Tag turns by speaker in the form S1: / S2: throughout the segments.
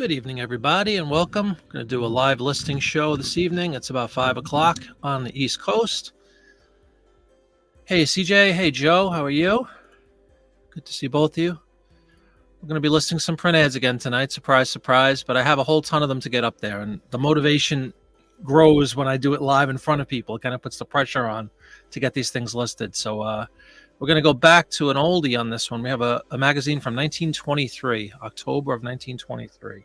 S1: Good evening, everybody, and welcome. I'm going to do a live listing show this evening. It's about 5 o'clock on the East Coast. Hey, CJ. Hey, Joe. How are you? Good to see both of you. We're going to be listing some print ads again tonight. Surprise, surprise. But I have a whole ton of them to get up there, and the motivation grows when I do it live in front of people. It kind of puts the pressure on to get these things listed. So we're going to go back to an oldie on this one. We have a magazine from 1923, October of 1923.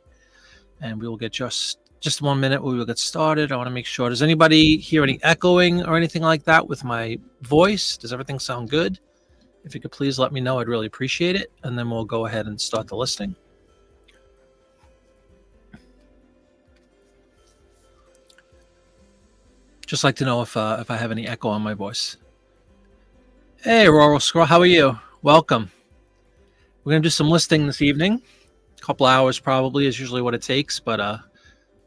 S1: And we will get just 1 minute. We will get started. I want to make sure. Does anybody hear any echoing or anything like that with my voice? Does everything sound good? If you could please let me know, I'd really appreciate it. And then we'll go ahead and start the listing. Just like to know if I have any echo on my voice. Hey, Rural Scroll, how are you? Welcome. We're going to do some listing this evening. A couple hours probably is usually what it takes, but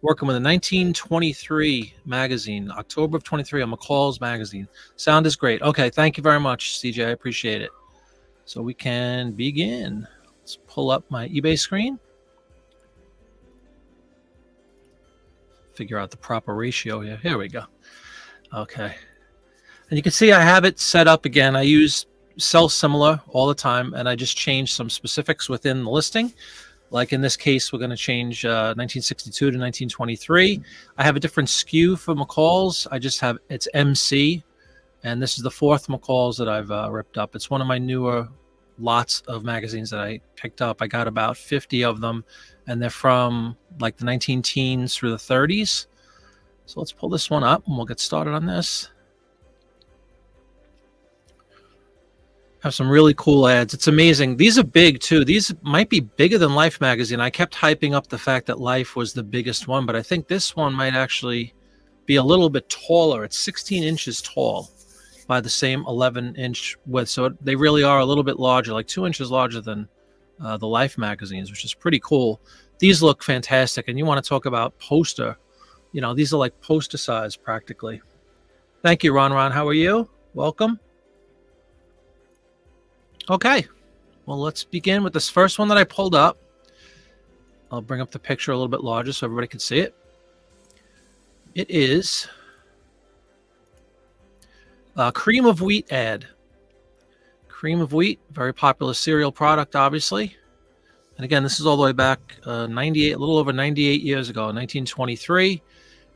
S1: working with a 1923 magazine, October of 23 on McCall's magazine. Sound is great. Okay, thank you very much, CJ. I appreciate it. So we can begin. Let's pull up my eBay screen. Figure out the proper ratio here. Here we go. Okay. And you can see I have it set up again. I use sell similar all the time, and I just changed some specifics within the listing. Like in this case, we're going to change 1962 to 1923. I have a different SKU for McCall's. I just have, it's MC, and this is the fourth McCall's that I've ripped up. It's one of my newer lots of magazines that I picked up. I got about 50 of them, and they're from like the 19 teens through the 30s. So let's pull this one up, and we'll get started on this. Have some really cool ads. It's amazing. These are big too. These might be bigger than Life magazine. I kept hyping up the fact that Life was the biggest one, but I think this one might actually be a little bit taller. It's 16 inches tall by the same 11-inch width. So they really are a little bit larger, like 2 inches larger than the Life magazines, which is pretty cool. These look fantastic. And you want to talk about poster. You know, these are like poster size practically. Thank you, Ron. How are you? Welcome. Okay, well, let's begin with this first one that I pulled up. I'll bring up the picture a little bit larger so everybody can see it. It is a cream of wheat ad. Cream of wheat, very popular cereal product, obviously. And again, this is all the way back 98, a little over 98 years ago, 1923.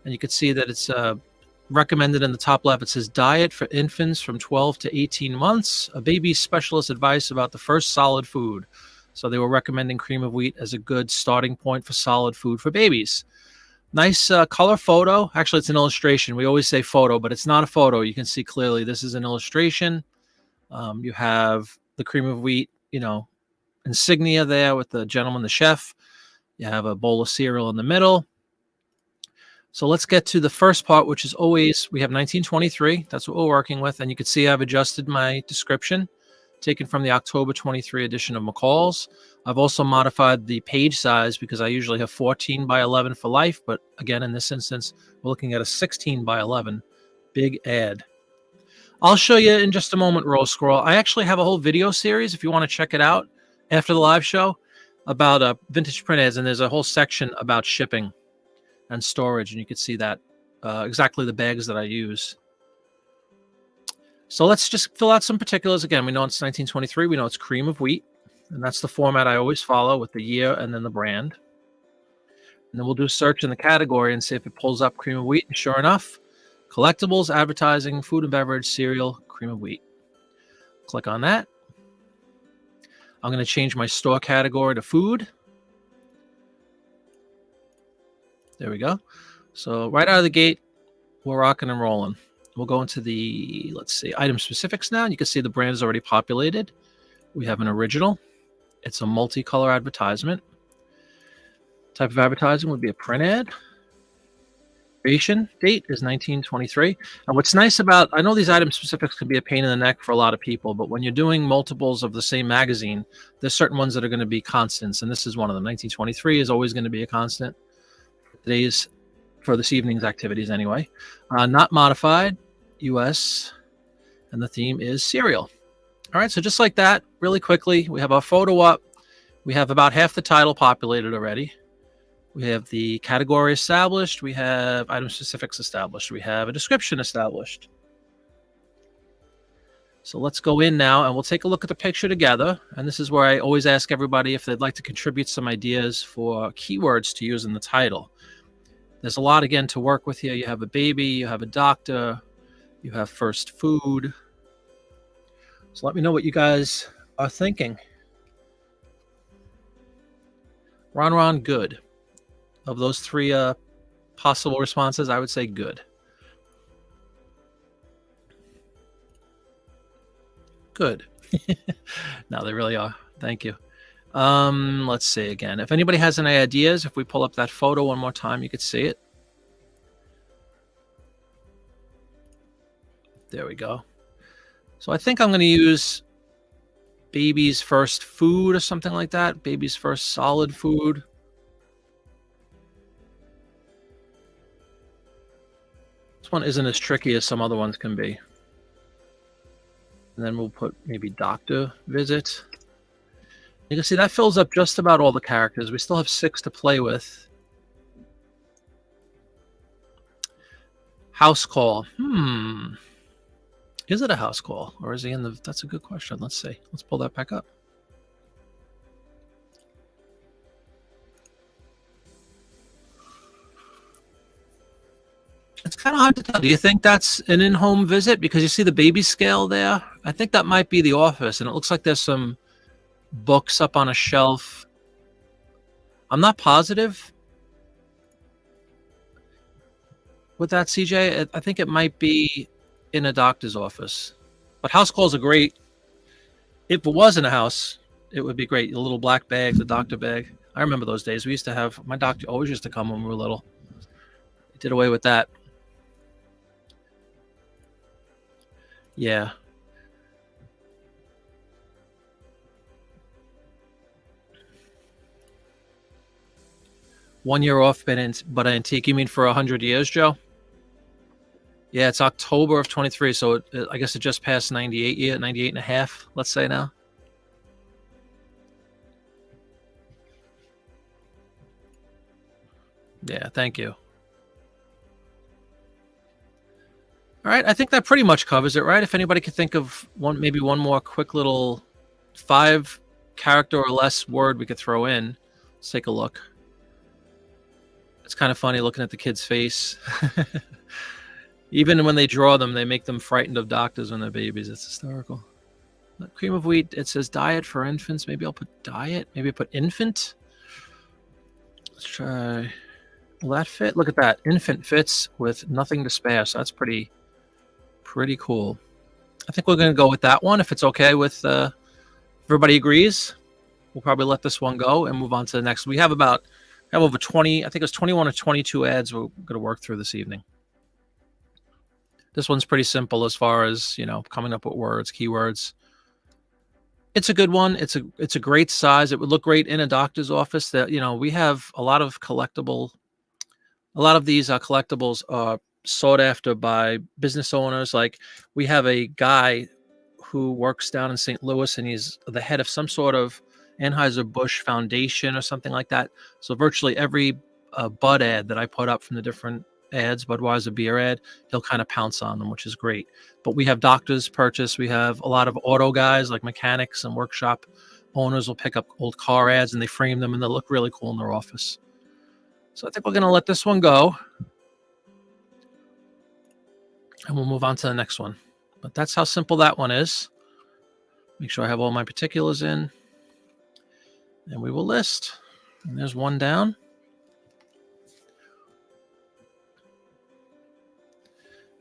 S1: And you can see that it's recommended in the top left. It says diet for infants from 12 to 18 months, a baby's specialist advice about the first solid food. So they were recommending cream of wheat as a good starting point for solid food for babies. Nice color photo. Actually, it's an illustration. We always say photo, but it's not a photo. You can see clearly this is an illustration. You have the cream of wheat, you know, insignia there with the gentleman, the chef. You have a bowl of cereal in the middle. So let's get to the first part, which is always, we have 1923. That's what we're working with. And you can see I've adjusted my description, taken from the October 23 edition of McCall's. I've also modified the page size because I usually have 14 by 11 for Life. But again, in this instance, we're looking at a 16 by 11 big ad. I'll show you in just a moment, Roll Scroll. I actually have a whole video series, if you want to check it out after the live show, about vintage print ads. And there's a whole section about shipping and storage, and you can see that exactly the bags that I use. So let's just fill out some particulars. Again, we know it's 1923. We know it's cream of wheat, and that's the format I always follow with the year and then the brand. And then we'll do a search in the category and see if it pulls up cream of wheat. And sure enough, collectibles, advertising, food and beverage, cereal, cream of wheat. Click on that. I'm going to change my store category to food. There we go. So right out of the gate, we're rocking and rolling. We'll go into the, let's see, item specifics now. You can see the brand is already populated. We have an original. It's a multicolor advertisement. Type of advertising would be a print ad. Creation date is 1923. And what's nice about, I know these item specifics can be a pain in the neck for a lot of people, but when you're doing multiples of the same magazine, there's certain ones that are going to be constants. And this is one of them. 1923 is always going to be a constant. Today's for this evening's activities anyway. Not modified, US, and the theme is cereal. All right, so just like that, really quickly, we have our photo up. We have about half the title populated already. We have the category established. We have item specifics established. We have a description established. So let's go in now and we'll take a look at the picture together. And this is where I always ask everybody if they'd like to contribute some ideas for keywords to use in the title. There's a lot, again, to work with here. You have a baby, you have a doctor, you have first food. So let me know what you guys are thinking. Ron, good. Of those three possible responses, I would say good. Good. No, they really are. Thank you. Let's see again. If anybody has any ideas, if we pull up that photo one more time, you could see it. There we go. So I think I'm going to use baby's first food or something like that. Baby's first solid food. This one isn't as tricky as some other ones can be. And then we'll put maybe doctor visit. You can see that fills up just about all the characters. We still have 6 to play with. House call. Is it a house call or is he in the... That's a good question. Let's see. Let's pull that back up. It's kind of hard to tell. Do you think that's an in-home visit? Because you see the baby scale there. I think that might be the office, and it looks like there's some books up on a shelf. I'm not positive with that, CJ. I think it might be in a doctor's office. But house calls are great. If it was in a house, it would be great. The little black bag, the doctor bag. I remember those days. We used to have... My doctor always used to come when we were little. He did away with that. Yeah. One year off, but antique. You mean for 100 years, Joe? Yeah, it's October of 23, so I guess it just passed 98 and a half, let's say now. Yeah, thank you. All right, I think that pretty much covers it, right? If anybody could think of maybe one more quick little 5-character or less word we could throw in. Let's take a look. It's kind of funny looking at the kid's face. Even when they draw them, they make them frightened of doctors when they're babies. It's hysterical. Cream of wheat, it says diet for infants. Maybe I'll put diet. Maybe I'll put infant. Let's try. Will that fit? Look at that. Infant fits with nothing to spare. So that's pretty cool. I think we're going to go with that one. If it's okay with everybody agrees, we'll probably let this one go and move on to the next. We have over 20, I think it's 21 or 22 ads we're going to work through this evening. This one's pretty simple as far as, coming up with words, keywords. It's a good one. It's a great size. It would look great in a doctor's office. That, we have a lot of these collectibles are sought after by business owners. Like we have a guy who works down in St. Louis, and he's the head of some sort of Anheuser-Busch Foundation or something like that. So virtually every Bud ad that I put up from the different ads, Budweiser beer ad, he'll kind of pounce on them, which is great. But we have doctors purchase. We have a lot of auto guys like mechanics and workshop owners will pick up old car ads and they frame them and they look really cool in their office. So I think we're going to let this one go. And we'll move on to the next one. But that's how simple that one is. Make sure I have all my particulars in. And we will list. And there's one down.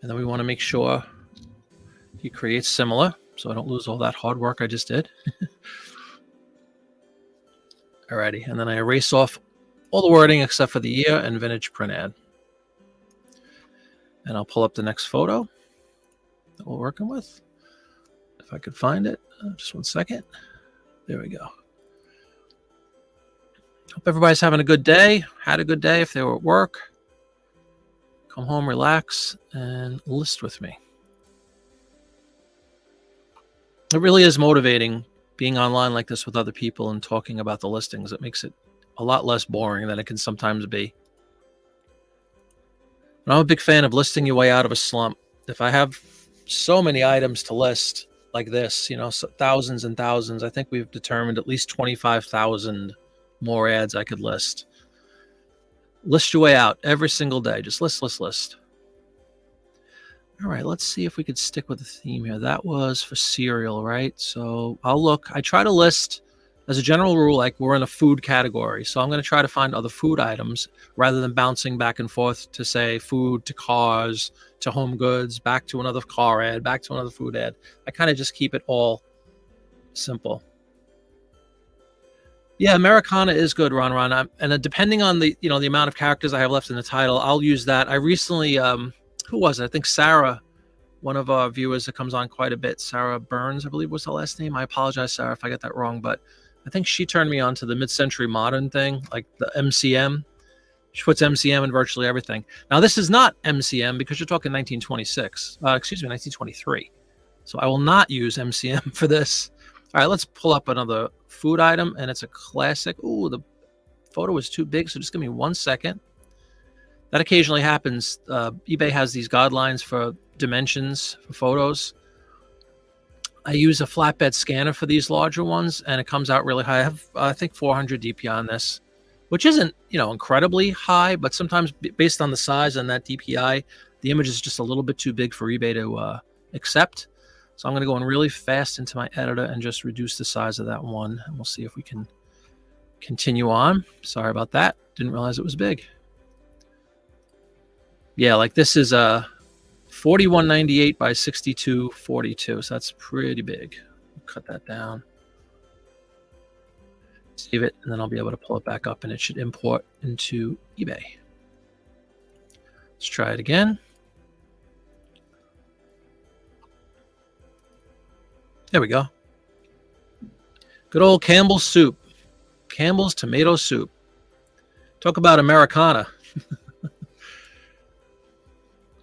S1: And then we want to make sure he creates similar, so I don't lose all that hard work I just did. Alrighty, and then I erase off all the wording except for the year and vintage print ad. And I'll pull up the next photo that we're working with. If I could find it, just one second. There we go. Hope everybody's having a good day. Had a good day if they were at work. Come home, relax, and list with me. It really is motivating being online like this with other people and talking about the listings. It makes it a lot less boring than it can sometimes be. And I'm a big fan of listing your way out of a slump. If I have so many items to list like this, so thousands and thousands, I think we've determined at least 25,000 more ads I could list. List your way out every single day. Just list, list, list. All right, let's see if we could stick with the theme here. That was for cereal, right? So I'll look. I try to list, as a general rule, like we're in a food category. So I'm going to try to find other food items rather than bouncing back and forth to say food to cars to home goods, back to another car ad, back to another food ad. I kind of just keep it all simple. Yeah, Americana is good, Ron. And depending on the the amount of characters I have left in the title, I'll use that. I recently, who was it? I think Sarah, one of our viewers that comes on quite a bit, Sarah Burns, I believe was the last name. I apologize, Sarah, if I get that wrong, but I think she turned me on to the mid-century modern thing, like the MCM. She puts MCM in virtually everything. Now, this is not MCM because you're talking 1926. Excuse me, 1923. So I will not use MCM for this. All right, let's pull up another food item, and it's a classic. Ooh, the photo is too big, so just give me 1 second. That occasionally happens. eBay has these guidelines for dimensions for photos. I use a flatbed scanner for these larger ones, and it comes out really high. I have, I think, 400 DPI on this, which isn't, incredibly high, but sometimes based on the size and that DPI, the image is just a little bit too big for eBay to accept. So I'm going to go in really fast into my editor and just reduce the size of that one, and we'll see if we can continue on. Sorry about that. Didn't realize it was big. Yeah, like this is a 4198 by 6242, so that's pretty big. Cut that down. Save it, and then I'll be able to pull it back up, and it should import into eBay. Let's try it again. There we go. Good old Campbell's soup. Campbell's tomato soup. Talk about Americana.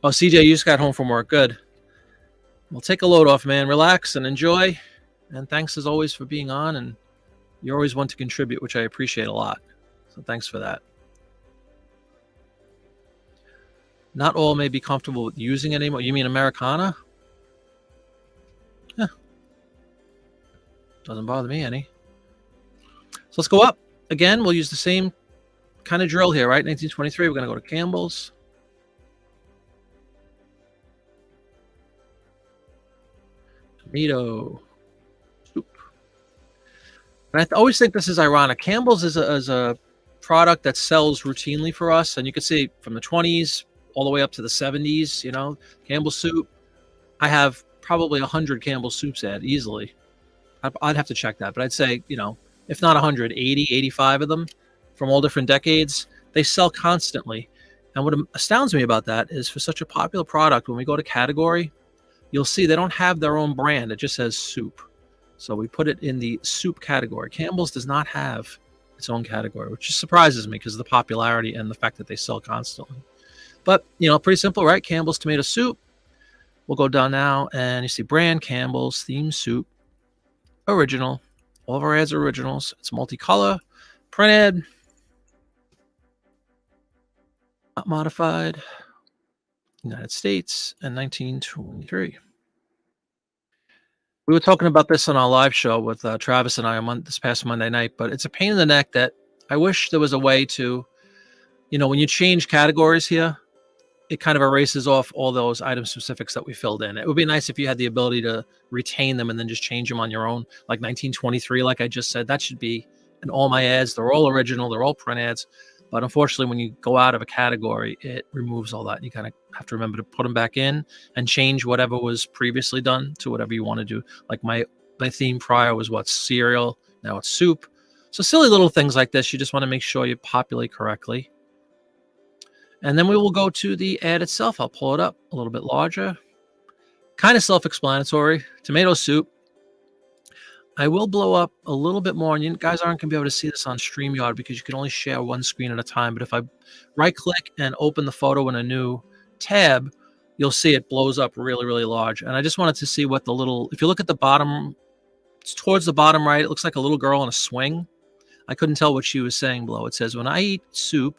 S1: Oh, CJ, you just got home from work. Good. Well, take a load off, man. Relax and enjoy. And thanks as always for being on. And you always want to contribute, which I appreciate a lot. So thanks for that. Not all may be comfortable with using it anymore. You mean Americana? Yeah. Doesn't bother me any. So let's go up. Again, we'll use the same kind of drill here, right? 1923, we're going to go to Campbell's. Tomato soup. And I always think this is ironic. Campbell's is a product that sells routinely for us. And you can see from the 20s all the way up to the 70s, Campbell's soup. I have probably 100 Campbell's soups ad easily. I'd have to check that, but I'd say, if not 100, 80, 85 of them from all different decades. They sell constantly. And what astounds me about that is for such a popular product, when we go to category, you'll see they don't have their own brand. It just says soup. So we put it in the soup category. Campbell's does not have its own category, which just surprises me because of the popularity and the fact that they sell constantly. But, pretty simple, right? Campbell's tomato soup. We'll go down now, and you see brand Campbell's theme soup. Original. All of our ads are originals. It's multicolor. Print ad. Not modified. United States and 1923. We were talking about this on our live show with Travis and I on this past Monday night, but it's a pain in the neck that I wish there was a way to, when you change categories here, it kind of erases off all those item specifics that we filled in. It would be nice if you had the ability to retain them and then just change them on your own, like 1923, like I just said. That should be in all my ads. They're all original. They're all print ads. But unfortunately, when you go out of a category, it removes all that. You kind of have to remember to put them back in and change whatever was previously done to whatever you want to do. Like my theme prior was what? Cereal. Now it's soup. So silly little things like this, you just want to make sure you populate correctly. And then we will go to the ad itself. I'll pull it up a little bit larger. Kind of self-explanatory. Tomato soup. I will blow up a little bit more, and you guys aren't going to be able to see this on StreamYard because you can only share one screen at a time. But if I right-click and open the photo in a new tab, you'll see it blows up really, really large. And I just wanted to see what the little, if you look at the bottom, it's towards the bottom right, it looks like a little girl on a swing. I couldn't tell what she was saying below. It says, when I eat soup,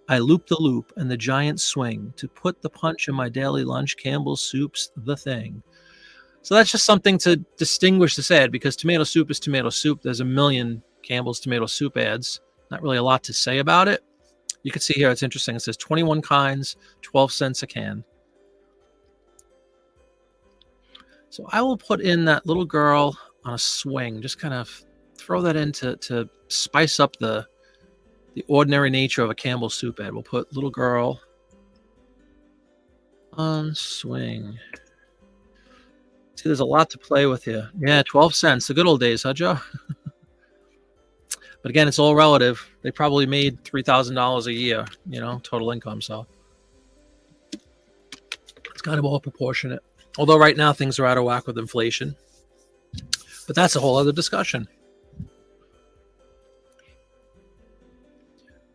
S1: I loop the loop and the giant swing. To put the punch in my daily lunch, Campbell's soup's the thing. So that's just something to distinguish this ad, because tomato soup is tomato soup. There's a million Campbell's tomato soup ads. Not really a lot to say about it. You can see here, it's interesting. It says 21 kinds, 12 cents a can. So I will put in that little girl on a swing, just kind of throw that in to spice up the ordinary nature of a Campbell's soup ad. We'll put little girl on swing. See, there's a lot to play with here. Yeah, 12 cents. The good old days, huh, Joe? But again, it's all relative. They probably made $3,000 a year, total income. So it's kind of all proportionate. Although right now things are out of whack with inflation. But that's a whole other discussion.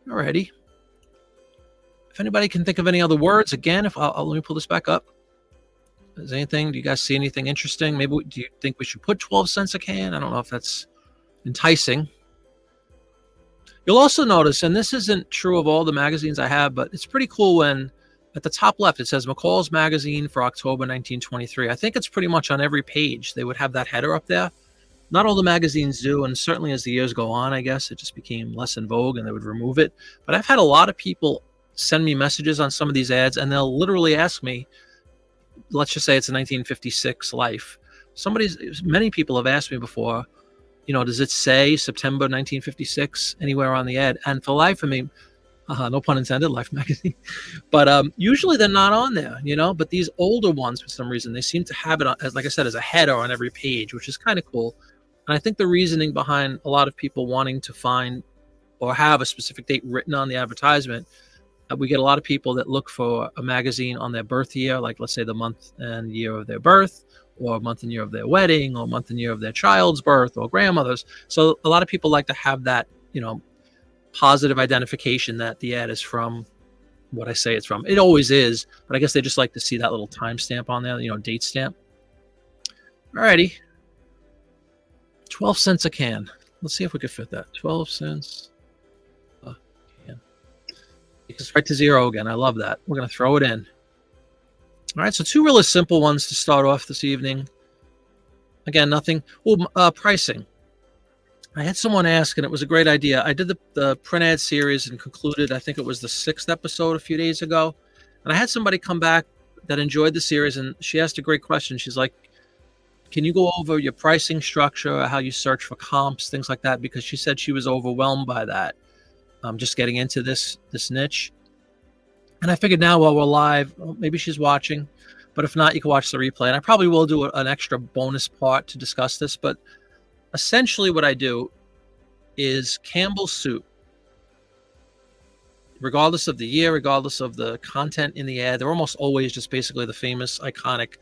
S1: Alrighty. If anybody can think of any other words, again, let me pull this back up. Is anything? Do you guys see anything interesting? Maybe do you think we should put 12 cents a can? I don't know if that's enticing. You'll also notice, and this isn't true of all the magazines I have, but it's pretty cool when at the top left it says McCall's Magazine for October 1923. I think it's pretty much on every page. They would have that header up there. Not all the magazines do, and certainly as the years go on, I guess, it just became less in vogue and they would remove it. But I've had a lot of people send me messages on some of these ads, and they'll literally ask me, let's just say it's a 1956 Life. Many people have asked me before, does it say September 1956 anywhere on the ad? And for Life, I mean, no pun intended, Life magazine. But usually they're not on there, But these older ones, for some reason, they seem to have it, as like I said, as a header on every page, which is kind of cool. And I think the reasoning behind a lot of people wanting to find or have a specific date written on the advertisement, we get a lot of people that look for a magazine on their birth year, like let's say the month and year of their birth, or month and year of their wedding, or month and year of their child's birth, or grandmother's. So a lot of people like to have that, positive identification that the ad is from what I say it's from. It always is, but I guess they just like to see that little timestamp on there, date stamp. Alrighty. 12 cents a can. Let's see if we could fit that. 12 cents a can. It's right to zero again. I love that. We're going to throw it in. All right, so two really simple ones to start off this evening. Again, nothing. Oh, pricing. I had someone ask, and it was a great idea. I did the print ad series and concluded, I think it was the 6th episode a few days ago. And I had somebody come back that enjoyed the series, and she asked a great question. She's like, can you go over your pricing structure, how you search for comps, things like that? Because she said she was overwhelmed by that, just getting into this niche. And I figured now while we're live, maybe she's watching, but if not, you can watch the replay. And I probably will do an extra bonus part to discuss this, but essentially what I do is Campbell's soup, regardless of the year, regardless of the content in the ad, they're almost always just basically the famous, iconic,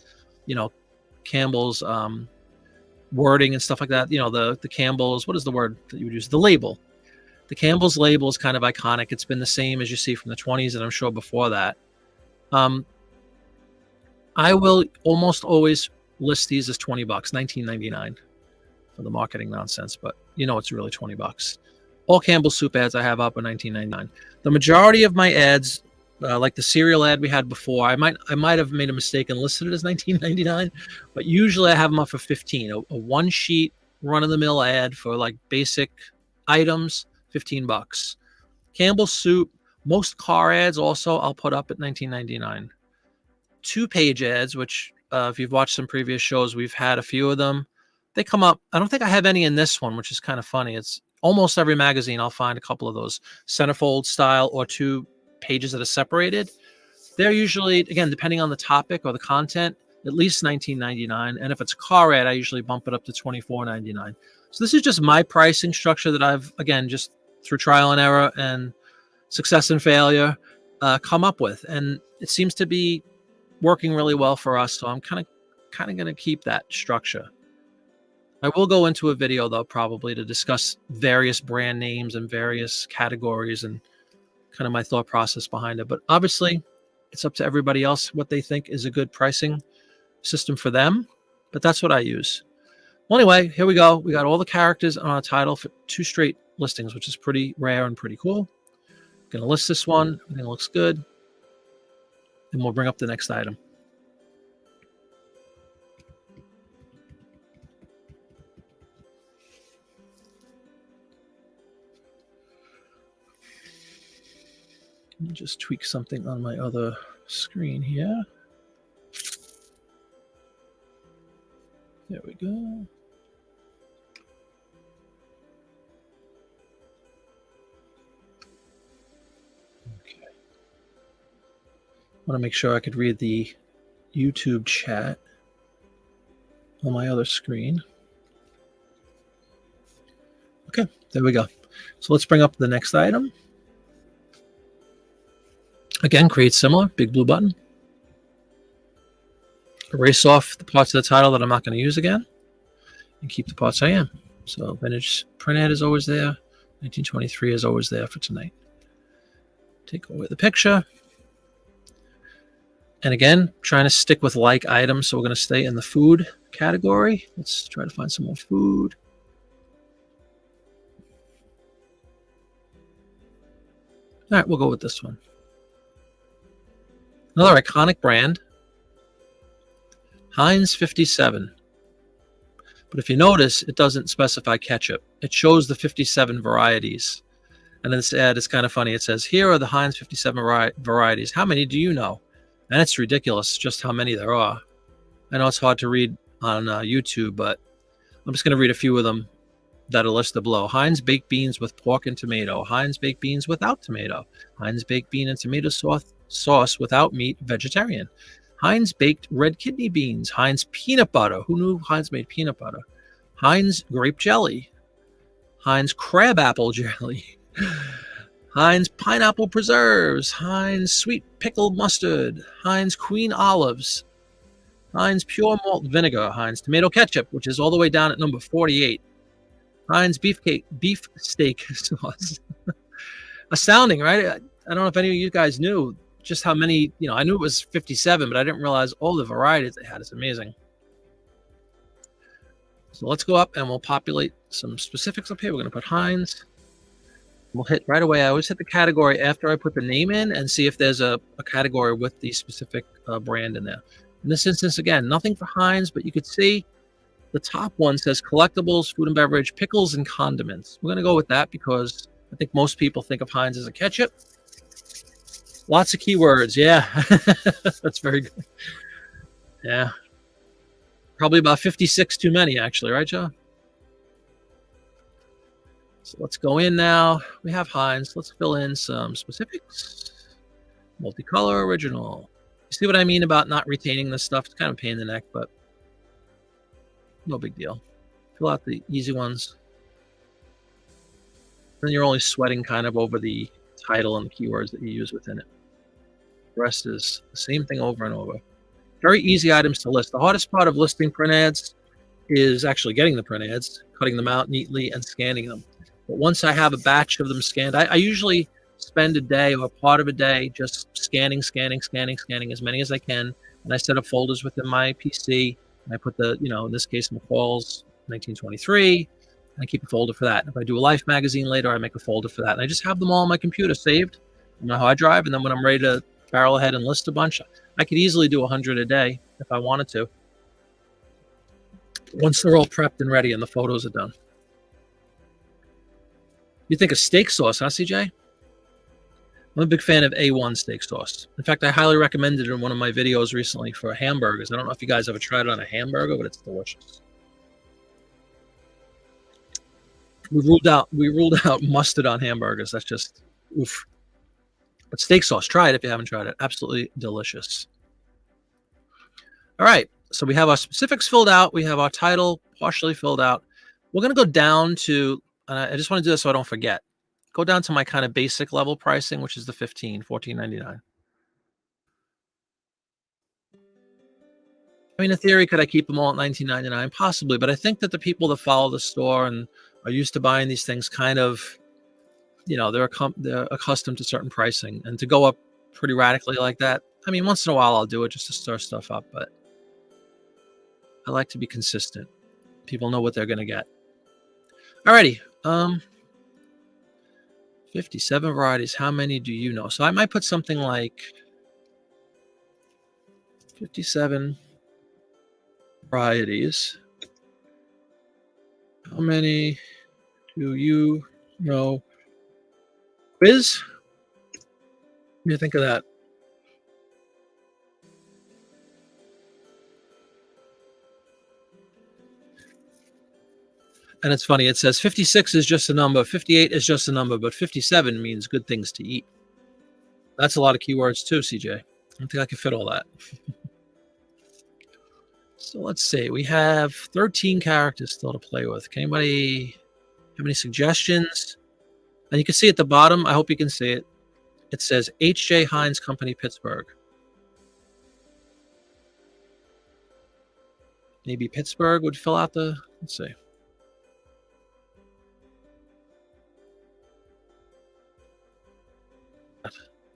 S1: Campbell's wording and stuff like that. The Campbell's, what is the word that you would use? The label. The Campbell's label is kind of iconic. It's been the same as you see from the 20s, and I'm sure before that. I will almost always list these as $20, $19.99 for the marketing nonsense, but it's really $20. All Campbell's soup ads I have up are $19.99. The majority of my ads, like the cereal ad we had before, I might have made a mistake and listed it as $19.99, but usually I have them up for $15. A one sheet run-of-the-mill ad for like basic items, $15. Campbell's soup, most car ads also I'll put up at $19.99. 2-page ads, which if you've watched some previous shows, we've had a few of them. They come up. I don't think I have any in this one, which is kind of funny. It's almost every magazine I'll find a couple of those centerfold style or 2 pages that are separated. They're usually, again, depending on the topic or the content, at least $19.99. And if it's a car ad, I usually bump it up to $24.99. So this is just my pricing structure that I've, again, just through trial and error and success and failure, come up with. And it seems to be working really well for us. So I'm kind of going to keep that structure. I will go into a video, though, probably to discuss various brand names and various categories and kind of my thought process behind it. But obviously, it's up to everybody else what they think is a good pricing system for them. But that's what I use. Well, anyway, here we go. We got all the characters on our title for 2 straight listings, which is pretty rare and pretty cool. I'm going to list this one. Everything looks good. And we'll bring up the next item. Let me just tweak something on my other screen here. There we go. Okay. I want to make sure I could read the YouTube chat on my other screen. Okay, there we go. So let's bring up the next item. Again, create similar, big blue button. Erase off the parts of the title that I'm not going to use again, and keep the parts I am. So vintage print ad is always there. 1923 is always there for tonight. Take away the picture. And again, trying to stick with like items, so we're going to stay in the food category. Let's try to find some more food. All right, we'll go with this one. Another iconic brand, Heinz 57. But if you notice, it doesn't specify ketchup. It shows the 57 varieties. And in this ad, it's kind of funny. It says, here are the Heinz 57 varieties. How many do you know? And it's ridiculous just how many there are. I know it's hard to read on YouTube, but I'm just going to read a few of them that are listed below. Heinz baked beans with pork and tomato. Heinz baked beans without tomato. Heinz baked bean and tomato sauce without meat, vegetarian. Heinz baked red kidney beans. Heinz peanut butter. Who knew Heinz made peanut butter? Heinz grape jelly. Heinz crabapple jelly. Heinz pineapple preserves. Heinz sweet pickled mustard. Heinz queen olives. Heinz pure malt vinegar. Heinz tomato ketchup, which is all the way down at number 48. Heinz beef steak sauce. Astounding, right? I don't know if any of you guys knew just how many, I knew it was 57, but I didn't realize all the varieties they had. It's amazing. So let's go up and we'll populate some specifics up here. We're going to put Heinz. We'll hit right away. I always hit the category after I put the name in and see if there's a category with the specific brand in there. In this instance, again, nothing for Heinz, but you could see the top one says collectibles, food and beverage, pickles, and condiments. We're going to go with that because I think most people think of Heinz as a ketchup. Lots of keywords. Yeah, that's very good. Yeah. Probably about 56 too many, actually. Right, Joe? So let's go in now. We have Heinz. Let's fill in some specifics. Multicolor original. You see what I mean about not retaining this stuff? It's kind of a pain in the neck, but no big deal. Fill out the easy ones. Then you're only sweating kind of over the title and the keywords that you use within it. The rest is the same thing over and over. Very easy items to list. The hardest part of listing print ads is actually getting the print ads, cutting them out neatly, and scanning them. But once I have a batch of them scanned, I usually spend a day or part of a day just scanning as many as I can. And I set up folders within my PC. And I put the, in this case, McCall's 1923. And I keep a folder for that. If I do a Life magazine later, I make a folder for that. And I just have them all on my computer saved on my hard drive. And then when I'm ready to barrel ahead and list a bunch, I could easily do 100 a day if I wanted to. Once they're all prepped and ready and the photos are done. You think of steak sauce, huh, CJ? I'm a big fan of A1 steak sauce. In fact, I highly recommended it in one of my videos recently for hamburgers. I don't know if you guys ever tried it on a hamburger, but it's delicious. We ruled out mustard on hamburgers. That's just oof. But steak sauce, try it if you haven't tried it. Absolutely delicious. All right, so we have our specifics filled out. We have our title partially filled out. We're going to go down to, I just want to do this so I don't forget. Go down to my kind of basic level pricing, which is the $14.99. I mean, in theory, could I keep them all at $19.99? Possibly, but I think that the people that follow the store and are used to buying these things kind of, they're accustomed to certain pricing. And to go up pretty radically like that, I mean, once in a while I'll do it just to stir stuff up, but I like to be consistent. People know what they're going to get. Alrighty. 57 varieties. How many do you know? So I might put something like 57 varieties. How many do you know? Quiz? What do you think of that? And it's funny. It says 56 is just a number, 58 is just a number, but 57 means good things to eat. That's a lot of keywords too, CJ. I don't think I can fit all that. So let's see. We have 13 characters still to play with. Can anybody have any suggestions? And you can see at the bottom, I hope you can see it. It says H.J. Heinz Company, Pittsburgh. Maybe Pittsburgh would fill out the, let's see.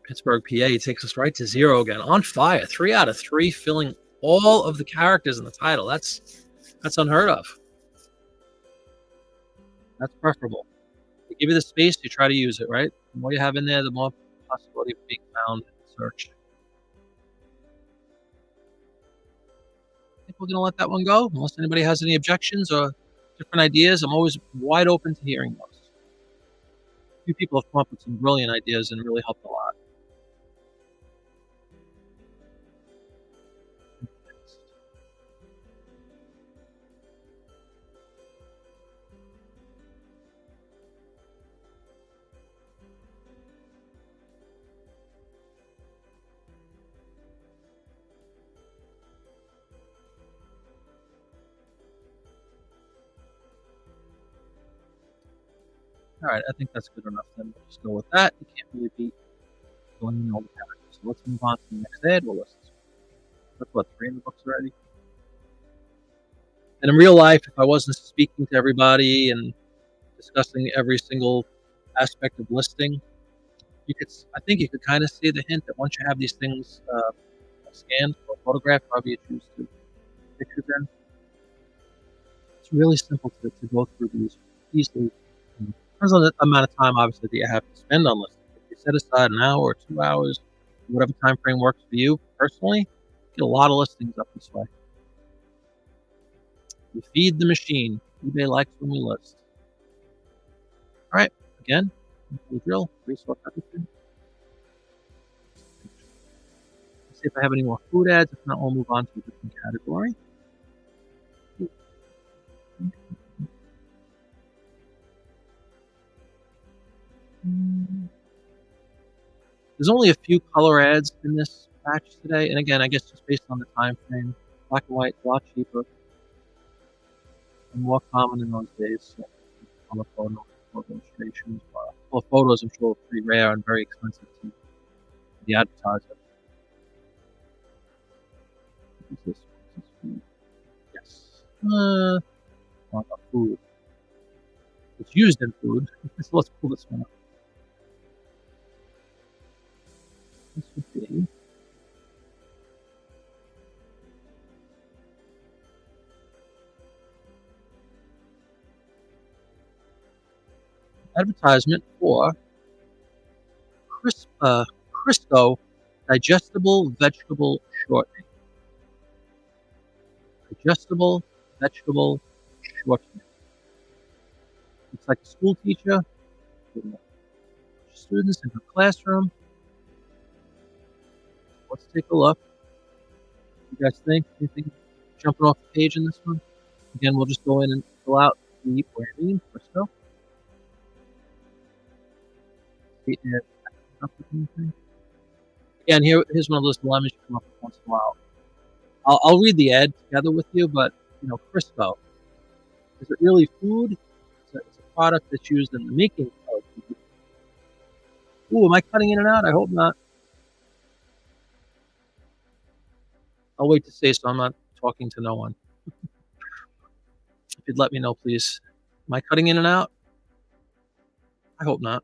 S1: Pittsburgh, PA takes us right to 0 again. On fire. 3 out of 3, filling all of the characters in the title. That's unheard of. That's preferable. They give you the space, you try to use it, right? The more you have in there, the more possibility of being found in search. I think we're going to let that one go, unless anybody has any objections or different ideas. I'm always wide open to hearing those. A few people have come up with some brilliant ideas and really helped a lot. All right, I think that's good enough. Then we'll just go with that. You can't really beat going in all the characters. So let's move on to the next ad. We'll list. That's what, 3 in the books already? And in real life, if I wasn't speaking to everybody and discussing every single aspect of listing, I think you could kind of see the hint that once you have these things scanned or photographed, however you choose to picture them, it's really simple to go through these easily. Depends on the amount of time, obviously, that you have to spend on listing. If you set aside an hour or 2 hours, whatever time frame works for you personally, get a lot of listings up this way. We feed the machine. eBay likes when we list. All right, again, the drill, resource everything. Let's see if I have any more food ads. If not, we'll move on to a different category. There's only a few color ads in this batch today, and again, I guess just based on the time frame, black and white, a lot cheaper and more common in those days. So color photos, photo illustrations, well, photos I'm sure are pretty rare and very expensive to the advertiser. What is this? Food? Yes. Food. It's used in food. So let's pull this one up. This would be advertisement for Crisco digestible vegetable shortening. Digestible vegetable shortening. It's like a school teacher, students in her classroom. Let's take a look. What do you guys think? Anything jumping off the page in this one? Again, we'll just go in and fill out the branding Crisco. Again, here's one of those dilemmas you come up with once in a while. I'll read the ad together with you, but Crisco, is it really food? It's a product that's used in the making of food. Ooh, am I cutting in and out? I hope not. I'll wait to say so I'm not talking to no one. If you'd let me know, please. Am I cutting in and out? I hope not.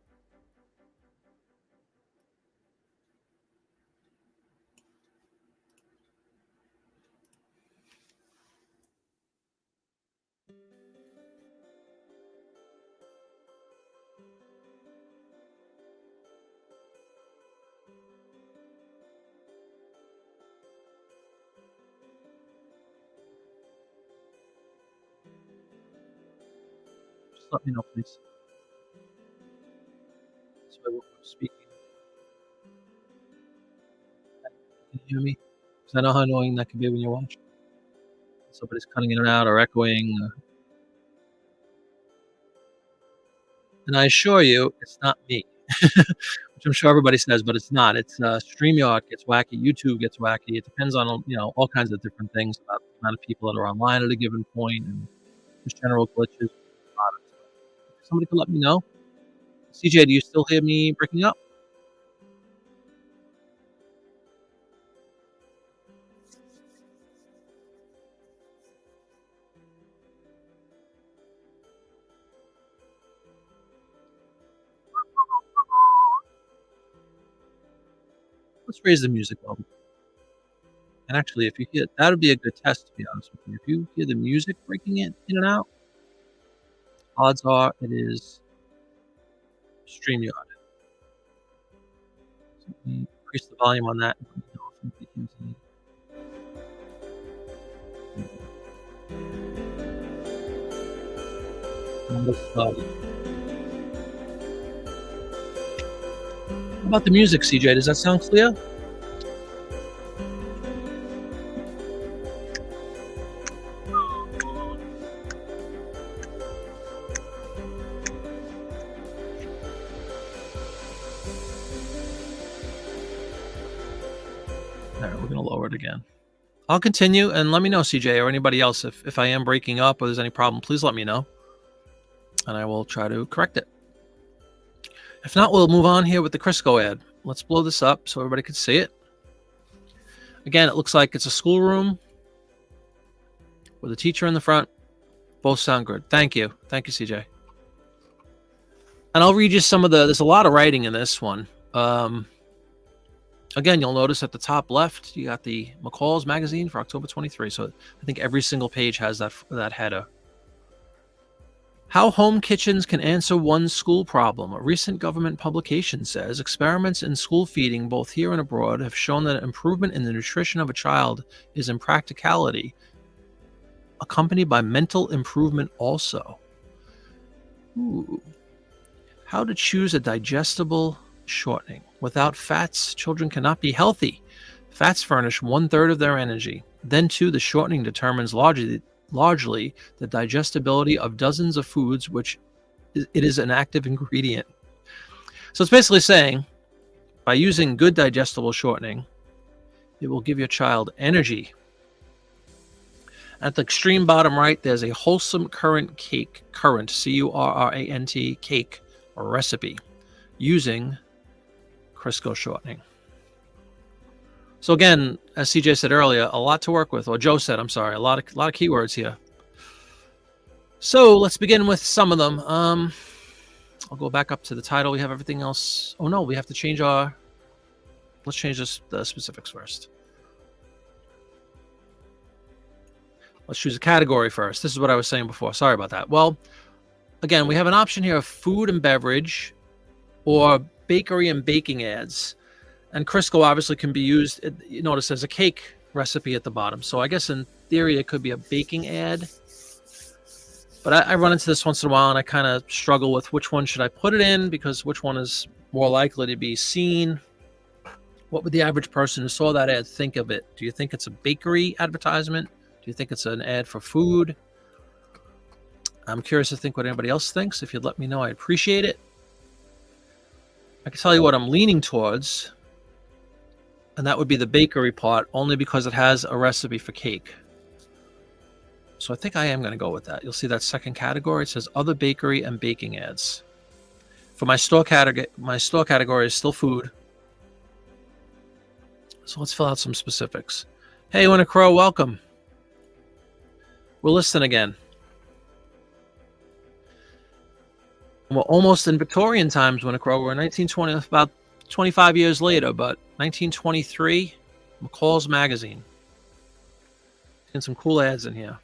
S1: Just let me know, please. So I won't keep speaking. Can you hear me? Because I know how annoying that can be when you're watching. Somebody's cutting in and out or echoing. And I assure you, it's not me, which I'm sure everybody says, but it's not. It's StreamYard gets wacky, YouTube gets wacky. It depends on all kinds of different things about the amount of people that are online at a given point and just general glitches. Somebody could let me know. CJ, do you still hear me breaking up? Let's raise the music level. And actually, if you hear that would be a good test, to be honest with you. If you hear the music breaking in and out, odds are it is StreamYard. So let me increase the volume on that. How about the music, CJ? Does that sound clear? All right, we're going to lower it again. I'll continue, and let me know, CJ, or anybody else, if I am breaking up or there's any problem, please let me know, and I will try to correct it. If not, we'll move on here with the Crisco ad. Let's blow this up so everybody can see it. Again, it looks like it's a schoolroom with a teacher in the front. Both sound good. Thank you. Thank you, CJ. And I'll read you some of there's a lot of writing in this one. Again, you'll notice at the top left, you got the McCall's magazine for October 23. So I think every single page has that header. How home kitchens can answer one school problem. A recent government publication says experiments in school feeding, both here and abroad, have shown that improvement in the nutrition of a child is in practicality accompanied by mental improvement also. Ooh. How to choose a digestible shortening. Without fats, children cannot be healthy. Fats furnish 1/3 of their energy. Then, too, the shortening determines largely the digestibility of dozens of foods, which it is an active ingredient. So it's basically saying, by using good digestible shortening, it will give your child energy. At the extreme bottom right, there's a wholesome currant, Currant, cake recipe using Crisco shortening. So again, as CJ said earlier, a lot to work with, or Joe said, I'm sorry, a lot of keywords here. So let's begin with some of them. I'll go back up to the title. We have everything else. Oh no, we have to change let's change the specifics first. Let's choose a category first. This is what I was saying before. Sorry about that. Well, again, we have an option here of food and beverage or bakery and baking ads. And Crisco obviously can be used, you notice there's a cake recipe at the bottom. So I guess in theory, it could be a baking ad. But I run into this once in a while and I kind of struggle with which one should I put it in, because which one is more likely to be seen. What would the average person who saw that ad think of it? Do you think it's a bakery advertisement? Do you think it's an ad for food? I'm curious to think what anybody else thinks. If you'd let me know, I'd appreciate it. I can tell you what I'm leaning towards, and that would be the bakery part, only because it has a recipe for cake. So I think I am going to go with that. You'll see that second category. It says other bakery and baking ads. For my store category is still food. So let's fill out some specifics. Hey, Winter Crow, welcome. We're listening again. We're almost in Victorian times, Winter Crow. We're in 1920, about 25 years later, but 1923, McCall's magazine. And some cool ads in here.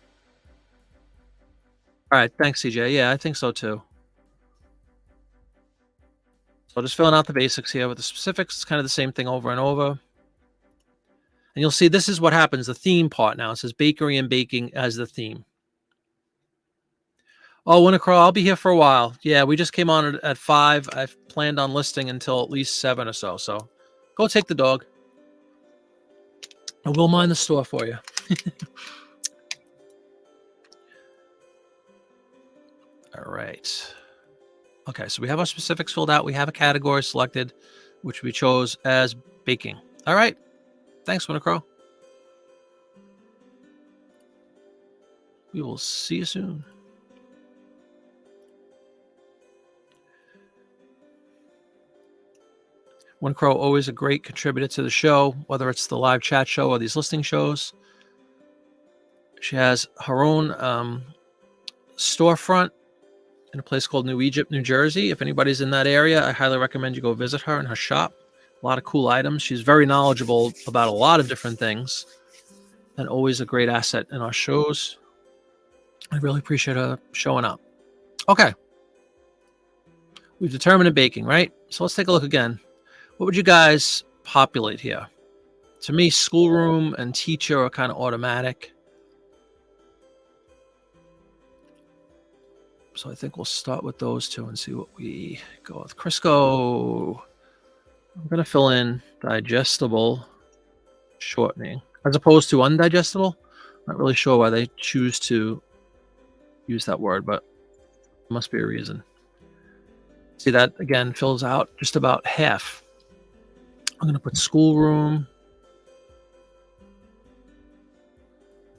S1: All right, thanks, CJ. Yeah, I think so too. So just filling out the basics here with the specifics. It's kind of the same thing over and over. And you'll see this is what happens, the theme part now. It says bakery and baking as the theme. Oh, Winnicrow, I'll be here for a while. Yeah, we just came on at 5. I've planned on listing until at least 7 or so. So go take the dog. And we'll mind the store for you. All right. Okay, so we have our specifics filled out. We have a category selected, which we chose as baking. All right. Thanks, Winnicrow. We will see you soon. Winnicrow, always a great contributor to the show, whether it's the live chat show or these listing shows. She has her own storefront in a place called New Egypt, New Jersey. If anybody's in that area, I highly recommend you go visit her in her shop. A lot of cool items. She's very knowledgeable about a lot of different things and always a great asset in our shows. I really appreciate her showing up. Okay. We've determined a baking, right? So let's take a look again. What would you guys populate here? To me, schoolroom and teacher are kind of automatic. So I think we'll start with those two and see what we go with. Crisco, I'm going to fill in digestible shortening as opposed to undigestible. Not really sure why they choose to use that word, but there must be a reason. See, that again fills out just about half. I'm going to put schoolroom.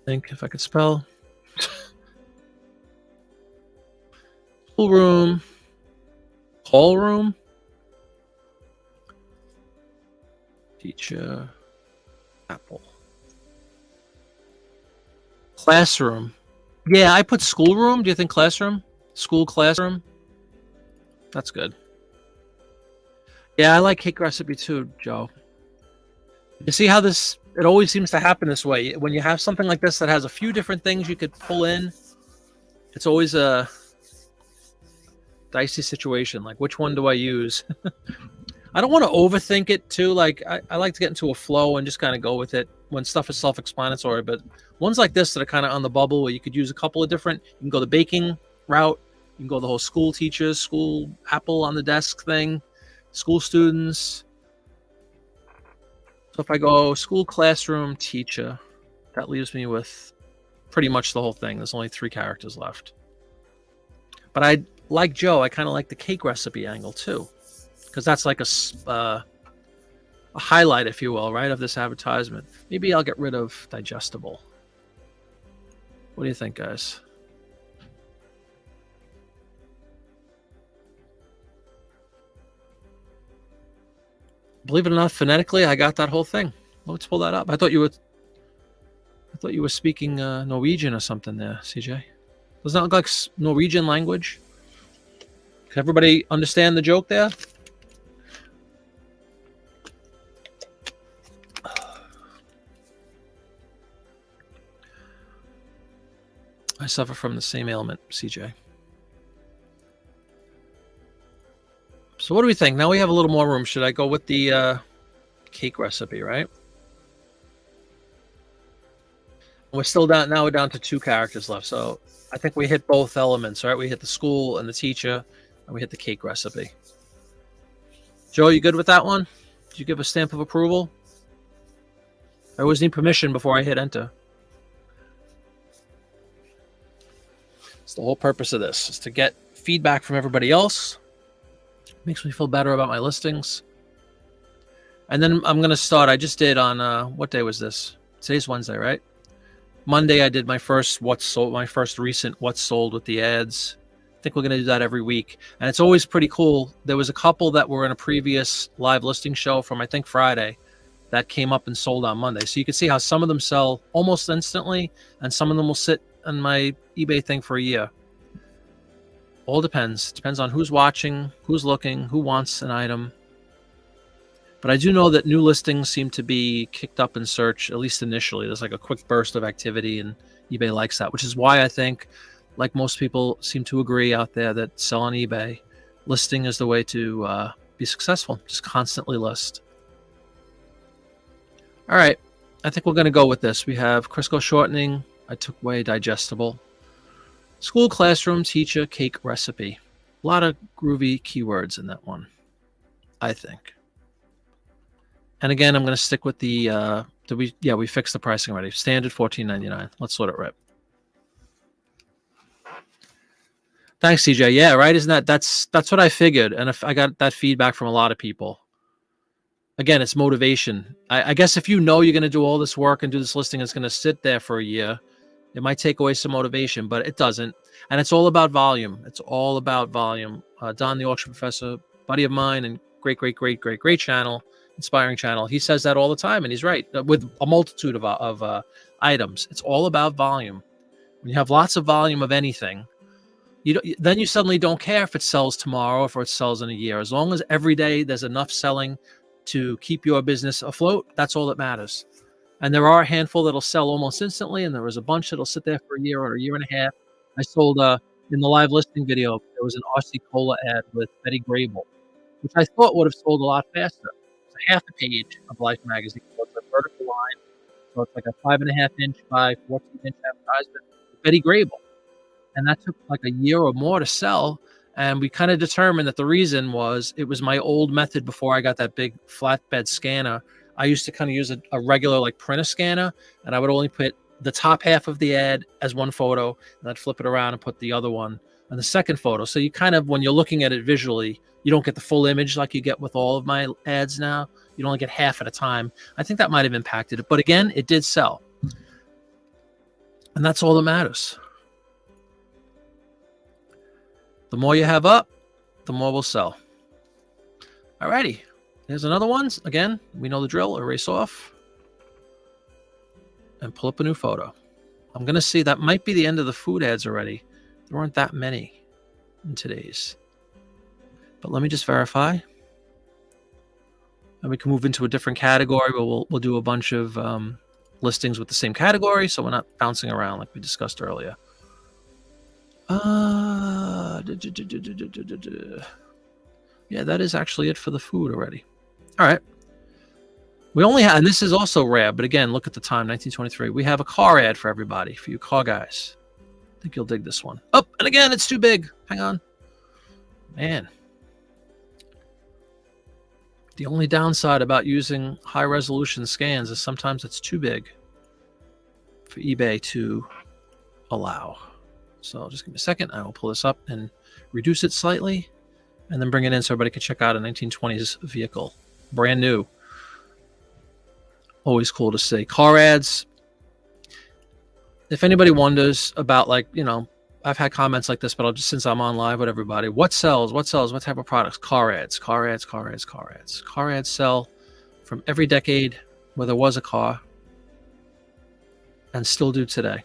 S1: Think if I could spell. Schoolroom. Hall room. Teacher. Apple. Classroom. Yeah, I put schoolroom. Do you think classroom? School classroom? That's good. Yeah, I like cake recipe too, Joe. You see how this, it always seems to happen this way. When you have something like this that has a few different things you could pull in, it's always a dicey situation. Like, which one do I use? I don't want to overthink it too. Like, I like to get into a flow and just kind of go with it when stuff is self-explanatory. But ones like this that are kind of on the bubble where you could use a couple of different, you can go the baking route, you can go the whole school teachers, school apple on the desk thing, school students. So if I go school classroom teacher, that leaves me with pretty much the whole thing. There's only 3 characters left. But I, like Joe, I kind of like the cake recipe angle too, because that's like a highlight, if you will, right, of this advertisement. Maybe I'll get rid of digestible. What do you think, guys? Believe it or not, phonetically, I got that whole thing. Let's pull that up. I thought you were speaking Norwegian or something there, CJ. Does that look like Norwegian language? Can everybody understand the joke there? I suffer from the same ailment, CJ. So what do we think? Now we have a little more room. Should I go with the cake recipe, right? We're still down, now we're down to 2 characters left. So I think we hit both elements, right? We hit the school and the teacher, and we hit the cake recipe. Joe, you good with that one? Did you give a stamp of approval? I always need permission before I hit enter. It's the whole purpose of this, is to get feedback from everybody else. Makes me feel better about my listings. And then I'm going to start. I just did on, what day was this? Today's Wednesday, right? Monday, I did my first recent what's sold with the ads. I think we're going to do that every week. And it's always pretty cool. There was a couple that were in a previous live listing show from, I think, Friday that came up and sold on Monday. So you can see how some of them sell almost instantly, and some of them will sit on my eBay thing for a year. All depends. Depends on who's watching, who's looking, who wants an item. But I do know that new listings seem to be kicked up in search, at least initially. There's like a quick burst of activity, and eBay likes that, which is why I think, like most people seem to agree out there that sell on eBay, listing is the way to be successful. Just constantly list. All right. I think we're going to go with this. We have Crisco shortening. I took away digestible. School classroom teacher cake recipe. A lot of groovy keywords in that one, I think. And again, I'm going to stick with the, we fixed the pricing already. Standard $14.99. Let's let it rip. Thanks, CJ. Yeah, right. Isn't that's what I figured. And if I got that feedback from a lot of people. Again, it's motivation. I guess if you know you're going to do all this work and do this listing, it's going to sit there for a year. It might take away some motivation, but it doesn't. And it's all about volume. It's all about volume. Don, the auction professor, buddy of mine, and great channel, inspiring channel. He says that all the time, and he's right. With a multitude of items, it's all about volume. When you have lots of volume of anything, then you suddenly don't care if it sells tomorrow or if it sells in a year. As long as every day there's enough selling to keep your business afloat, that's all that matters. And there are a handful that'll sell almost instantly, and there was a bunch that'll sit there for a year or a year and a half. I sold in the live listing video, there was an RC Cola ad with Betty Grable, which I thought would have sold a lot faster. It's a half a page of Life magazine, so it's a vertical line, so it's like a 5.5-inch by 14-inch advertisement with Betty Grable. And that took like a year or more to sell. And we kind of determined that the reason was it was my old method before I got that big flatbed scanner. I used to kind of use a regular like printer scanner, and I would only put the top half of the ad as one photo, and I'd flip it around and put the other one on the second photo. So you kind of, when you're looking at it visually, you don't get the full image like you get with all of my ads now. You only get half at a time. I think that might have impacted it. But again, it did sell. And that's all that matters. The more you have up, the more will sell. Alrighty. There's another one. Again, we know the drill. Erase off. And pull up a new photo. I'm going to see that might be the end of the food ads already. There weren't that many in today's. But let me just verify. And we can move into a different category, but we'll do a bunch of listings with the same category, so we're not bouncing around like we discussed earlier. Yeah, that is actually it for the food already. All right. We only have, and this is also rare, but again, look at the time, 1923. We have a car ad for everybody, for you car guys. I think you'll dig this one. Oh, and again, it's too big. Hang on. Man. The only downside about using high-resolution scans is sometimes it's too big for eBay to allow. So just give me a second. I will pull this up and reduce it slightly and then bring it in so everybody can check out a 1920s vehicle. Brand new. Always cool to see. Car ads. If anybody wonders about, like, you know, I've had comments like this, but I'll just, since I'm on live with everybody, what sells? What sells? What type of products? Car ads, car ads, car ads, car ads. Car ads sell from every decade where there was a car and still do today.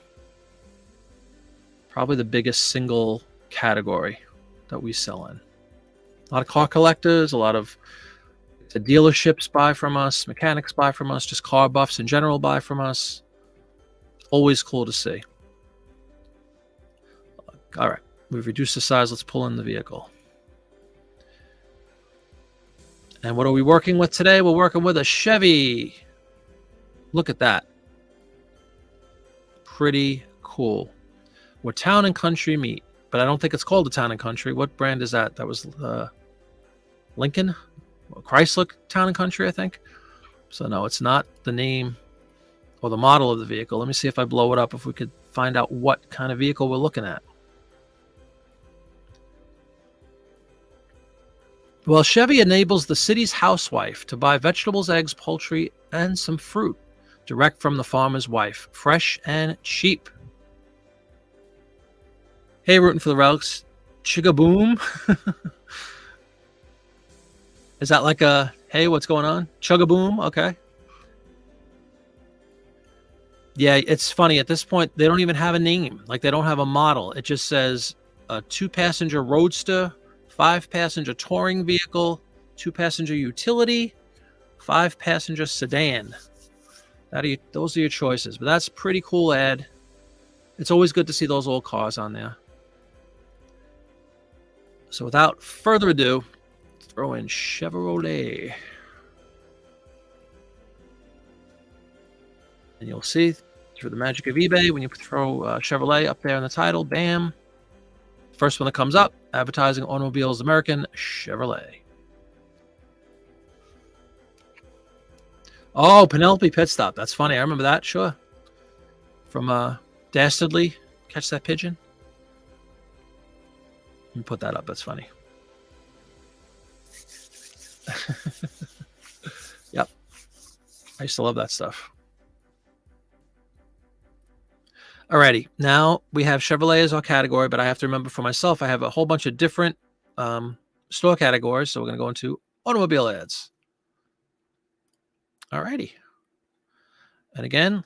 S1: Probably the biggest single category that we sell in. A lot of car collectors, a lot of the dealerships buy from us, mechanics buy from us, just car buffs in general buy from us. Always cool to see. All right, we've reduced the size. Let's pull in the vehicle. And what are we working with today? We're working with a Chevy. Look at that. Pretty cool. Where Town and Country meet, but I don't think it's called a Town and Country. What brand is that? That was Lincoln? Chrysler Town and Country, I think. So no, it's not the name or the model of the vehicle. Let me see if I blow it up, if we could find out what kind of vehicle we're looking at. Well, Chevy enables the city's housewife to buy vegetables, eggs, poultry, and some fruit direct from the farmer's wife, fresh and cheap. Hey, rooting for the Relics. Chugga-boom. Is that like a, hey, what's going on? Chugga-boom? Okay. Yeah, it's funny. At this point, they don't even have a name. Like, they don't have a model. It just says a 2-passenger roadster, 5-passenger touring vehicle, 2-passenger utility, 5-passenger sedan. Those are your choices. But that's a pretty cool ad. It's always good to see those old cars on there. So without further ado, throw in Chevrolet. And you'll see through the magic of eBay, when you throw Chevrolet up there in the title, bam, first one that comes up, advertising automobiles, American Chevrolet. Oh, Penelope Pit Stop. That's funny. I remember that. Sure. From Dastardly. Catch that pigeon. Let me put that up. That's funny. Yep. I used to love that stuff. Alrighty. Now we have Chevrolet as our category, but I have to remember for myself, I have a whole bunch of different store categories. So we're going to go into automobile ads. Alrighty. And again,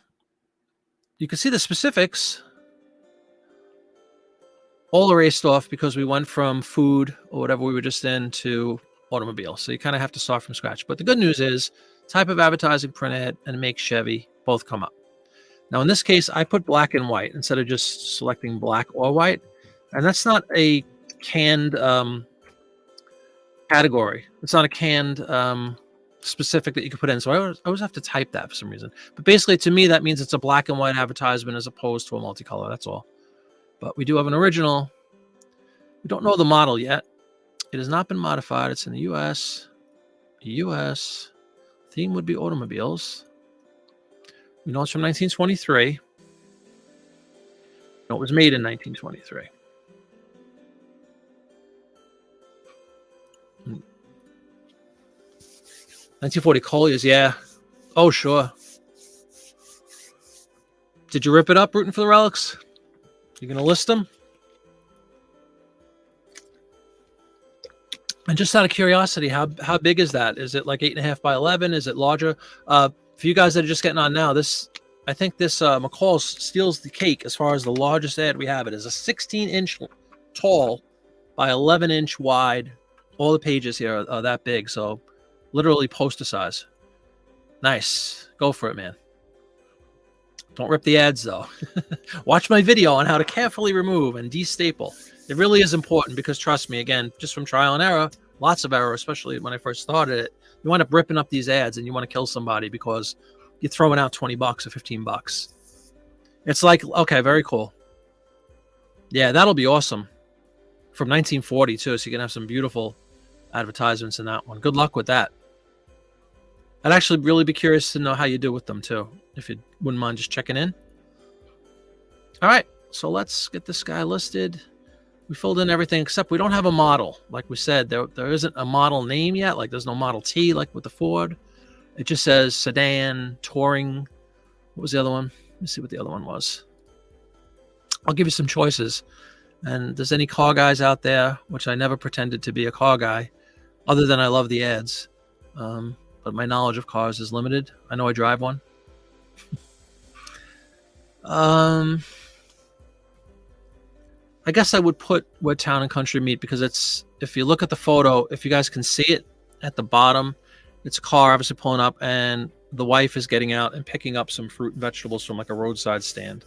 S1: you can see the specifics all erased off because we went from food or whatever we were just in to automobile. So you kind of have to start from scratch. But the good news is type of advertising, print ad, and make Chevy both come up. Now, in this case, I put black and white instead of just selecting black or white. And that's not a canned category. It's not a canned specific that you can put in. So I always have to type that for some reason. But basically, to me, that means it's a black and white advertisement as opposed to a multicolor. That's all. But we do have an original. We don't know the model yet. It has not been modified. It's in the U.S. U.S. Theme would be automobiles. We know it's from 1923. We know it was made in 1923. 1940 Colliers, yeah. Oh, sure. Did you rip it up rooting for the relics? You going to list them? And just out of curiosity, how big is that? Is it like 8.5 by 11? Is it larger? For you guys that are just getting on now, I think this McCall steals the cake as far as the largest ad we have. It is a 16-inch tall by 11-inch wide. All the pages here are that big, so literally poster size. Nice. Go for it, man. Don't rip the ads, though. Watch my video on how to carefully remove and destaple. It really is important because, trust me, again, just from trial and error, lots of error, especially when I first started it, you wind up ripping up these ads and you want to kill somebody because you're throwing out $20 or $15. It's like, okay, very cool. Yeah, that'll be awesome. From 1940, too, so you can have some beautiful advertisements in that one. Good luck with that. I'd actually really be curious to know how you do with them, too, if you wouldn't mind just checking in. All right, so let's get this guy listed. We filled in everything except we don't have a model. Like we said, there isn't a model name yet. Like there's no Model T like with the Ford. It just says sedan, touring. What was the other one? Let me see what the other one was. I'll give you some choices. And if there's any car guys out there, which I never pretended to be a car guy, other than I love the ads. But my knowledge of cars is limited. I know I drive one. I guess I would put where town and country meet because it's, if you look at the photo, if you guys can see it at the bottom, it's a car obviously pulling up and the wife is getting out and picking up some fruit and vegetables from like a roadside stand.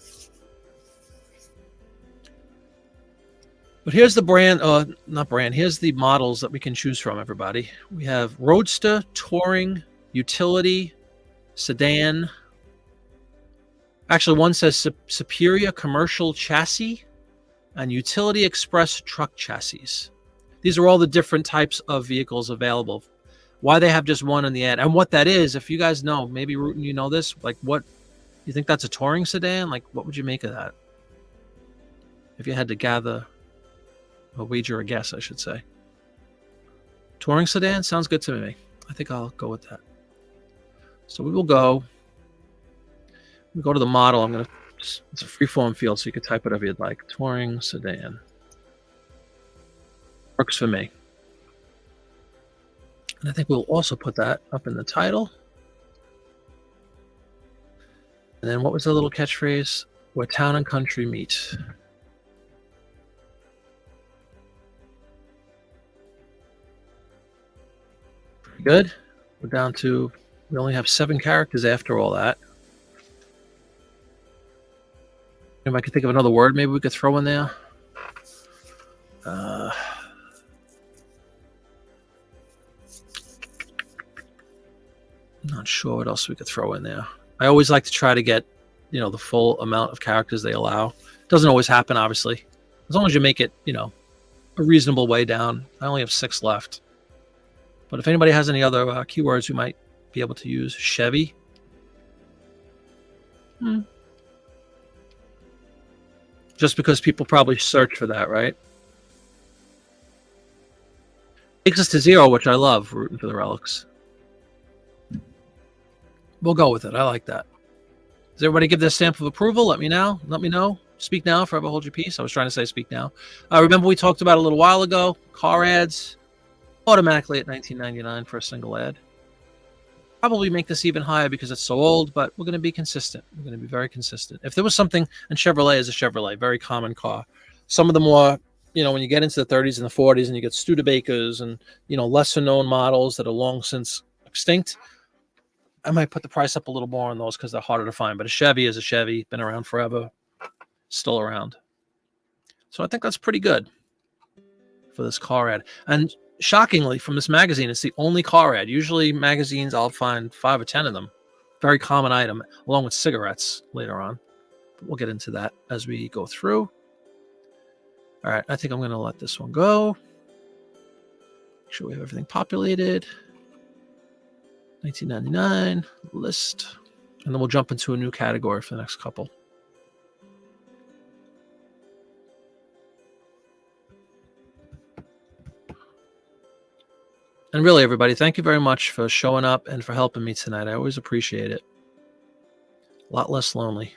S1: But here's the brand, not brand, here's the models that we can choose from, everybody. We have Roadster, Touring, Utility, Sedan. Actually, one says Superior Commercial Chassis and Utility Express Truck Chassis. These are all the different types of vehicles available. Why they have just one in the ad. And what that is, if you guys know, maybe Rutan, you know this, like what, you think that's a touring sedan? Like what would you make of that? If you had to gather a wager, a guess, I should say. Touring sedan sounds good to me. I think I'll go with that. So we will go. We go to the model. I'm going to, it's a free-form field, so you can type whatever you'd like. Touring sedan. Works for me. And I think we'll also put that up in the title. And then what was the little catchphrase? Where town and country meet. Pretty good. We're down to, we only have 7 characters after all that. If I could think of another word maybe we could throw in there. Not sure what else we could throw in there. I always like to try to get, you know, the full amount of characters they allow. Doesn't always happen, obviously. As long as you make it, you know, a reasonable way down. I only have 6 left. But if anybody has any other keywords we might be able to use, Chevy. Just because people probably search for that, right? Takes us to 0, which I love, rooting for the relics. We'll go with it. I like that. Does everybody give their stamp of approval? Let me know. Let me know. Speak now, forever hold your peace. I was trying to say speak now. Remember we talked about a little while ago, car ads, automatically at $19.99 for a single ad. Probably make this even higher because it's so old, but we're going to be consistent. We're going to be very consistent. If there was something, and Chevrolet is a Chevrolet, very common car. Some of the more, when you get into the 30s and the 40s and you get Studebakers and, lesser known models that are long since extinct, I might put the price up a little more on those because they're harder to find. But a Chevy is a Chevy, been around forever, still around. So I think that's pretty good for this car ad. And shockingly, from this magazine, it's the only car ad. Usually magazines, I'll find 5 or 10 of them. Very common item, along with cigarettes later on. But we'll get into that as we go through. All right, I think I'm going to let this one go. Make sure we have everything populated. $19.99 list. And then we'll jump into a new category for the next couple. And really, everybody, thank you very much for showing up and for helping me tonight. I always appreciate it. A lot less lonely.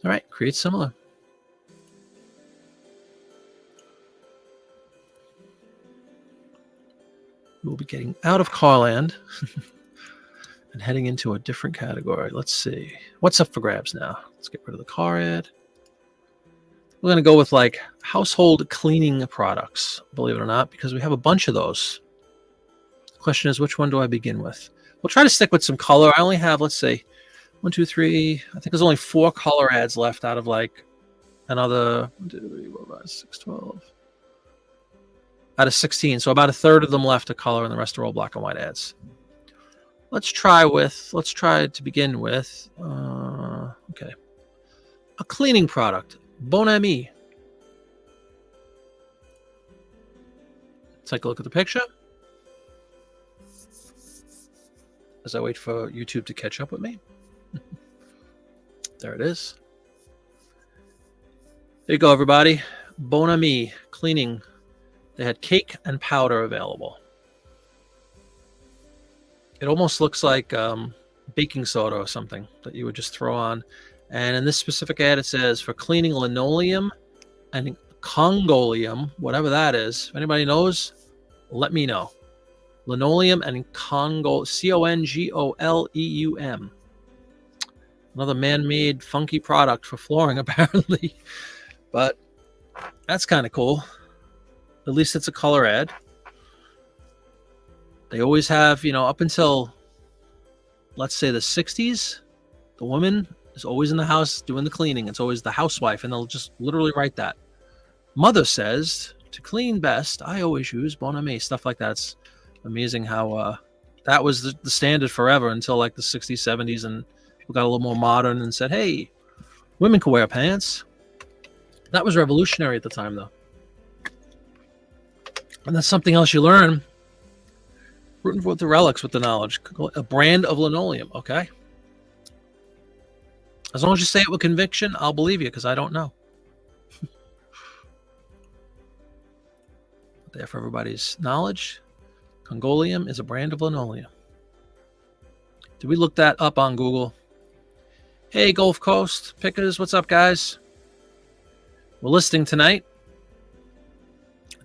S1: All right, create similar. We'll be getting out of Carland and heading into a different category. Let's see. What's up for grabs now? Let's get rid of the car ad. We're going to go with like household cleaning products, believe it or not, because we have a bunch of those. The question is, which one do I begin with? We'll try to stick with some color. I only have, let's say, 1, 2, 3. I think there's only 4 color ads left out of like another 1, 2, 3, 4, 5, 6, 12. Out of 16. So about a third of them left to color and the rest are all black and white ads. Let's try to begin with, okay. A cleaning product. Bon Ami. Take a look at the picture as I wait for YouTube to catch up with me. There it is. There you go, everybody. Bon Ami cleaning. They had cake and powder available. It almost looks like baking soda or something that you would just throw on. And in this specific ad, it says for cleaning linoleum and Congoleum, whatever that is. If anybody knows, let me know. Linoleum and Congoleum. Another man-made funky product for flooring, apparently. But that's kind of cool. At least it's a color ad. They always have, up until, let's say, the 60s, the woman is always in the house doing the cleaning. It's always the housewife, and they'll just literally write that. Mother says, to clean best, I always use Bon Ami, stuff like that. It's amazing how that was the standard forever until like the 60s, 70s, and people got a little more modern and said, hey, women can wear pants. That was revolutionary at the time, though. And that's something else you learn. Rooting for the relics with the knowledge. A brand of linoleum, okay? As long as you say it with conviction, I'll believe you because I don't know. There for everybody's knowledge. Congoleum is a brand of linoleum. Did we look that up on Google? Hey, Gulf Coast pickers, what's up, guys? We're listing tonight.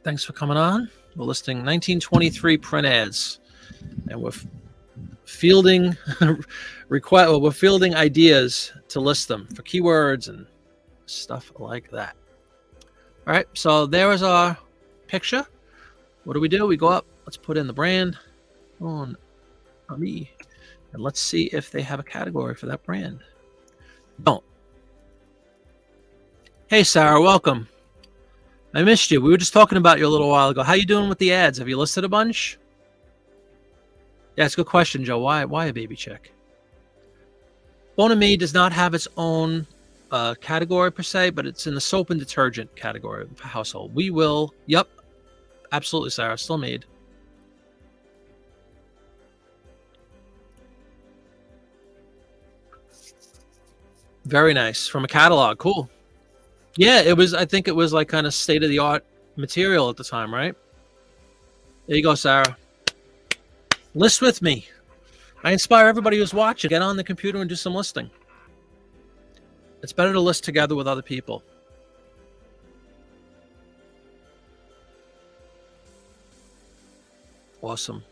S1: Thanks for coming on. We're listing 1923 print ads, and we're fielding we're fielding ideas to list them for keywords and stuff like that. All right, so there is our picture. What do? We go up. Let's put in the brand on me, and let's see if they have a category for that brand. Don't. Hey, Sarah, welcome. I missed you. We were just talking about you a little while ago. How you doing with the ads? Have you listed a bunch? Yeah, it's a good question, Joe. Why a baby chick? Bon Ami does not have its own category per se, but it's in the soap and detergent category of household. We will. Yep, absolutely, Sarah. Still made. Very nice. From a catalog. Cool. Yeah, it was. I think it was like kind of state of the art material at the time, right? There you go, Sarah. List with me. I inspire everybody who's watching. Get on the computer and do some listing. It's better to list together with other people. Awesome.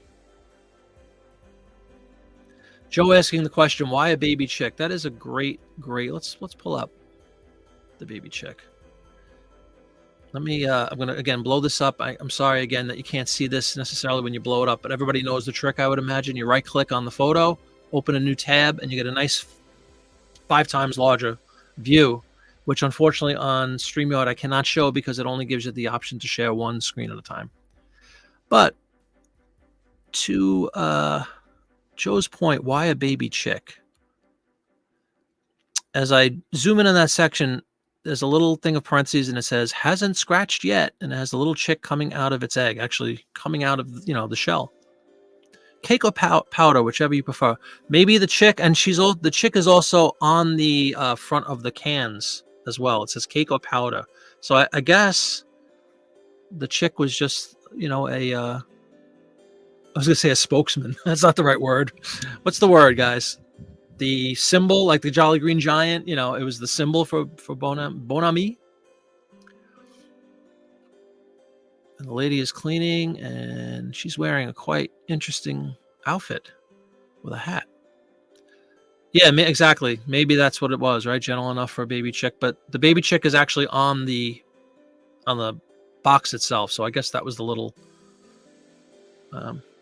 S1: Joe asking the question, why a baby chick? That is a great. Let's pull up the baby chick. Let me, I'm going to, again, blow this up. I'm sorry, again, that you can't see this necessarily when you blow it up, but everybody knows the trick, I would imagine. You right-click on the photo, open a new tab, and you get a nice 5 times larger view, which unfortunately on StreamYard I cannot show because it only gives you the option to share one screen at a time. But to Joe's point, why a baby chick? As I zoom in on that section, there's a little thing of parentheses and it says hasn't scratched yet, and it has a little chick coming out of its egg, actually coming out of the shell. Cake or powder, whichever you prefer. Maybe the chick, and the chick is also on the front of the cans as well. It says cake or powder. So I guess the chick was just I was gonna say a spokesman. That's not the right word. What's the word, guys? The symbol, like the Jolly Green Giant, it was the symbol for Bon Ami. And the lady is cleaning, and she's wearing a quite interesting outfit with a hat. Yeah, exactly. Maybe that's what it was, right? Gentle enough for a baby chick, but the baby chick is actually on the box itself. So I guess that was the little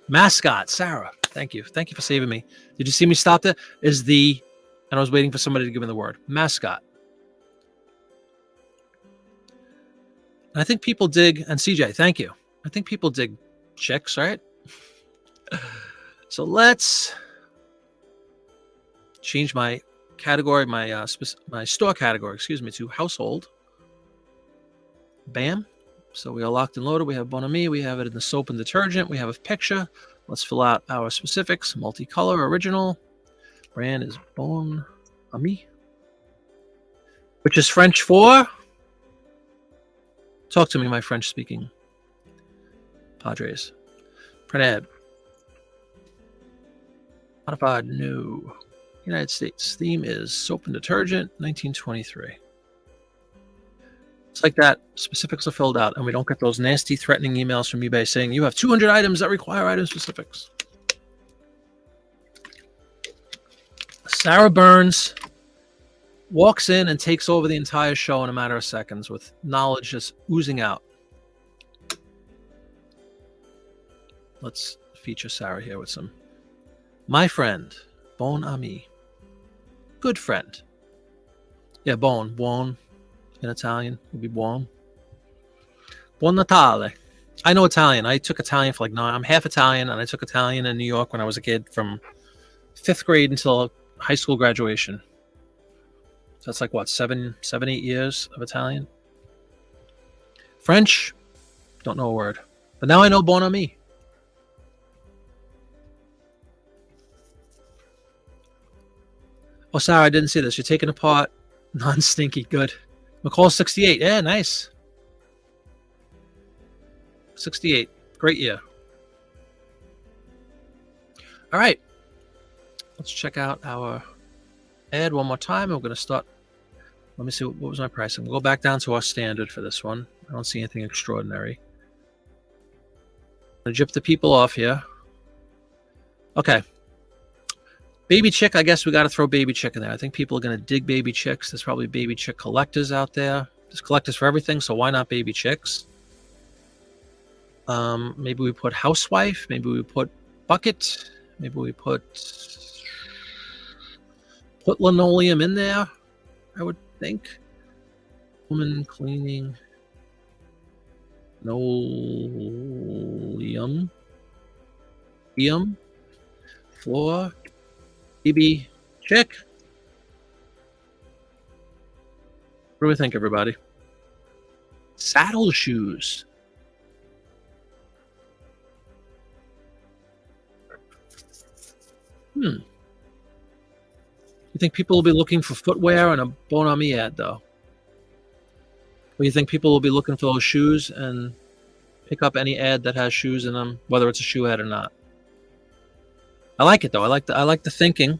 S1: mascot. Sarah, thank you for saving me. Did you see me stop it? And I was waiting for somebody to give me the word mascot. And I think people dig, and CJ, thank you. I think people dig chicks, right? So let's change my category, my store category, to household. Bam. So we are locked and loaded. We have Bon Ami. We have it in the soap and detergent. We have a picture. Let's fill out our specifics. Multicolor, original. Brand is Bon Ami, which is French for... Talk to me, my French-speaking Padres. Preneb. Modified, no. United States. Theme is soap and detergent, 1923. It's like that. Specifics are filled out, and we don't get those nasty, threatening emails from eBay saying you have 200 items that require item specifics. Sarah Burns walks in and takes over the entire show in a matter of seconds with knowledge just oozing out. Let's feature Sarah here with some. My friend, Bon Ami. Good friend. Yeah, buon in Italian would be buon. Buon Natale. I know Italian. I took Italian for I'm half Italian, and I took Italian in New York when I was a kid from 5th grade until high school graduation. So that's like what, 7, 8 years of Italian. French, don't know a word. But now I know Bon Ami. Oh, sorry, I didn't see this. You're taking apart non-stinky. Good. McCall 68. Yeah, nice. 68. Great year. All right. Let's check out our ad one more time. I'm going to start. Let me see. What was my price? I'm going to go back down to our standard for this one. I don't see anything extraordinary. I'm going to gyp the people off here. Okay. Baby chick, I guess we got to throw baby chick in there. I think people are going to dig baby chicks. There's probably baby chick collectors out there. There's collectors for everything, so why not baby chicks? Maybe we put housewife. Maybe we put bucket. Maybe we put linoleum in there, I would think. Woman cleaning. Linoleum. Floor. Baby chick. What do we think, everybody? Saddle shoes. You think people will be looking for footwear on a Bon Ami ad, though? Or you think people will be looking for those shoes and pick up any ad that has shoes in them, whether it's a shoe ad or not? I like it, though. I like the thinking,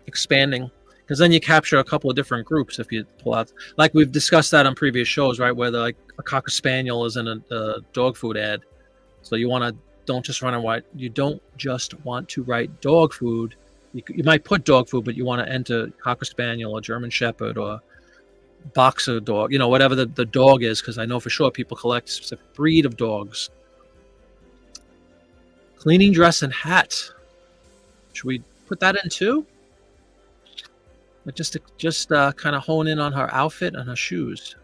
S1: expanding, because then you capture a couple of different groups if you pull out. Like we've discussed that on previous shows, right? Where like a Cocker Spaniel is in a dog food ad, so you don't just want to write dog food. You might put dog food, but you want to enter Cocker Spaniel or German Shepherd or Boxer dog, whatever the dog is, because I know for sure people collect a specific breed of dogs. Cleaning dress and hat. Should we put that in too? But just kind of hone in on her outfit and her shoes.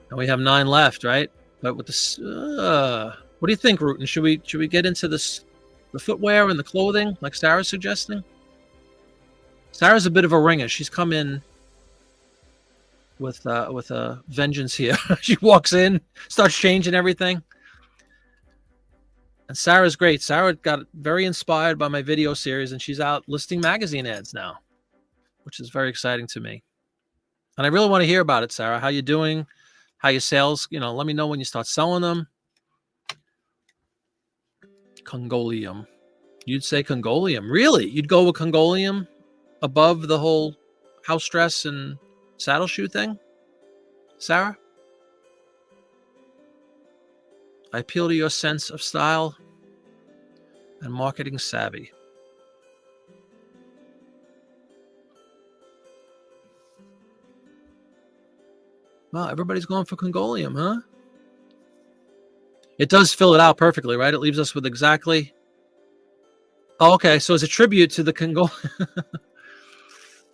S1: And we have 9 left, right? But with this, what do you think, Rutan? Should we get into this, the footwear and the clothing, like Sarah's suggesting? Sarah's a bit of a ringer. She's come in with a vengeance here. She walks in, starts changing everything. And Sarah's great. Sarah got very inspired by my video series, and she's out listing magazine ads now, which is very exciting to me. And I really want to hear about it, Sarah. How you doing? How your sales? Let me know when you start selling them. Congolium. You'd say Congolium. Really? You'd go with Congolium above the whole house dress and saddle shoe thing? Sarah? I appeal to your sense of style and marketing savvy. Wow, everybody's going for Congolium, huh? It does fill it out perfectly, right? It leaves us with exactly... Oh, okay, so it's a tribute to the Congolium.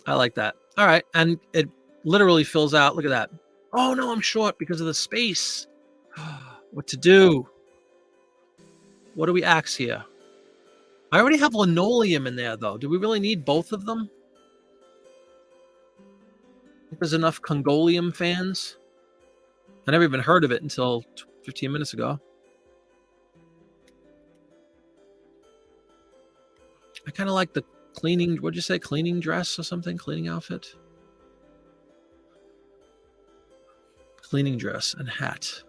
S1: I like that. All right, and it literally fills out. Look at that. Oh, no, I'm short because of the space. What to do? What do we axe here? I already have linoleum in there, though. Do we really need both of them? I think there's enough Congolium fans. I never even heard of it until 15 minutes ago. I kind of like the cleaning, what'd you say? Cleaning dress or something? Cleaning outfit? Cleaning dress and hat.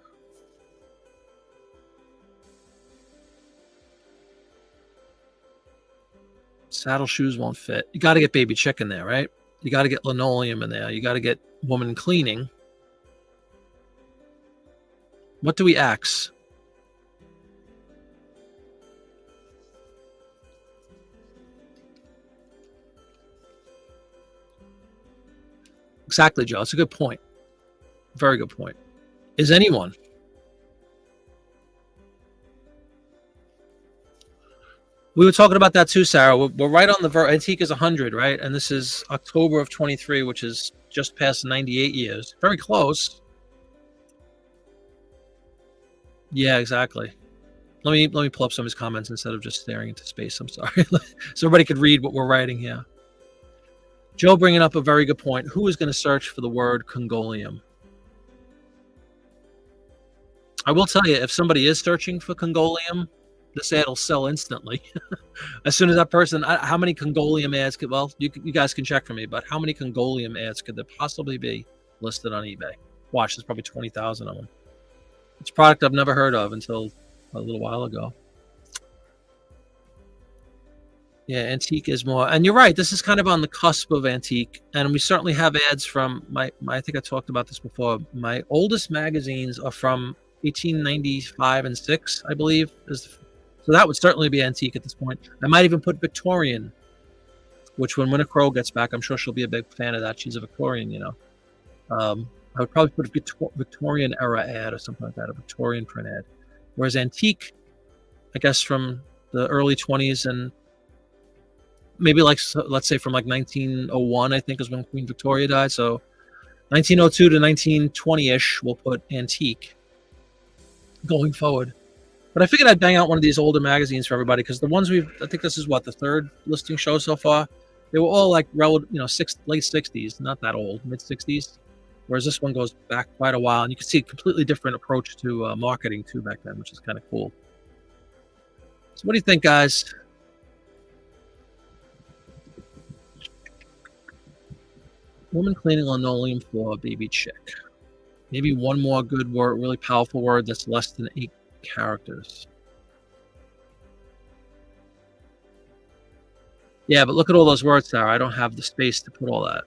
S1: Saddle shoes won't fit. You got to get baby chick in there, right? You got to get linoleum in there. You got to get woman cleaning. What do we axe? Exactly, Joe. It's a good point. Very good point. Is anyone? We were talking about that too, Sarah. We're right on the antique is 100, right? And this is October of 23, which is just past 98 years. Very close. Yeah, exactly. Let me pull up some of his comments instead of just staring into space. I'm sorry. So everybody could read what we're writing here. Joe bringing up a very good point. Who is going to search for the word Congolium? I will tell you, if somebody is searching for Congolium, this ad will sell instantly. As soon as that person, how many Congolium ads could, well, you guys can check for me, but how many Congolium ads could there possibly be listed on eBay? Watch, there's probably 20,000 of them. It's a product I've never heard of until a little while ago. Yeah, antique is more, and you're right. This is kind of on the cusp of antique, and we certainly have ads from my I think I talked about this before. My oldest magazines are from 1895 and 6, I believe. So that would certainly be antique at this point. I might even put Victorian, which when Winnie Crow gets back, I'm sure she'll be a big fan of that. She's a Victorian, I would probably put a Victorian era ad or something like that, a Victorian print ad. Whereas antique, I guess from the early 20s and maybe like, let's say from like 1901, I think is when Queen Victoria died. So 1902 to 1920-ish, we'll put antique going forward. But I figured I'd bang out one of these older magazines for everybody because the ones I think this is what, the third listing show so far. They were all like late 60s, not that old, mid 60s. Whereas this one goes back quite a while, and you can see a completely different approach to marketing too back then, which is kind of cool. So what do you think, guys? Woman cleaning linoleum floor, baby chick. Maybe one more good word, really powerful word that's less than 8 characters. Yeah, but look at all those words, Sarah. I don't have the space to put all that.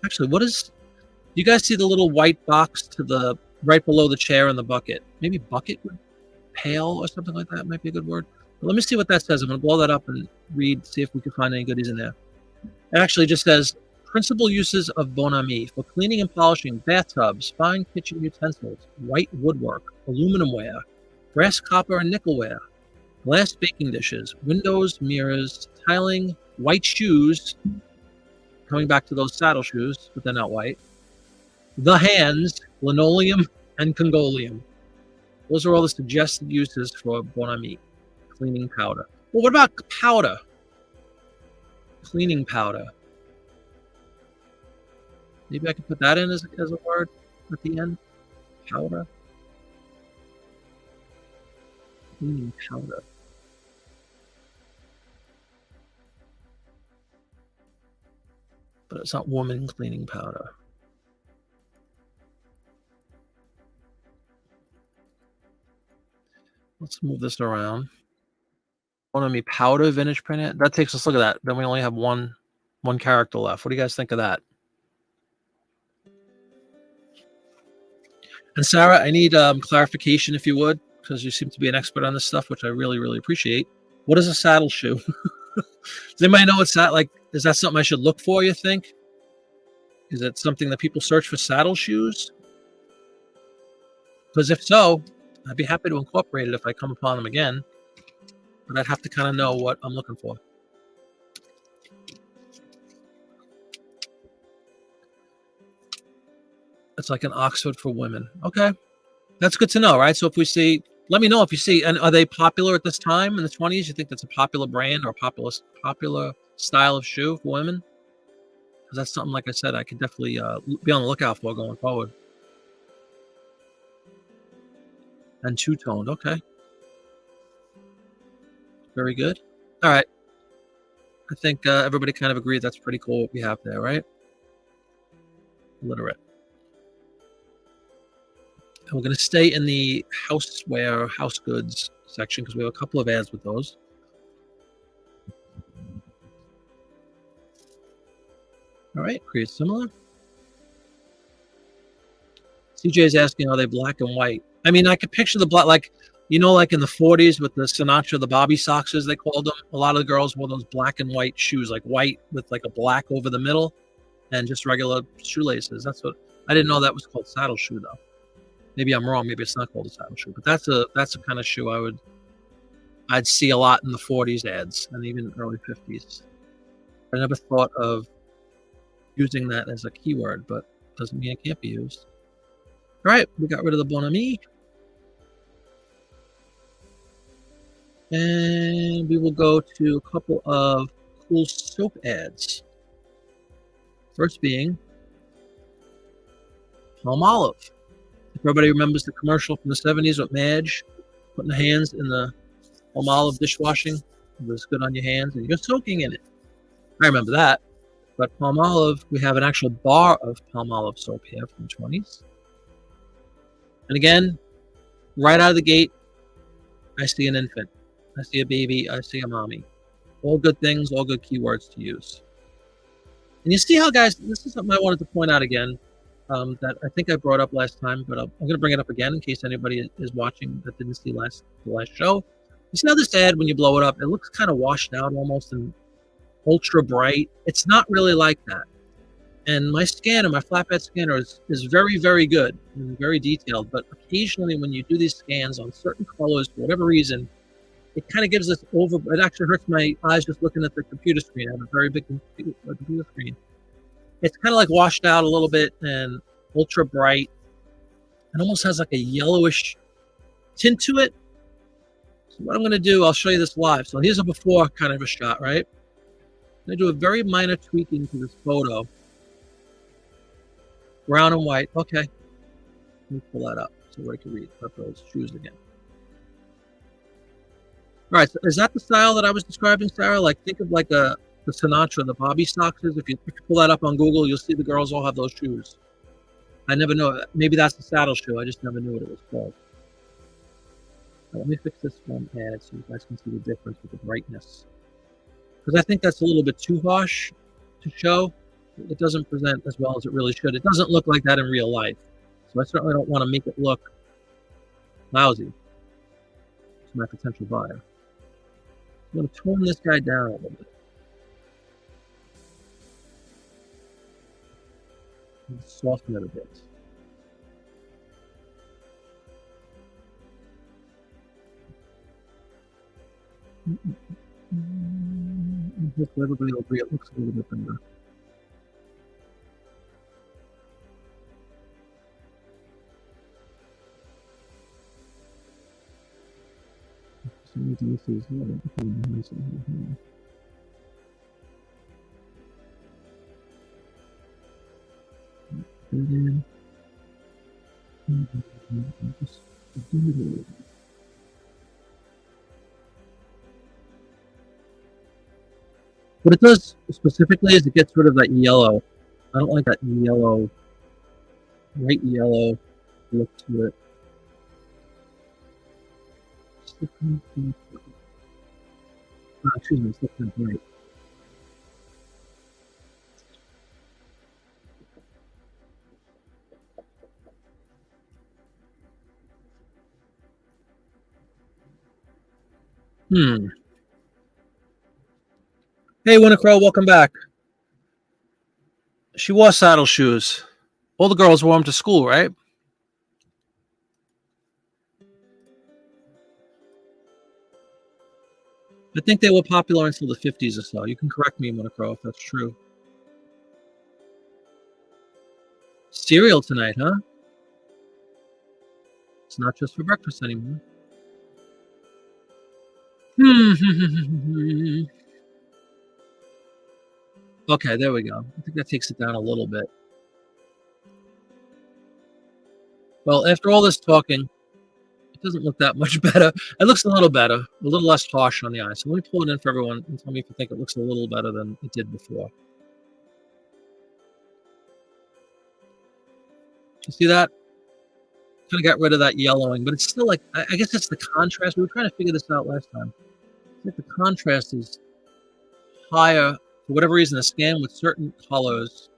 S1: Actually, what is... You guys see the little white box to the right below the chair and the bucket? Maybe bucket would pail or something like that might be a good word. But let me see what that says. I'm going to blow that up and read, see if we can find any goodies in there. It actually just says, principal uses of Bon Ami for cleaning and polishing bathtubs, fine kitchen utensils, white woodwork, aluminum ware, brass, copper, and nickelware, glass baking dishes, windows, mirrors, tiling, white shoes, coming back to those saddle shoes, but they're not white, the hands, linoleum, and congoleum. Those are all the suggested uses for Bon Ami, cleaning powder. Well, what about powder? Cleaning powder. Maybe I could put that in as a word at the end. Powder. Cleaning powder. But it's not woman cleaning powder. Let's move this around. Bon Ami powder vintage print. That takes us, look at that. Then we only have one character left. What do you guys think of that? And Sarah, I need clarification if you would, because you seem to be an expert on this stuff, which I really, really appreciate. What is a saddle shoe? Does anybody know what's that like? Is that something I should look for, you think? Is it something that people search for saddle shoes? Because if so, I'd be happy to incorporate it if I come upon them again. But I'd have to kind of know what I'm looking for. It's like an Oxford for women. Okay. That's good to know, right? So if we see, let me know if you see, and are they popular at this time in the 20s? You think that's a popular brand or a popular style of shoe for women? Because that's something, like I said, I could definitely be on the lookout for going forward. And two-toned, okay. Very good. All right. I think everybody kind of agreed that's pretty cool what we have there, right? Literate. And we're going to stay in the houseware, house goods section because we have a couple of ads with those. All right, create similar. CJ is asking, are they black and white? I mean, I could picture the black, like, you know, like in the 40s with the Sinatra, the Bobby socks, as they called them. A lot of the girls wore those black and white shoes, like white with like a black over the middle and just regular shoelaces. That's what, I didn't know that was called saddle shoe, though. Maybe I'm wrong. Maybe it's not called a saddle shoe, but that's a kind of shoe I'd see a lot in the 40s ads and even early 50s. I never thought of using that as a keyword, but doesn't mean it can't be used. All right, we got rid of the Bon Ami. And we will go to a couple of cool soap ads. First being Palmolive. If everybody remembers the commercial from the 70s with Madge putting the hands in the Palmolive dishwashing, it was good on your hands, and you're soaking in it. I remember that. But Palmolive, we have an actual bar of Palmolive soap here from the 20s. And again, right out of the gate, I see an infant. I see a baby. I see a mommy. All good things, all good keywords to use. And you see how, guys, this is something I wanted to point out again that I think I brought up last time, but I'm going to bring it up again in case anybody is watching that didn't see the last show. You see how this ad, when you blow it up, it looks kind of washed out almost and ultra bright. It's not really like that. And my scanner, my flatbed scanner is very, very good and very detailed. But occasionally when you do these scans on certain colors, for whatever reason, it kind of gives this it actually hurts my eyes just looking at the computer screen. I have a very big computer screen. It's kind of like washed out a little bit, and ultra bright. It almost has like a yellowish tint to it. So what I'm going to do, I'll show you this live. So here's a before kind of a shot, right? I'm going to do a very minor tweaking to this photo. Brown and white. Okay. Let me pull that up so I can read those shoes again. All right. So is that the style that I was describing, Sarah? Like, think of like the Sinatra, the Bobby socks. If you pull that up on Google, you'll see the girls all have those shoes. I never know. Maybe that's the saddle shoe. I just never knew what it was called. Let me fix this one ad so you guys can see the difference with the brightness. Because I think that's a little bit too harsh to show. It doesn't present as well as it really should. It doesn't look like that in real life. So I certainly don't want to make it look lousy to my potential buyer. I'm going to tone this guy down a little bit. And soften it a bit. Hopefully everybody will agree it looks a little bit better. What it does specifically is it gets rid of that yellow. I don't like that yellow, bright yellow look to it. Excuse me, it's looking bright. Hey, Winnicrow, welcome back. She wore saddle shoes. All the girls wore them to school, right? I think they were popular until the 50s or so. You can correct me, Winnicrow, if that's true. Cereal tonight, huh? It's not just for breakfast anymore. Okay, there we go. I think that takes it down a little bit. Well, after all this talking, it doesn't look that much better. It looks a little better, a little less harsh on the eye. So let me pull it in for everyone and tell me if you think it looks a little better than it did before. You see that? Kind of got rid of that yellowing, but it's still like, I guess it's the contrast. We were trying to figure this out last time. I think the contrast is higher. For whatever reason, the scan with certain colors,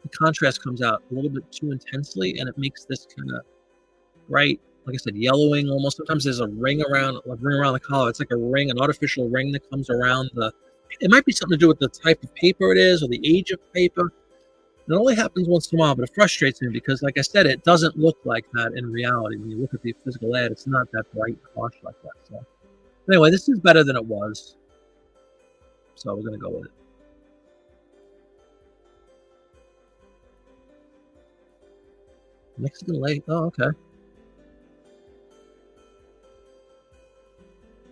S1: the contrast comes out a little bit too intensely, and it makes this kind of bright, like I said, yellowing almost. Sometimes there's a ring around the collar. It's like a ring, an artificial ring that comes around the. It might be something to do with the type of paper it is or the age of paper. It only happens once in a while, but it frustrates me because, like I said, it doesn't look like that in reality. When you look at the physical ad, it's not that bright and harsh like that. So, anyway, this is better than it was. So we're going to go with it. Mexican leg. Oh, okay.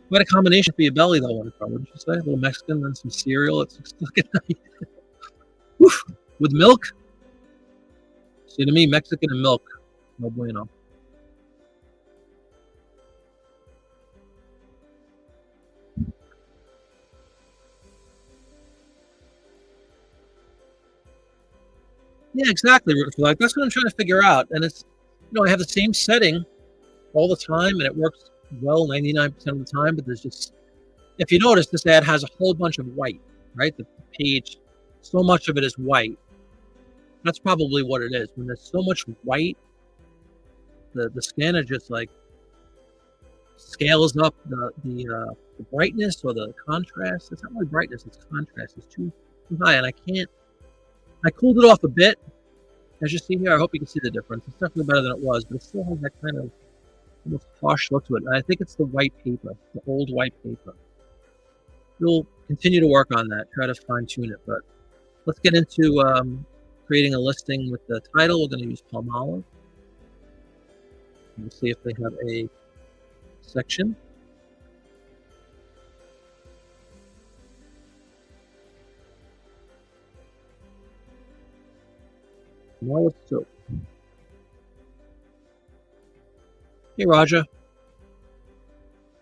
S1: What a combination for your belly, though. What did you say? A little Mexican and some cereal. It's looking nice. With milk? See, to me, Mexican and milk, no bueno. Yeah, exactly. Like that's what I'm trying to figure out, and it's I have the same setting all the time, and it works well 99% of the time. But there's just, if you notice, this ad has a whole bunch of white, right? The page, so much of it is white. That's probably what it is. When there's so much white, the scanner just like scales up the brightness or the contrast. It's not really brightness; it's contrast. It's too high, and I can't. I cooled it off a bit. As you see here, I hope you can see the difference. It's definitely better than it was, but it still has that kind of almost harsh look to it. And I think it's the white paper, the old white paper. We'll continue to work on that, try to fine tune it. But let's get into creating a listing with the title. We're going to use Palmolive. We'll see if they have a section. Palmolive soap. Hey, Roger.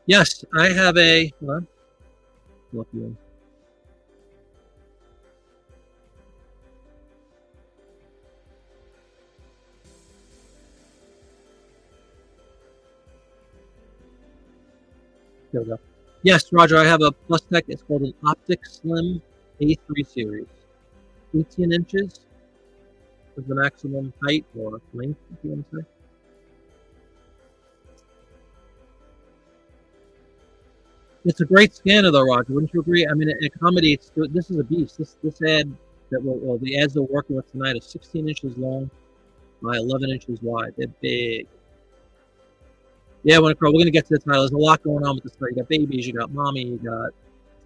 S1: Yes, I have a. Hold on. Look you in. There we go. Yes, Roger, I have a Plus Tech. It's called an Optic Slim A3 series. 18 inches is the maximum height or length, if you want to say. It's a great scanner, though, Roger. Wouldn't you agree? I mean, it accommodates. This is a beast. This ad that well, the ads that we're working with tonight is 16 inches long by 11 inches wide. They're big. Yeah, we're going to get to the title. There's a lot going on with this story. You got babies, you got mommy, you got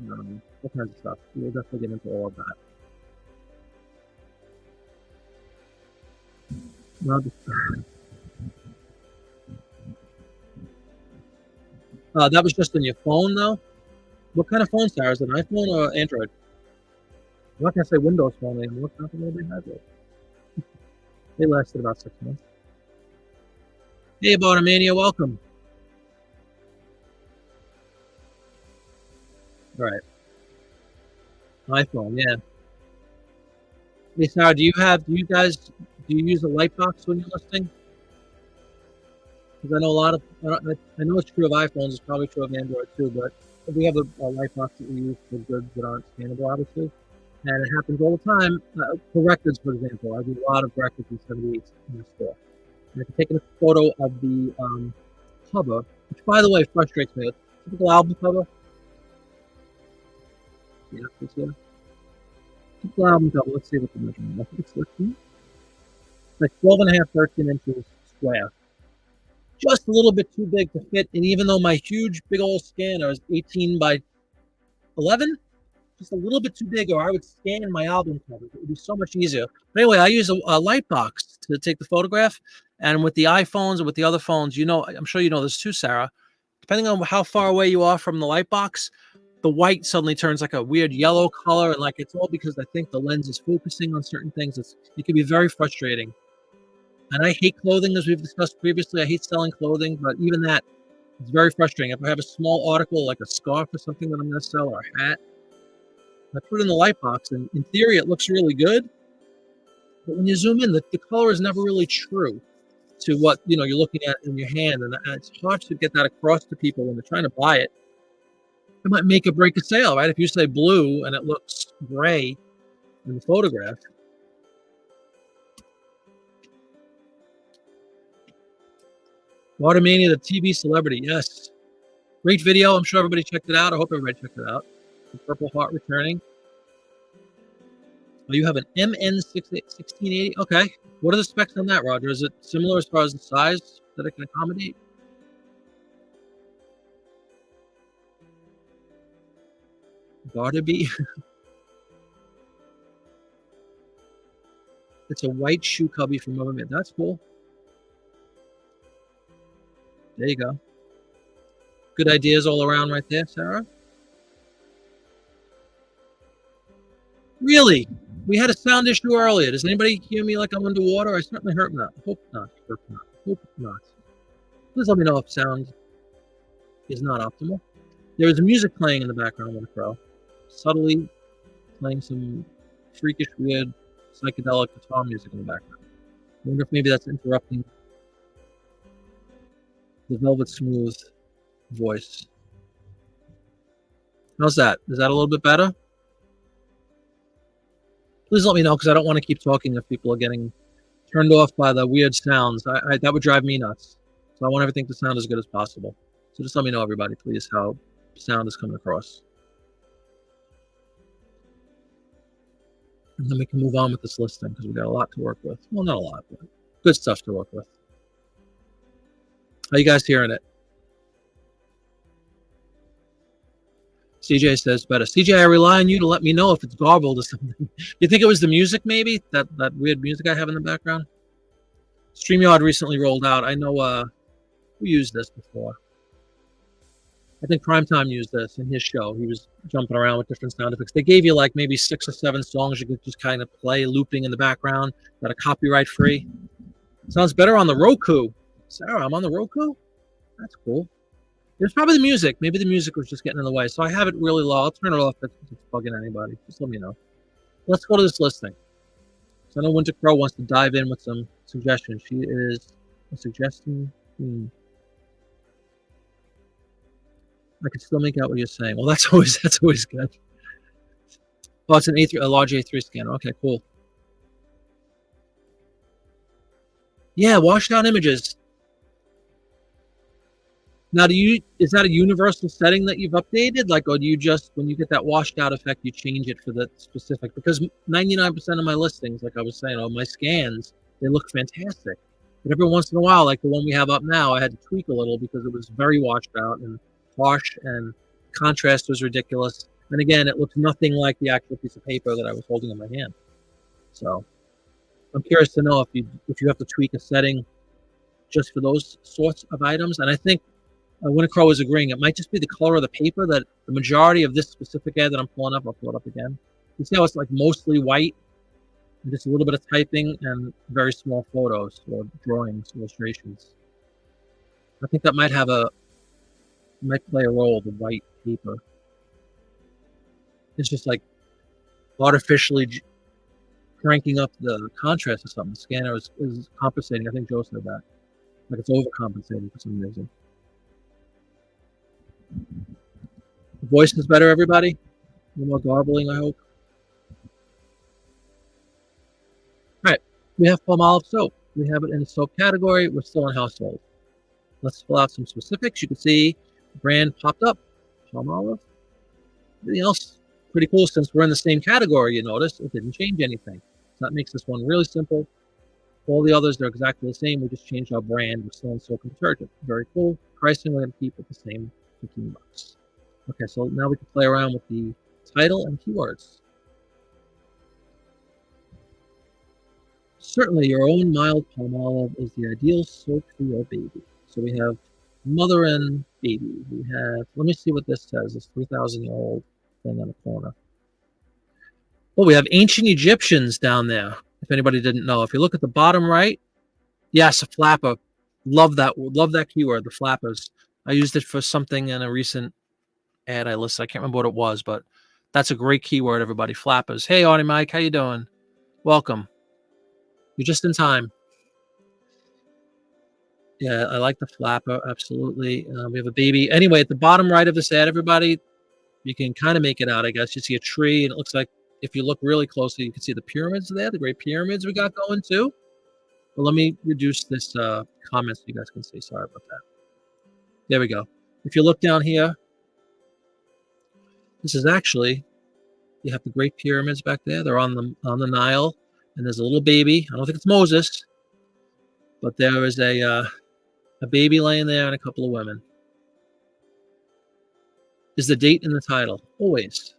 S1: all kinds of stuff. We'll definitely get into all of that. That was just on your phone, though? What kind of phone, Sarah? Is it an iPhone or Android? I'm not going to say Windows phone anymore. What company do they have it? They lasted about 6 months. Hey, Bartomania, welcome. All right. iPhone, yeah. Hey, Sarah, do you use a light box when you're listing? Because I know I know it's true of iPhones, it's probably true of Android too, but we have a light box that we use for goods that aren't scannable, obviously. And it happens all the time. For records, for example, I do a lot of records in 78 in the store. And if you're taking a photo of the cover, which by the way frustrates me, a typical album cover. Yeah, it's here. Typical album cover, let's see what the measurement is. I think it's 13. It's like 12 and a half, 13 inches square. Just a little bit too big to fit, and even though my huge, big old scanner is 18 by 11, just a little bit too big, or I would scan my album covers. It would be so much easier. But anyway, I use a light box to take the photograph, and with the iPhones and with the other phones, I'm sure you know this too, Sarah. Depending on how far away you are from the light box, the white suddenly turns like a weird yellow color, and like it's all because I think the lens is focusing on certain things. It can be very frustrating. And I hate clothing, as we've discussed previously. I hate selling clothing, but even that is very frustrating. If I have a small article like a scarf or something that I'm going to sell, or a hat, I put it in the light box, and in theory, it looks really good. But when you zoom in, the color is never really true to what you're looking at in your hand, and it's hard to get that across to people when they're trying to buy it. It might make or break a sale, right? If you say blue and it looks gray in the photograph. Watermania, the TV celebrity, yes. Great video. I'm sure everybody checked it out. I hope everybody checked it out. The Purple Heart returning. Oh, you have an MN1680. Okay. What are the specs on that, Roger? Is it similar as far as the size that it can accommodate? Bartleby. It's a white shoe cubby from Mother. That's cool. There you go. Good ideas all around right there, Sarah. Really? We had a sound issue earlier. Does anybody hear me like I'm underwater? I certainly hope not. Hope not. Hope not. Hope not. Please let me know if sound is not optimal. There is music playing in the background with a crow. Subtly playing some freakish, weird, psychedelic guitar music in the background. I wonder if maybe that's interrupting the velvet smooth voice. How's that? Is that a little bit better? Please let me know, because I don't want to keep talking if people are getting turned off by the weird sounds. That would drive me nuts. So I want everything to sound as good as possible. So just let me know, everybody, please, how sound is coming across. And then we can move on with this listing, because we've got a lot to work with. Well, not a lot, but good stuff to work with. How you guys hearing it? CJ says better. CJ, I rely on you to let me know if it's garbled or something. You think it was the music, maybe? That weird music I have in the background? StreamYard recently rolled out. I know who used this before. I think Primetime used this in his show. He was jumping around with different sound effects. They gave you like maybe 6 or 7 songs you could just kind of play looping in the background that are copyright free. Sounds better on the Roku. Sarah, I'm on the Roku? That's cool. It's probably the music. Maybe the music was just getting in the way. So I have it really low. I'll turn it off if it's bugging anybody. Just let me know. Let's go to this listing. So I know Winter Crow wants to dive in with some suggestions. She is a suggestion. I can still make out what you're saying. Well, that's always good. Oh, it's a large A3 scanner. Okay, cool. Yeah, washed out images. Now, is that a universal setting that you've updated? Like, or do you just, when you get that washed out effect, you change it for the specific? Because 99% of my listings, like I was saying, or my scans, they look fantastic. But every once in a while, like the one we have up now, I had to tweak a little because it was very washed out and harsh, and contrast was ridiculous. And again, it looks nothing like the actual piece of paper that I was holding in my hand. So I'm curious to know if you have to tweak a setting just for those sorts of items. And I think Winter Crow is agreeing. It might just be the color of the paper that the majority of this specific ad that I'm pulling up, I'll pull it up again. You see how it's like mostly white, and just a little bit of typing and very small photos or drawings, illustrations. I think that might play a role, the white paper. It's just like artificially cranking up the contrast or something. The scanner is compensating. I think Joe said that. Like it's overcompensating for some reason. The voice is better, everybody? No more garbling, I hope. All right, we have Palmolive soap. We have it in the soap category. We're still in household. Let's fill out some specifics. You can see the brand popped up, Palmolive. Everything else, pretty cool. Since we're in the same category, you notice it didn't change anything. So that makes this one really simple. All the others, they're exactly the same. We just changed our brand. We're still in soap and detergent. Very cool. Pricing, we're going to keep at the same $15. Okay, so now we can play around with the title and keywords. Certainly, your own mild Palmolive is the ideal soap for your baby. So we have mother and baby. We have, let me see what this says, this 3,000-year-old thing on the corner. Oh, we have ancient Egyptians down there, if anybody didn't know. If you look at the bottom right, yes, a flapper. Love that keyword, the flappers. I used it for something in a recent ad I listed. I can't remember what it was, but that's a great keyword, everybody. Flappers. Hey, Artie Mike, how you doing? Welcome. You're just in time. Yeah, I like the flapper, absolutely. We have a baby. Anyway, at the bottom right of this ad, everybody, you can kind of make it out, I guess. You see a tree, and it looks like, if you look really closely, you can see the pyramids there, the great pyramids we got going too. Well, let me reduce this comment so you guys can see. Sorry about that. There we go. If you look down here, this is actually, you have the great pyramids back there. They're on the Nile, and there's a little baby. I don't think it's Moses, but there is a baby laying there and a couple of women. Is the date in the title? Always.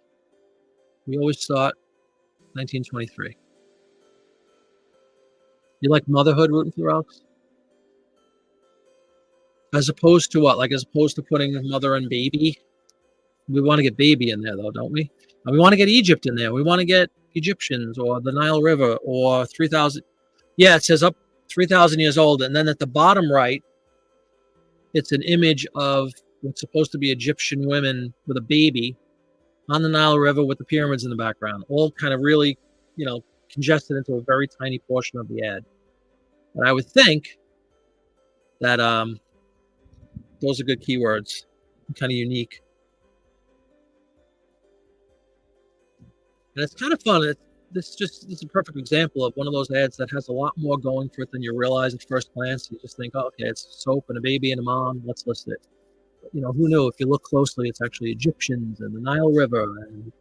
S1: We always thought 1923. You like motherhood, rooting for Alex? As opposed to what? Like as opposed to putting mother and baby? We want to get baby in there, though, don't we? And we want to get Egypt in there. We want to get Egyptians or the Nile River or 3,000. Yeah, it says up 3,000 years old. And then at the bottom right, it's an image of what's supposed to be Egyptian women with a baby on the Nile River with the pyramids in the background, all kind of really, congested into a very tiny portion of the ad. And I would think that those are good keywords, kind of unique. And it's kind of fun. This is a perfect example of one of those ads that has a lot more going for it than you realize at first glance. You just think, oh, okay, it's soap and a baby and a mom. Let's list it. But, who knew? If you look closely, it's actually Egyptians and the Nile River and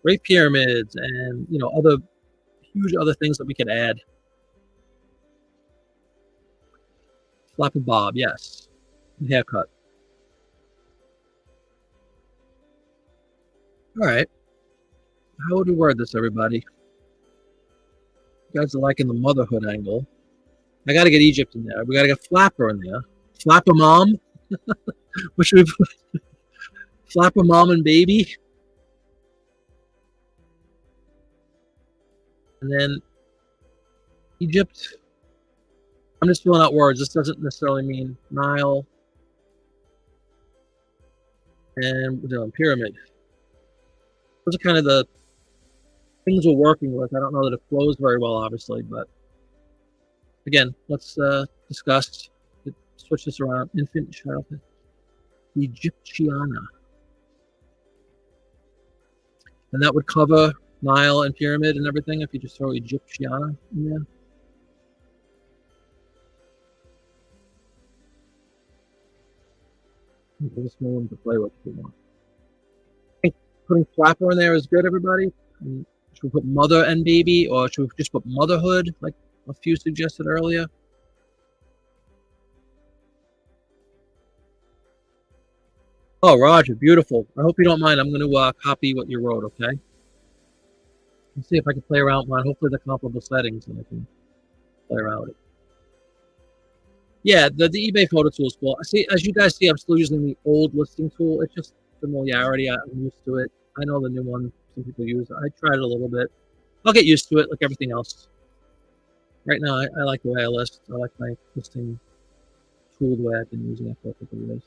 S1: Great Pyramids and, other huge other things that we could add. Flappy Bob, yes. The haircut. All right. How would we word this, everybody? You guys are liking the motherhood angle. I got to get Egypt in there. We got to get Flapper in there. Flapper mom. What should we put? Flapper mom and baby. And then Egypt. I'm just filling out words. This doesn't necessarily mean Nile and pyramid. Those are kind of the things we're working with. I don't know that it flows very well, obviously, but again, let's discuss. Switch this around. Infant childhood. Egyptiana. And that would cover Nile and pyramid and everything if you just throw Egyptiana in there. There's no one to play with if you want. I think putting Flapper in there is good, everybody. Should we put mother and baby, or should we just put motherhood, like a few suggested earlier? Oh, Roger, beautiful. I hope you don't mind. I'm going to copy what you wrote, okay? Let's see if I can play around with mine. Hopefully the comparable settings, and I can play around with it. Yeah, the eBay photo tool is cool. See, as you guys see, I'm still using the old listing tool. It's just familiarity. I'm used to it. I know the new one some people use. I tried it a little bit. I'll get used to it like everything else. Right now, I like the way I list. I like my listing tool the way I've been using it for a couple of years.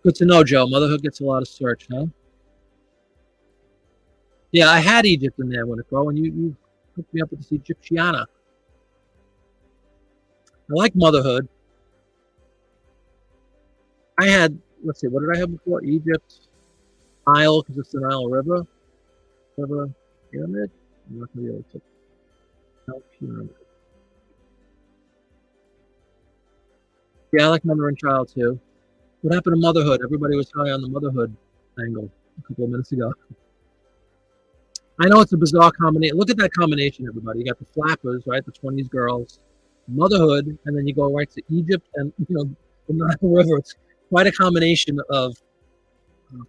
S1: Good to know, Joe. Motherhood gets a lot of search, huh? Yeah, I had Egypt in there when it go, and you hooked me up with this Egyptiana. I like motherhood. I had, let's see, what did I have before? Egypt, Nile, because it's the Nile River. River pyramid. I'm not going to be able to. Nile pyramid. Yeah, I like mother and child too. What happened to motherhood? Everybody was high on the motherhood angle a couple of minutes ago. I know it's a bizarre combination. Look at that combination, everybody. You got the Flappers, right? The 20s girls, motherhood, and then you go right to Egypt and, the Nile River. It's quite a combination of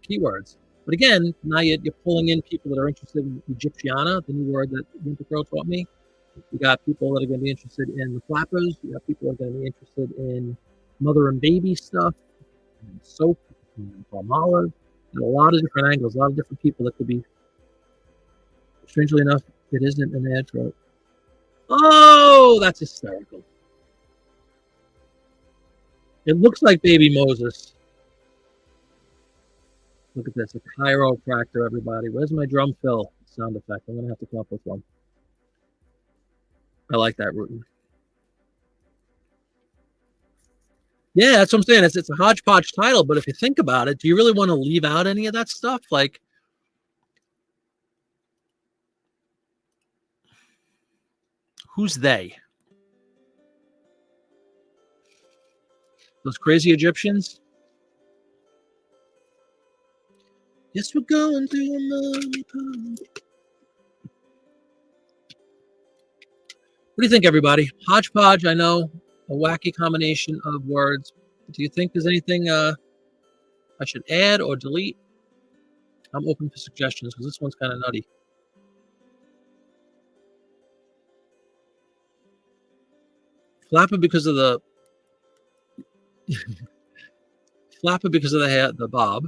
S1: keywords. But again, now you're pulling in people that are interested in Egyptiana, the new word that Winter Crow taught me. You got people that are going to be interested in the Flappers. You got people that are going to be interested in mother and baby stuff, and soap, and Palmolive. And a lot of different angles, a lot of different people that could be. Strangely enough, it isn't an ad for it. Oh, that's hysterical. It looks like baby Moses. Look at this, a chiropractor, everybody. Where's my drum fill sound effect? I'm going to have to come up with one. I like that, Rutan. Yeah, that's what I'm saying. It's a hodgepodge title, but if you think about it, do you really want to leave out any of that stuff? Like, who's they? Those crazy Egyptians? Yes, we're going through a lonely pond. What do you think, everybody? Hodgepodge, I know, a wacky combination of words. Do you think there's anything I should add or delete? I'm open for suggestions because this one's kind of nutty. Flapper because of the Flapper because of the bob.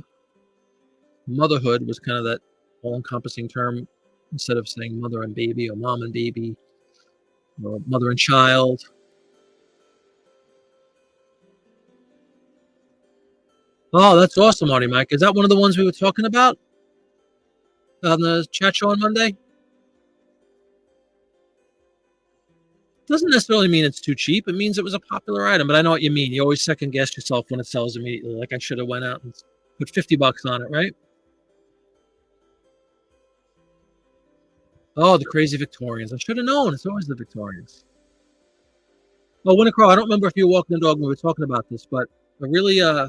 S1: Motherhood was kind of that all-encompassing term instead of saying mother and baby or mom and baby or mother and child. Oh, that's awesome, Marty Mike. Is that one of the ones we were talking about on the chat show on Monday? Doesn't necessarily mean it's too cheap. It means it was a popular item, but I know what you mean. You always second guess yourself when it sells immediately. Like I should have went out and put $50 on it, right? Oh, the crazy Victorians. I should have known. It's always the Victorians. Oh, Winter Crow, I don't remember if you were walking the dog when we were talking about this, but I really, I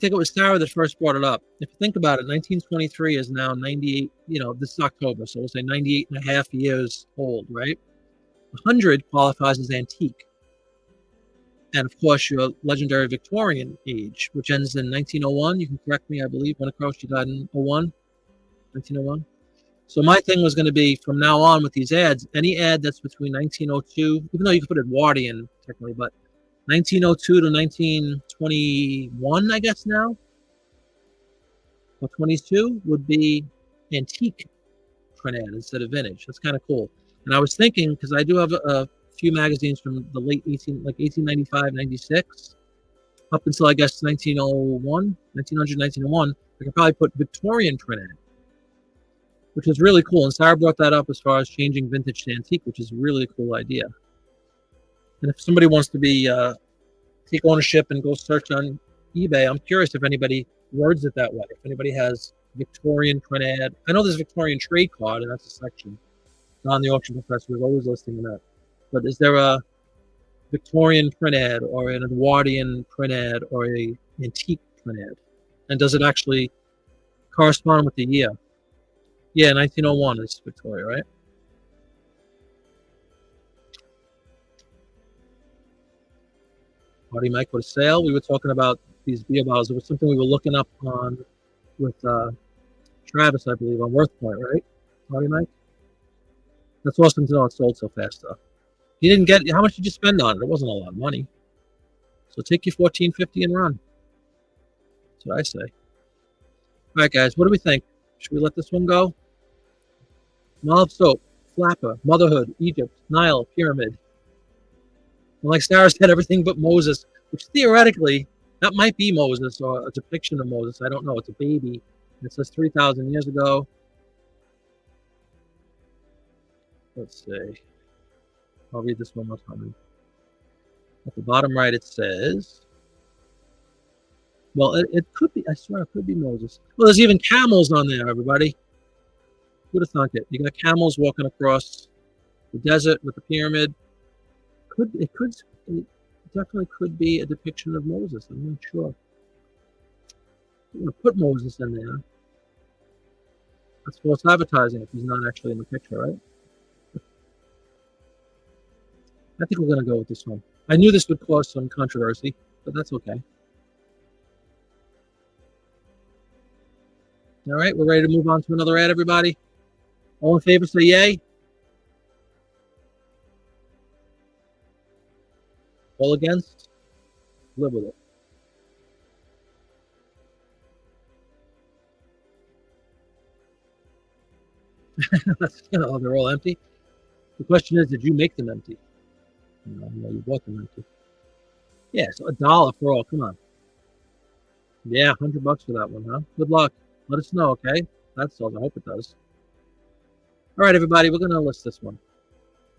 S1: think it was Sarah that first brought it up. If you think about it, 1923 is now 98, this is October, so we'll say 98 and a half years old, right? 100 qualifies as antique. And of course, your legendary Victorian age, which ends in 1901. You can correct me, I believe. When across you died in 01, 1901. So my thing was going to be from now on with these ads, any ad that's between 1902, even though you could put Edwardian technically, but 1902 to 1921, I guess now, or 22 would be antique print ad instead of vintage. That's kind of cool. And I was thinking, because I do have a few magazines from the late 1895, 96, up until I guess 1901, 1900, 1901, I could probably put Victorian print ad, which is really cool. And Sarah brought that up as far as changing vintage to antique, which is really a cool idea. And if somebody wants to be take ownership and go search on eBay, I'm curious if anybody words it that way. If anybody has Victorian print ad, I know there's Victorian trade card, and that's a section on the auction professor. We're always listing that. But is there a Victorian print ad or an Edwardian print ad or a antique print ad? And does it actually correspond with the year? Yeah, 1901 is Victoria, right? Marty Mike with a sale. We were talking about these beer bottles. It was something we were looking up on with Travis, I believe, on Worth Point, right? Marty Mike? That's awesome to know it sold so fast, though. You didn't get, how much did you spend on it? It wasn't a lot of money. So take your $14.50 and run. That's what I say. All right, guys, what do we think? Should we let this one go? Olive Soap, Flapper, Motherhood, Egypt, Nile, Pyramid. And like Sarah said, everything but Moses, which theoretically, that might be Moses or a depiction of Moses. I don't know. It's a baby. It says 3,000 years ago. Let's see. I'll read this one more time. At the bottom right, it says, well, it could be, I swear it could be Moses. Well, there's even camels on there, everybody. Who'd have thunk it? You got camels walking across the desert with the pyramid. It definitely could be a depiction of Moses. I'm not sure. I'm going to put Moses in there. That's false advertising if he's not actually in the picture, right? I think we're going to go with this one. I knew this would cause some controversy, but that's okay. All right, we're ready to move on to another ad, everybody. All in favor, say yay. All against? Live with it. Oh, they're all empty. The question is, did you make them empty? No, you bought them empty. Yeah, so $1 for all. Come on. Yeah, $100 for that one, huh? Good luck. Let us know, okay? That sells. I hope it does. All right, everybody, we're going to list this one.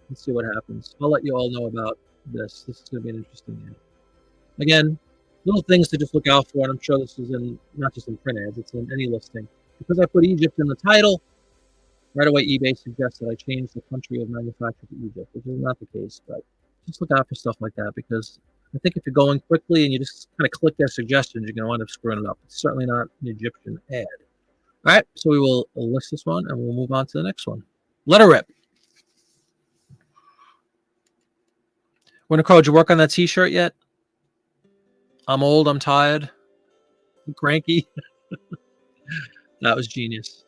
S1: Let's see what happens. I'll let you all know about this. This is going to be an interesting ad. Again, little things to just look out for, and I'm sure this is in not just in print ads, it's in any listing. Because I put Egypt in the title, right away eBay suggests that I change the country of manufacture to Egypt, which is not the case, but just look out for stuff like that, because I think if you're going quickly and you just kind of click their suggestions, you're going to wind up screwing it up. It's certainly not an Egyptian ad. All right, so we will list this one, and we'll move on to the next one. Let her rip. Nicole, did you work on that T-shirt yet? I'm old, I'm tired, I'm cranky. That was genius.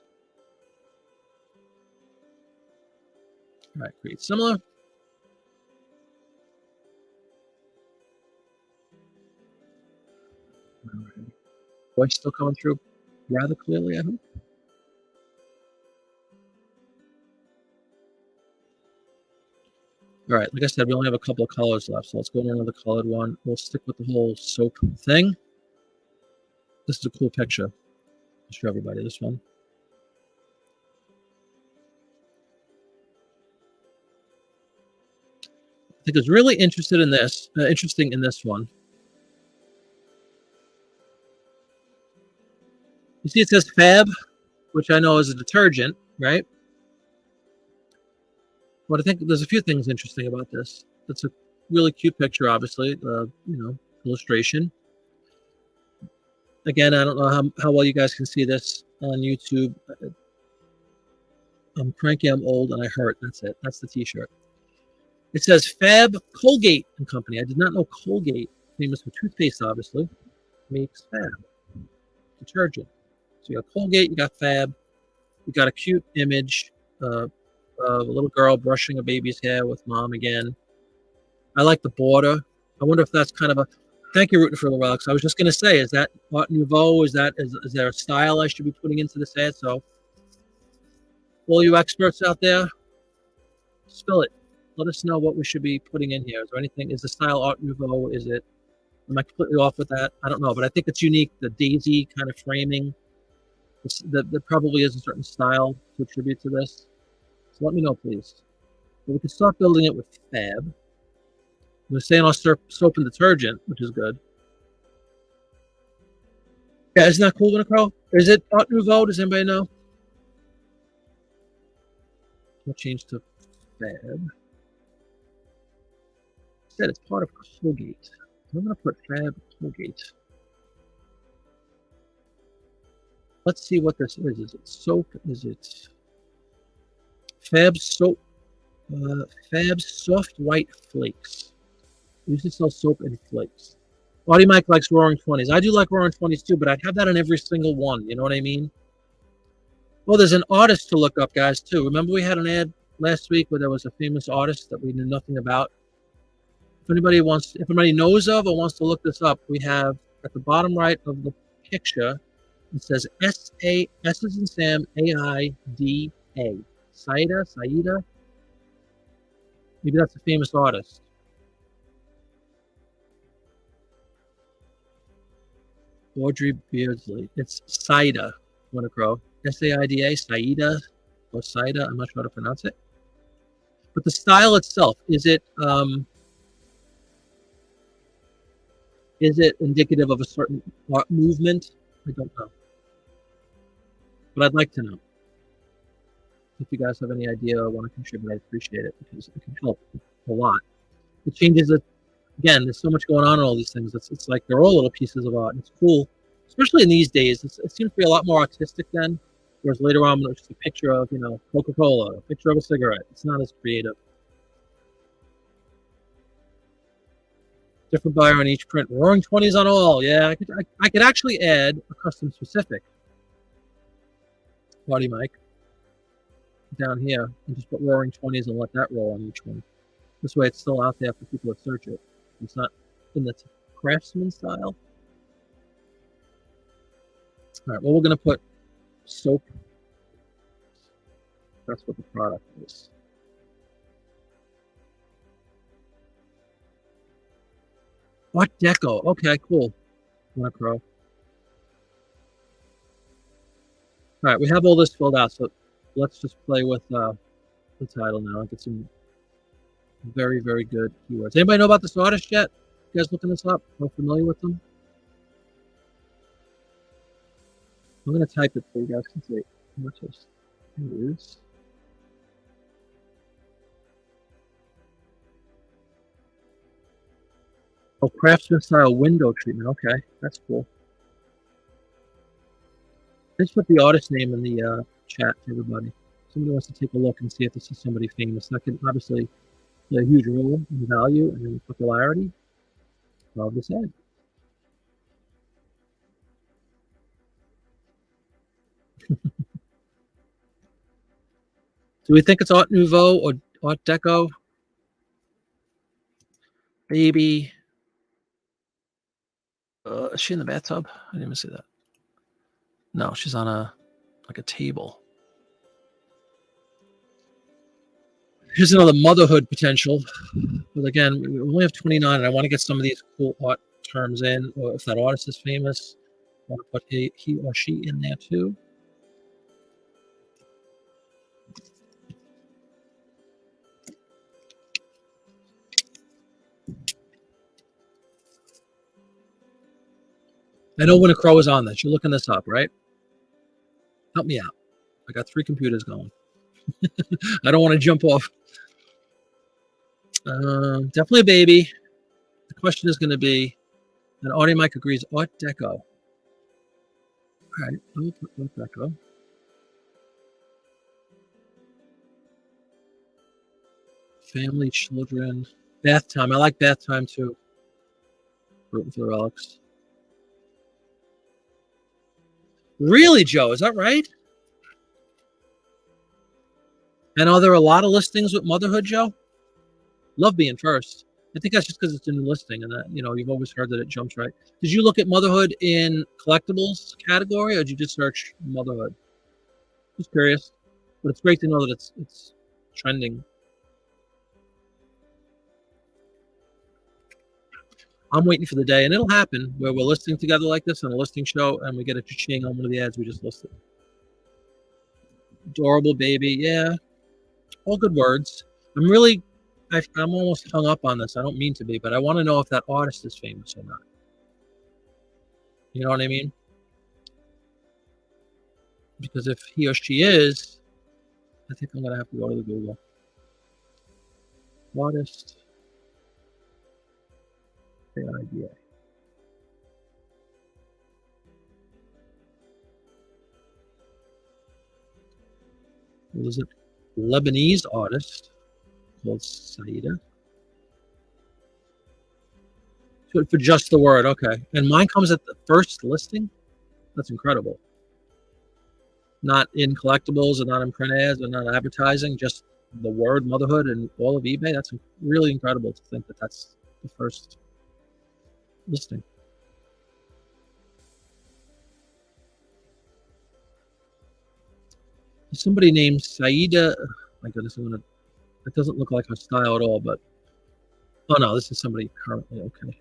S1: All right, create similar. Voice still coming through rather clearly, I hope. All right, like I said, we only have a couple of colors left, so let's go to another colored one. We'll stick with the whole soap thing. This is a cool picture. I'll show everybody this one. I think it's really interesting in this one. You see it says Fab, which I know is a detergent, right? But I think there's a few things interesting about this. It's a really cute picture, obviously, illustration. Again, I don't know how well you guys can see this on YouTube. I'm cranky, I'm old, and I hurt. That's it. That's the T-shirt. It says Fab Colgate and Company. I did not know Colgate, famous for toothpaste, obviously, makes Fab detergent. So you got Colgate, you got Fab, you got a cute image of a little girl brushing a baby's hair with mom again. I like the border. I wonder if that's kind of a. Thank you, Rooting for the Relics. I was just going to say, is that Art Nouveau? Is there a style I should be putting into this ad? So, all you experts out there, spill it. Let us know what we should be putting in here. Is there anything? Is the style Art Nouveau? Is it? Am I completely off with that? I don't know, but I think it's unique. The daisy kind of framing. There probably is a certain style to attribute to this. So let me know, please. But we can start building it with Fab. We're saying our soap and detergent, which is good. Yeah, isn't that cool, Winnicrow? Is it Art Nouveau? Does anybody know? We'll change to Fab. Said it's part of Colgate. I'm going to put Fab Colgate. Let's see what this is. Is it soap? Is it Fab soap? Fab soft white flakes. We used to sell soap and flakes. Audie Mike likes Roaring 20s. I do like Roaring 20s too, but I'd have that on every single one. You know what I mean? Well, there's an artist to look up, guys, too. Remember we had an ad last week where there was a famous artist that we knew nothing about? If anybody knows of or wants to look this up, we have at the bottom right of the picture, it says S-A, S as in Sam, A-I-D-A. Saida? Maybe that's a famous artist. Audrey Beardsley. It's Saida, Winnicrow. S-A-I-D-A, Saida, or Saida. I'm not sure how to pronounce it. But the style itself, is it indicative of a certain art movement? I don't know. But I'd like to know. If you guys have any idea or want to contribute, I appreciate it because it can help a lot. It changes it. Again, there's so much going on in all these things. It's like they're all little pieces of art. And it's cool, especially in these days. It seems to be a lot more artistic then. Whereas later on, it's just a picture of, Coca-Cola, a picture of a cigarette. It's not as creative. Different buyer on each print. Roaring 20s on all. Yeah, I could actually add a custom specific. Body mic down here and just put Roaring 20s and let that roll on each one. This way it's still out there for people to search it. It's not in the craftsman style. All right, well, we're going to put soap. That's what the product is. Art Deco. Okay, cool. Winnicrow. All right, we have all this filled out, so let's just play with the title now and get some very, very good keywords. Anybody know about this artist yet? You guys looking this up? Are familiar with them? I'm going to type it for you guys to see. Artist is. Oh, craftsman style window treatment. Okay, that's cool. Let's put the artist name in the chat for everybody. Somebody wants to take a look and see if this is somebody famous. That can obviously play a huge role in value and in popularity of this ad. Do we think it's Art Nouveau or Art Deco? Baby. Is she in the bathtub? I didn't even see that. No, she's on a table. Here's another motherhood potential. But again, we only have 29, and I want to get some of these cool art terms in, or if that artist is famous, I want to put he or she in there too. I know when a crow is on this. You're looking this up, right? Help me out. I got 3 computers going. I don't want to jump off. Definitely a baby. The question is going to be, and Audie Mike agrees, Art Deco. All right, I'll put Art Deco. Family, children, bath time. I like bath time too. Rooting for the relics. Really, Joe? Is that right? And are there a lot of listings with motherhood, Joe? Love being first. I think that's just because it's in the listing, and that you've always heard that it jumps right. Did you look at motherhood in collectibles category, or did you just search motherhood? Just curious, but it's great to know that it's trending. I'm waiting for the day, and it'll happen where we're listing together like this on a listing show, and we get a cha-ching on one of the ads we just listed. Adorable baby, yeah, all good words. I'm almost hung up on this. I don't mean to be, but I want to know if that artist is famous or not. You know what I mean? Because if he or she is, I think I'm gonna have to go to the Google. Artist, idea. What is it? Lebanese artist called Saida. For just the word, okay. And mine comes at the first listing. That's incredible. Not in collectibles, or not in print ads, or not advertising. Just the word motherhood and all of eBay. That's really incredible to think that that's the first listing. Somebody named Saida. Oh my goodness, it doesn't look like her style at all, but oh no, this is somebody currently. Okay.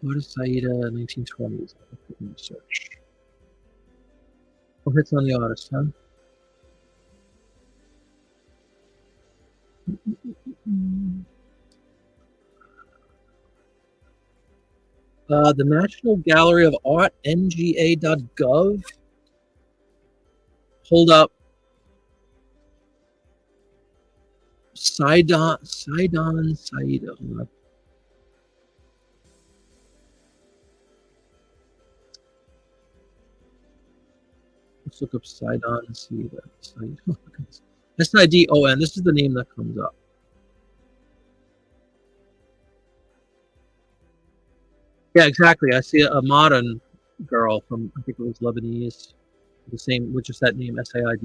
S1: What is Saida 1920s? Search. Oh, hits on the artist, huh? The National Gallery of Art, nga.gov. Hold up. Saida. Hold up. Let's look up Sidon and see that. SIDON. This is the name that comes up. Yeah, exactly. I see a modern girl from, I think it was Lebanese, the same, with just that name, Saida.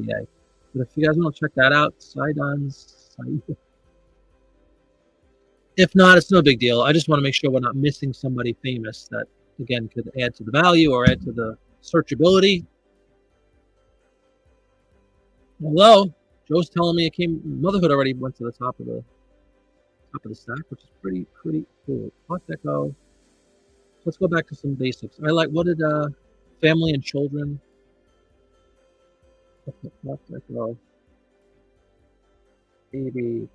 S1: But if you guys want to check that out, Sidon's. If not, it's no big deal. I just want to make sure we're not missing somebody famous that, again, could add to the value or add to the searchability. Hello, Joe's telling me motherhood already went to the top of the stack, which is pretty cool. Art Deco. Let's go back to some basics. What did family and children? Art Deco. Baby.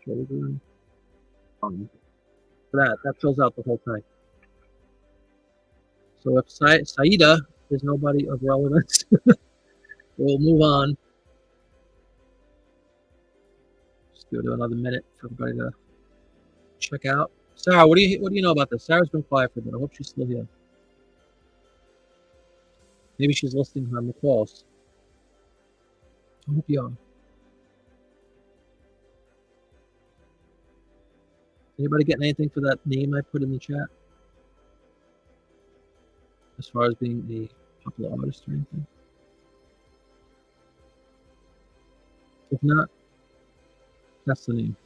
S1: Children. That fills out the whole thing. So if Saida is nobody of relevance, we'll move on. Just go to another minute for everybody to check out. Sarah, what do you know about this? Sarah's been quiet for a bit. I hope she's still here. Maybe she's listening on the calls. I hope you are. Anybody getting anything for that name I put in the chat? As far as being a popular artist or anything? If not, that's the name.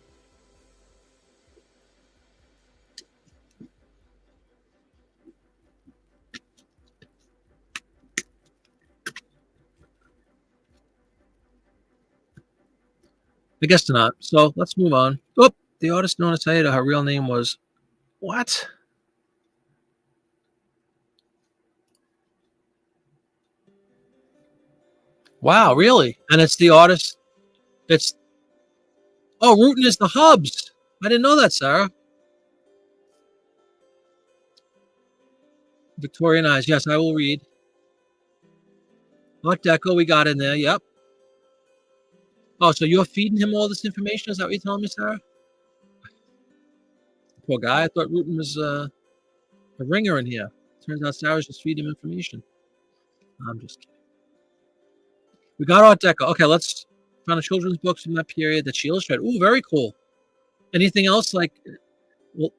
S1: I guess not. So let's move on. Oh, the artist known as Saida, her real name was what? Wow, really? And it's the artist. Rootin' is the Hubs. I didn't know that, Sarah. Victorian Eyes. Yes, I will read. Art Deco, we got in there. Yep. Oh, so you're feeding him all this information? Is that what you're telling me, Sarah? Poor guy. I thought Rootin' was a ringer in here. Turns out Sarah's just feeding him information. I'm just kidding. We got Art Deco. Okay, let's find the children's books from that period that she illustrated. Ooh, very cool. Anything else? Like, well,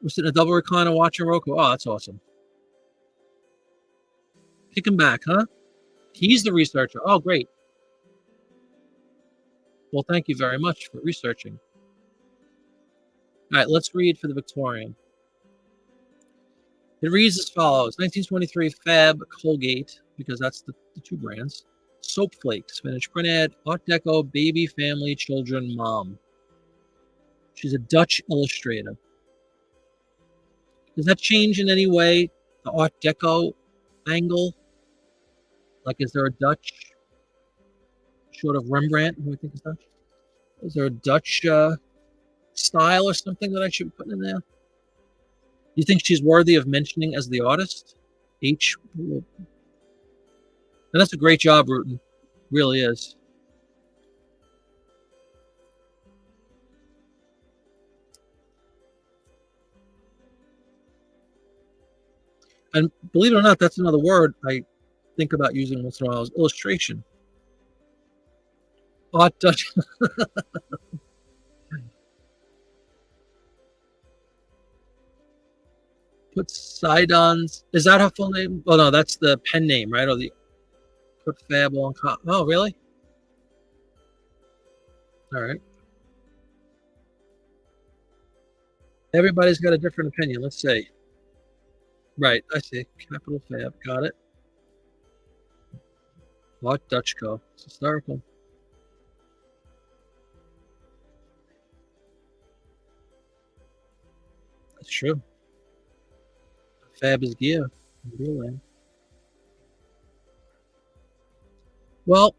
S1: we're sitting in a double recliner watching Roku. Oh, that's awesome. Kick him back, huh? He's the researcher. Oh, great. Well, thank you very much for researching. All right, let's read for the Victorian. It reads as follows: 1923 Fab Colgate, because that's the two brands. Soap Flakes, vintage print ad, Art Deco, baby, family, children, mom. She's a Dutch illustrator. Does that change in any way the Art Deco angle? Like, is there a Dutch, short of Rembrandt, who I think is Dutch? Is there a Dutch style or something that I should be putting in there? You think she's worthy of mentioning as the artist? H. And that's a great job, Rutan. Really is. And believe it or not, that's another word I think about using once in a while, is illustration. Art Dutch. Put Sidon's. Is that her full name? Oh no, that's the pen name, right? Or the put Fab on. Oh, really? All right. Everybody's got a different opinion. Let's see. Right, I see. Capital Fab. Got it. Art Dutchco. It's historical. That's true. Fab is gear. Well,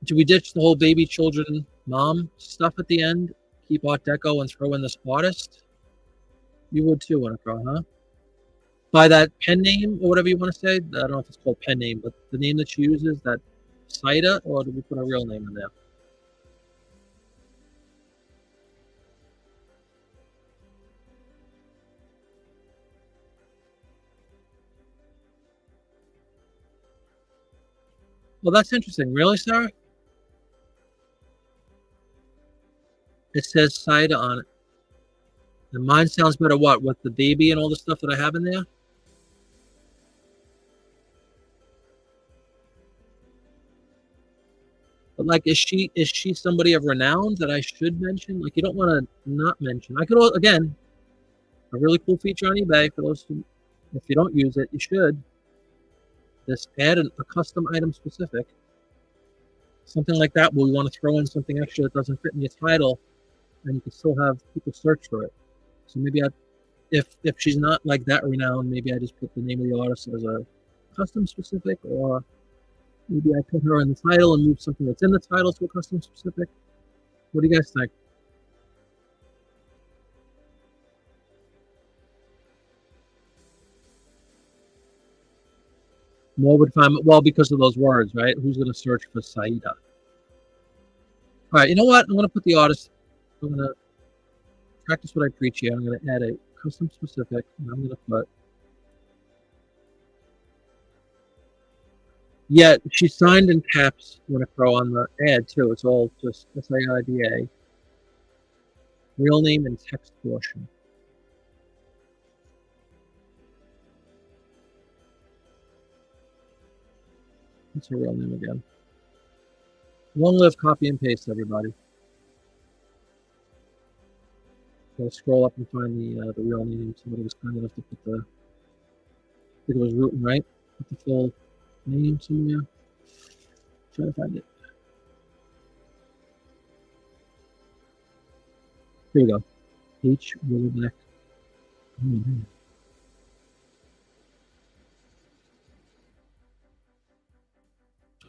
S1: do we ditch the whole baby, children, mom stuff at the end? Keep Art Deco and throw in this artist? You would too, Winifred, huh? By that pen name or whatever you want to say. I don't know if it's called pen name, but the name that she uses, that Saida, or do we put a real name in there? Well, that's interesting. Really, Sarah? It says Saida on it. And mine sounds better, what, with the baby and all the stuff that I have in there? But like, is she somebody of renown that I should mention? Like, you don't want to not mention. I could, again, a really cool feature on eBay for those who, if you don't use it, you should. Just add a custom item specific. Something like that where we want to throw in something extra that doesn't fit in your title, and you can still have people search for it. So maybe if she's not like that renowned, maybe I just put the name of the artist as a custom specific, or maybe I put her in the title and move something that's in the title to a custom specific. What do you guys think? More would find, well, because of those words, right? Who's going to search for Saida? All right, you know what? I'm going to put the artist. I'm going to practice what I preach here. I'm going to add a custom specific, and I'm going to put. Yeah, she signed in caps when I throw on the ad too. It's all just SAIDA. Real name and text portion. What's her real name again? Long live copy and paste, everybody. So scroll up and find the real name. Somebody was kind enough to put the. I think it was Rutan, right? Put the full name somewhere. Try to find it. Here we go. H. Willowback. Oh, man.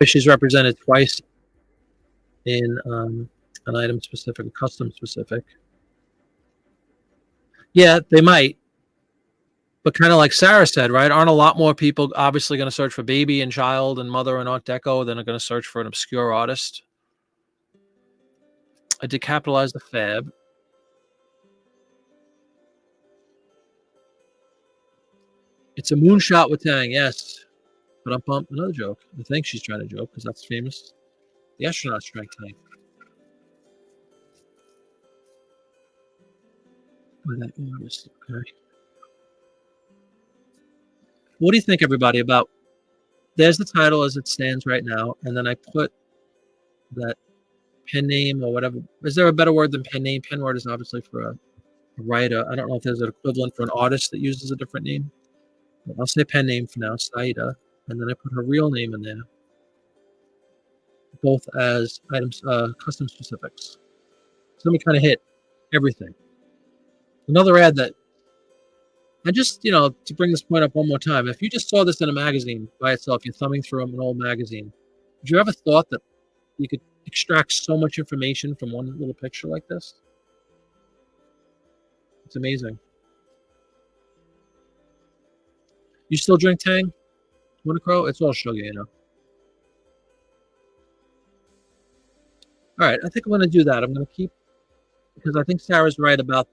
S1: She's represented twice in an item specific, a custom specific. Yeah, they might. But kind of like Sarah said, right? Aren't a lot more people obviously going to search for baby and child and mother and Art Deco than are going to search for an obscure artist? I did capitalize the fab. It's a moonshot with Tang, yes. Ba-dum-bum, another joke. I think she's trying to joke because that's famous. The astronauts drank tank. Okay. What do you think, everybody, about? There's the title as it stands right now, and then I put that pen name or whatever. Is there a better word than pen name? Pen word is obviously for a writer. I don't know if there's an equivalent for an artist that uses a different name. But I'll say pen name for now, Saida, and then I put her real name in there, both as items, custom specifics. So we kind of hit everything. Another ad that, and just, to bring this point up one more time, if you just saw this in a magazine by itself, you're thumbing through an old magazine, would you ever thought that you could extract so much information from one little picture like this? It's amazing. You still drink Tang? Winter Crow? It's all sugar, All right, I think I'm going to do that. I'm going to keep, because I think Sarah's right about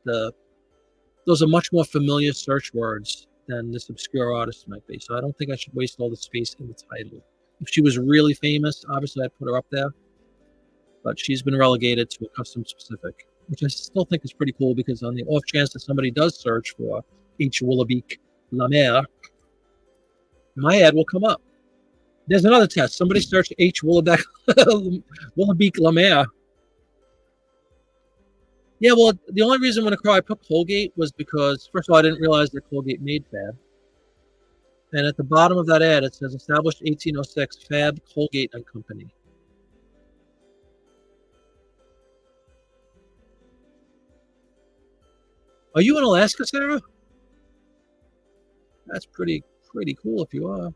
S1: those are much more familiar search words than this obscure artist might be. So I don't think I should waste all the space in the title. If she was really famous, obviously I'd put her up there. But she's been relegated to a custom specific, which I still think is pretty cool, because on the off chance that somebody does search for H. Willoughby La Mer, my ad will come up. There's another test. Somebody searched H. Willoughby La Mer. Yeah, well, the only reason when I put Colgate was because, first of all, I didn't realize that Colgate made Fab. And at the bottom of that ad, it says established 1806, Fab, Colgate and Company. Are you in Alaska, Sarah? That's pretty cool if you are.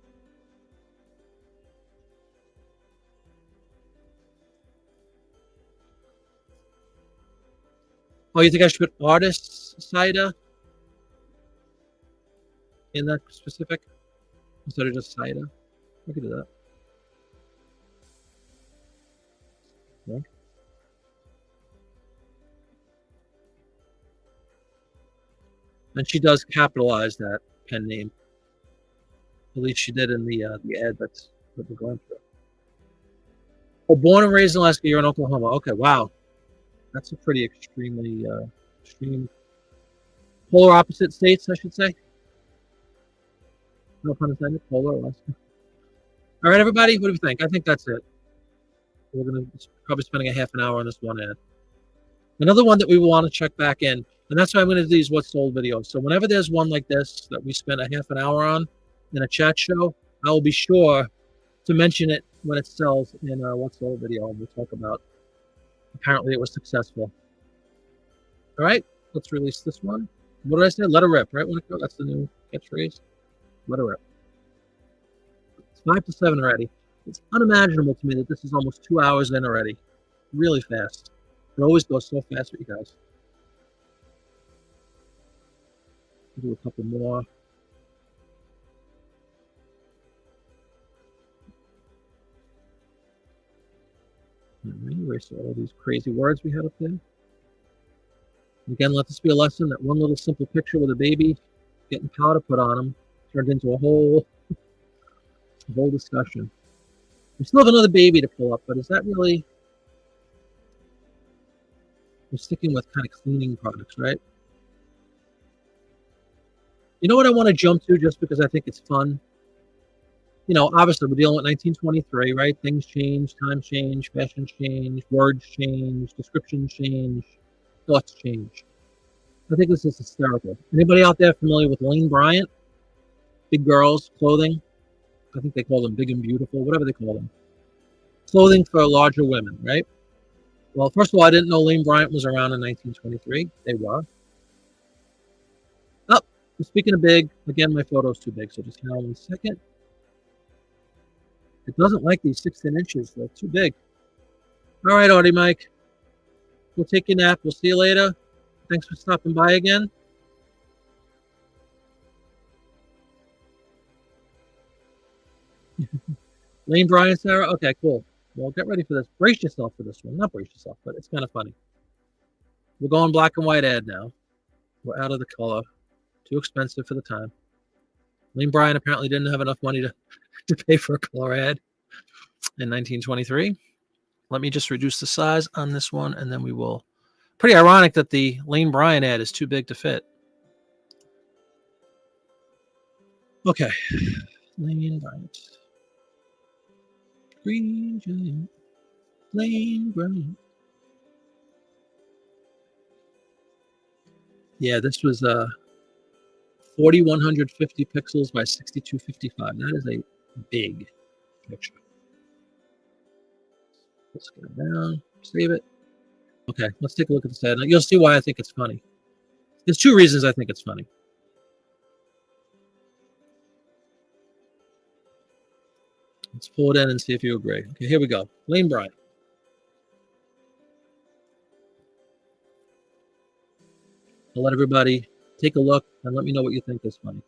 S1: Oh, you think I should put artist cider in that specific instead of just cider? I could do that. Yeah. And she does capitalize that pen name. At least she did in the ad that we're going through. Oh, born and raised in Alaska, you're in Oklahoma. Okay, wow. That's a pretty extremely extreme polar opposite states, I should say. No pun intended. Polar Alaska. All right, everybody, what do you think? I think that's it. We're going to probably spending a half an hour on this one ad. Another one that we want to check back in, and that's why I'm going to do these What's Sold videos. So whenever there's one like this that we spend a half an hour on in a chat show, I will be sure to mention it when it sells in a What's Sold video, and we'll talk about. Apparently, it was successful. All right, let's release this one. What did I say? Let her rip, right? That's the new catchphrase. Let her rip. It's 5 to 7 already. It's unimaginable to me that this is almost 2 hours in already. Really fast. It always goes so fast with you guys. I'll do a couple more. Erase all these crazy words we had up there. Again, let this be a lesson that one little simple picture with a baby getting powder put on them turned into a whole discussion. We still have another baby to pull up, but is that really? We're sticking with kind of cleaning products, right? You know what I want to jump to just because I think it's fun? Obviously we're dealing with 1923, right? Things change, times change, fashions change, words change, descriptions change, thoughts change. I think this is hysterical. Anybody out there familiar with Lane Bryant? Big girls, clothing. I think they call them big and beautiful, whatever they call them. Clothing for larger women, right? Well, first of all, I didn't know Lane Bryant was around in 1923. They were. Oh, speaking of big, again, my photo's too big, so just hang on 1 second. It doesn't like these 16 inches. They're too big. All right, Artie Mike. We'll take your nap. We'll see you later. Thanks for stopping by again. Lane Bryant, Sarah? Okay, cool. Well, get ready for this. Brace yourself for this one. Not brace yourself, but it's kind of funny. We're going black and white ad now. We're out of the color. Too expensive for the time. Lane Bryant apparently didn't have enough money to to pay for a color ad in 1923. Let me just reduce the size on this one, and then we will. Pretty ironic that the Lane Bryant ad is too big to fit. Okay, Lane Bryant. Green Giant. Lane Bryant. Yeah, this was 4150 pixels by 6255. That is a big picture. Let's get it down. Save it. Okay, let's take a look at this ad. You'll see why I think it's funny. There's two reasons I think it's funny. Let's pull it in and see if you agree. Okay, here we go. Lane Bryant. I'll let everybody take a look and let me know what you think is funny.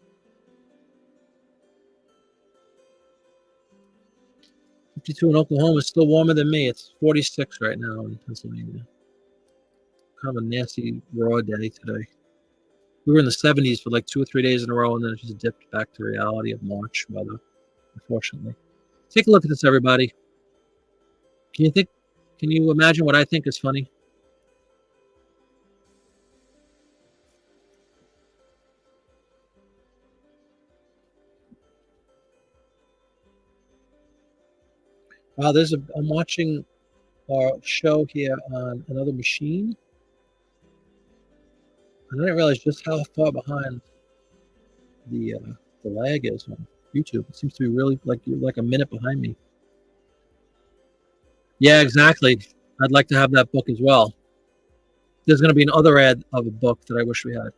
S1: 52 in Oklahoma is still warmer than me. It's 46 right now in Pennsylvania. Kind of a nasty raw day today. We were in the 70s for like 2 or 3 days in a row, and then it just dipped back to reality of March weather, unfortunately. Take a look at this, everybody. Can you imagine what I think is funny? Wow, I'm watching our show here on another machine. I didn't realize just how far behind the lag is on YouTube. It seems to be really like you're like a minute behind me. Yeah, exactly. I'd like to have that book as well. There's going to be another ad of a book that I wish we had.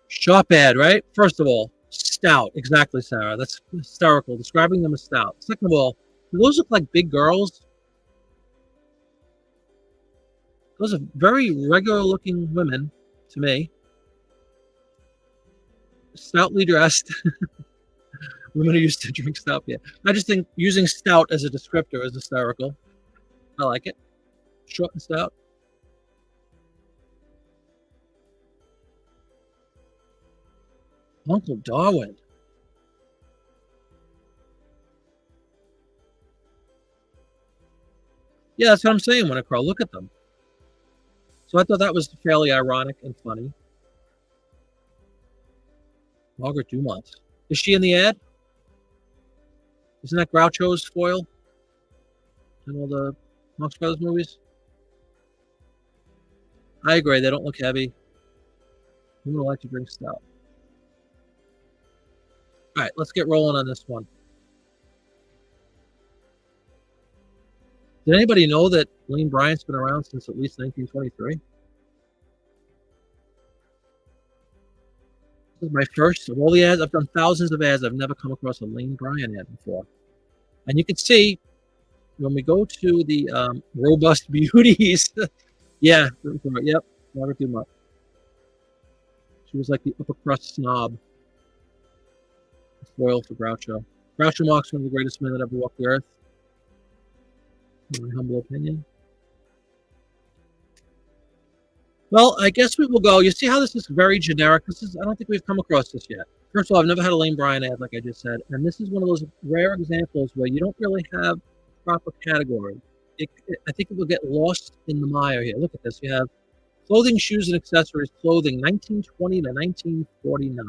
S1: Shop ad, right? First of all, stout. Exactly, Sarah. That's hysterical. Describing them as stout. Second of all, do those look like big girls? Those are very regular-looking women to me. Stoutly dressed. Women who used to drink stout beer. I just think using stout as a descriptor is hysterical. I like it. Short and stout. Uncle Darwin. Yeah, that's what I'm saying when I crawl. Look at them. So I thought that was fairly ironic and funny. Margaret Dumont. Is she in the ad? Isn't that Groucho's foil in all the Marx Brothers movies? I agree. They don't look heavy. Women like to drink stout. All right, let's get rolling on this one. Did anybody know that Lane Bryant's been around since at least 1923? This is my first of all the ads. I've done thousands of ads. I've never come across a Lane Bryant ad before. And you can see when we go to the robust beauties. Yeah, yep, Margaret Dumont. She was like the upper crust snob. Foil for Groucho. Groucho Marx, one of the greatest men that ever walked the earth. In my humble opinion. Well, I guess we will go. You see how this is very generic? I don't think we've come across this yet. First of all, I've never had a Lane Bryant ad, like I just said. And this is one of those rare examples where you don't really have proper category. I think it will get lost in the mire here. Look at this. You have clothing, shoes, and accessories, clothing, 1920 to 1949.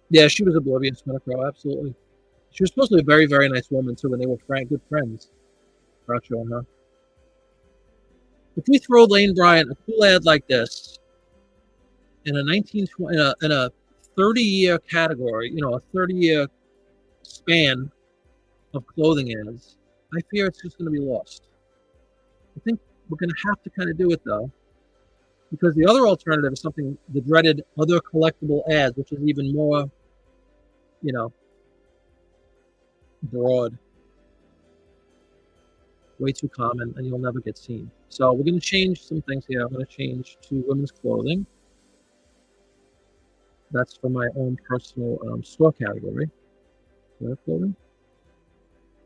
S1: Yeah, she was oblivious, Minocro, absolutely. She was supposed to be a very, very nice woman, too, and they were good friends. Groucho and her. If we throw Lane Bryant a cool ad like this in a 30-year category, a 30-year span of clothing ads, I fear it's just going to be lost. I think we're going to have to kind of do it, though, because the other alternative is something, the dreaded other collectible ads, which is even more, broad, way too common, and you'll never get seen. So we're going to change some things here. I'm going to change to women's clothing. That's for my own personal store category. Do I have clothing?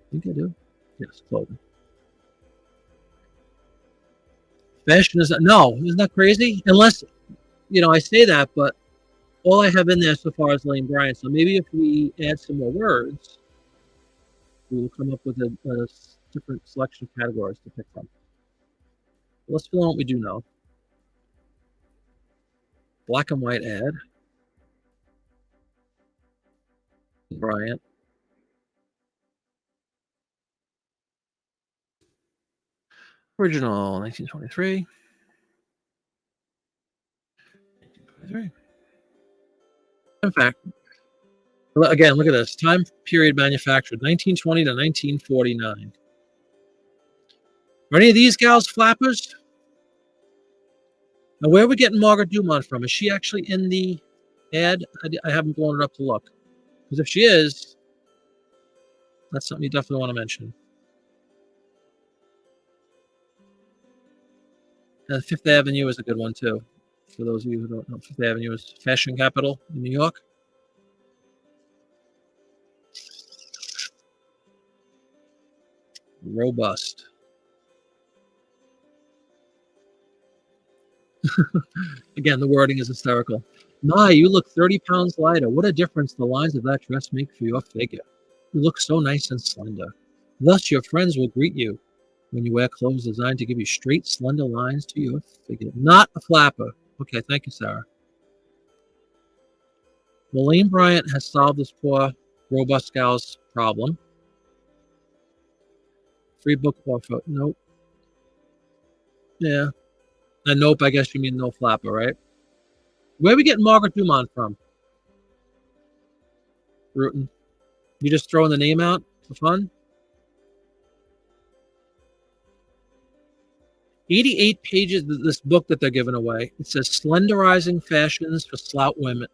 S1: I think I do. Yes, clothing. Fashion is no, isn't that crazy? Unless, I say that, but All I have in there so far is Lane Bryant. So maybe if we add some more words, we will come up with a different selection of categories to pick from. Let's fill in what we do know. Black and white ad. Bryant. Original 1923. 1923. In fact, again, look at this. Time period manufactured 1920 to 1949. Are any of these gals flappers? Now, where are we getting Margaret Dumont from? Is she actually in the ad? I haven't blown it up to look. Because if she is, that's something you definitely want to mention. And Fifth Avenue is a good one, too. For those of you who don't know, Fifth Avenue is fashion capital in New York. Robust. Again, the wording is hysterical. My, you look 30 pounds lighter. What a difference the lines of that dress make for your figure. You look so nice and slender. Thus, your friends will greet you when you wear clothes designed to give you straight, slender lines to your figure. Not a flapper. Okay, thank you, Sarah. Lane Bryant has solved this poor, robust gal's problem. Free book offer. Nope. Yeah. And nope, I guess you mean no flapper, right? Where are we getting Margaret Dumont from? Bruton. You just throwing the name out for fun? 88 pages of this book that they're giving away. It says Slenderizing Fashions for Stout Women.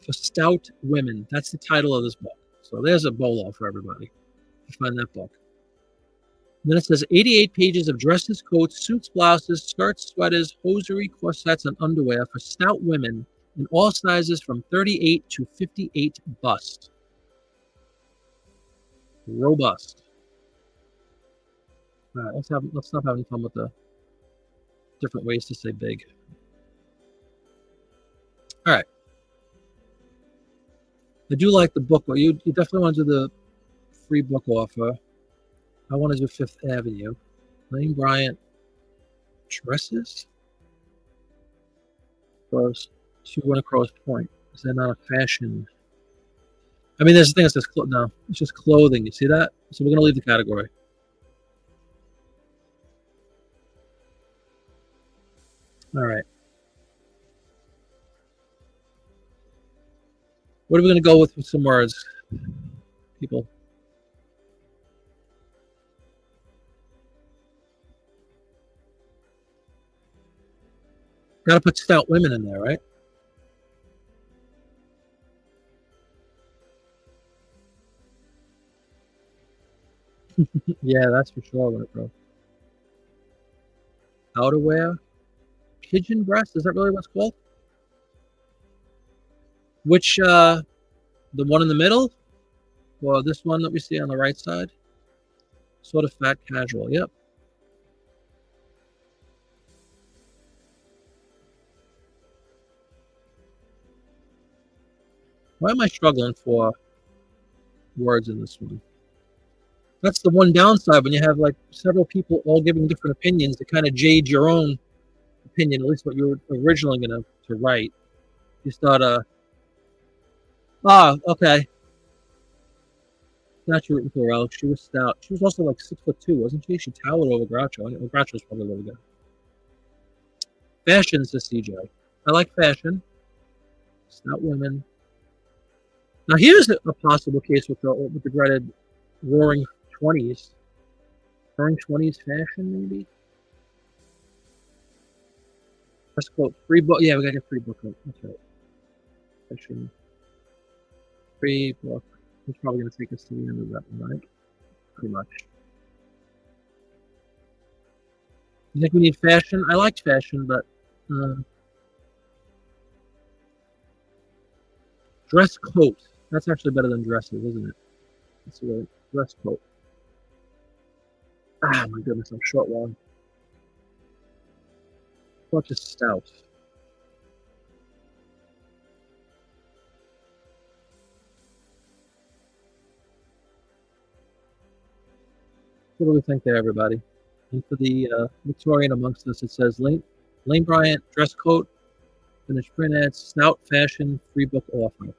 S1: For Stout Women. That's the title of this book. So there's a bolo for everybody. You find that book. And then it says 88 pages of dresses, coats, suits, blouses, skirts, sweaters, hosiery, corsets, and underwear for stout women in all sizes from 38 to 58 bust. Robust. All right, let's stop having fun with the different ways to say big. All right. I do like the book. You definitely want to do the free book offer. I want to do Fifth Avenue. Lane Bryant dresses. She went across point. Is that not a fashion? I mean, there's a thing that says no. It's just clothing. You see that? So we're gonna leave the category. All right. What are we gonna go with some words, people? Got to put stout women in there, right? Yeah, that's for sure, bro. Outerwear, pigeon breast. Is that really what's called? Which the one in the middle, or this one that we see on the right side? Sort of fat casual. Yep. Why am I struggling for words in this one? That's the one downside when you have like several people all giving different opinions. It kind of jades your own opinion, at least what you were originally going to write. You start okay. Not you rooting for Alex. She was stout. She was also like 6'2", wasn't she? She towered over Groucho. Well, Groucho was probably really good. Fashion, says CJ. I like fashion. Stout women. Now here's a possible case with the dreaded roaring 20s. Roaring 20s fashion, maybe? Let's quote free book. Yeah, we got a free book. That's right. Fashion. Free book. It's probably going to take us to the end of that one, right? Pretty much. You think we need fashion? I liked fashion, but dress coat. That's actually better than dresses, isn't it? That's a dress coat. Ah, my goodness, I'm short one. What is stout? What do we think there, everybody? And for the Victorian amongst us, it says Lane Bryant, dress coat, finished print ads, stout fashion, free book offer.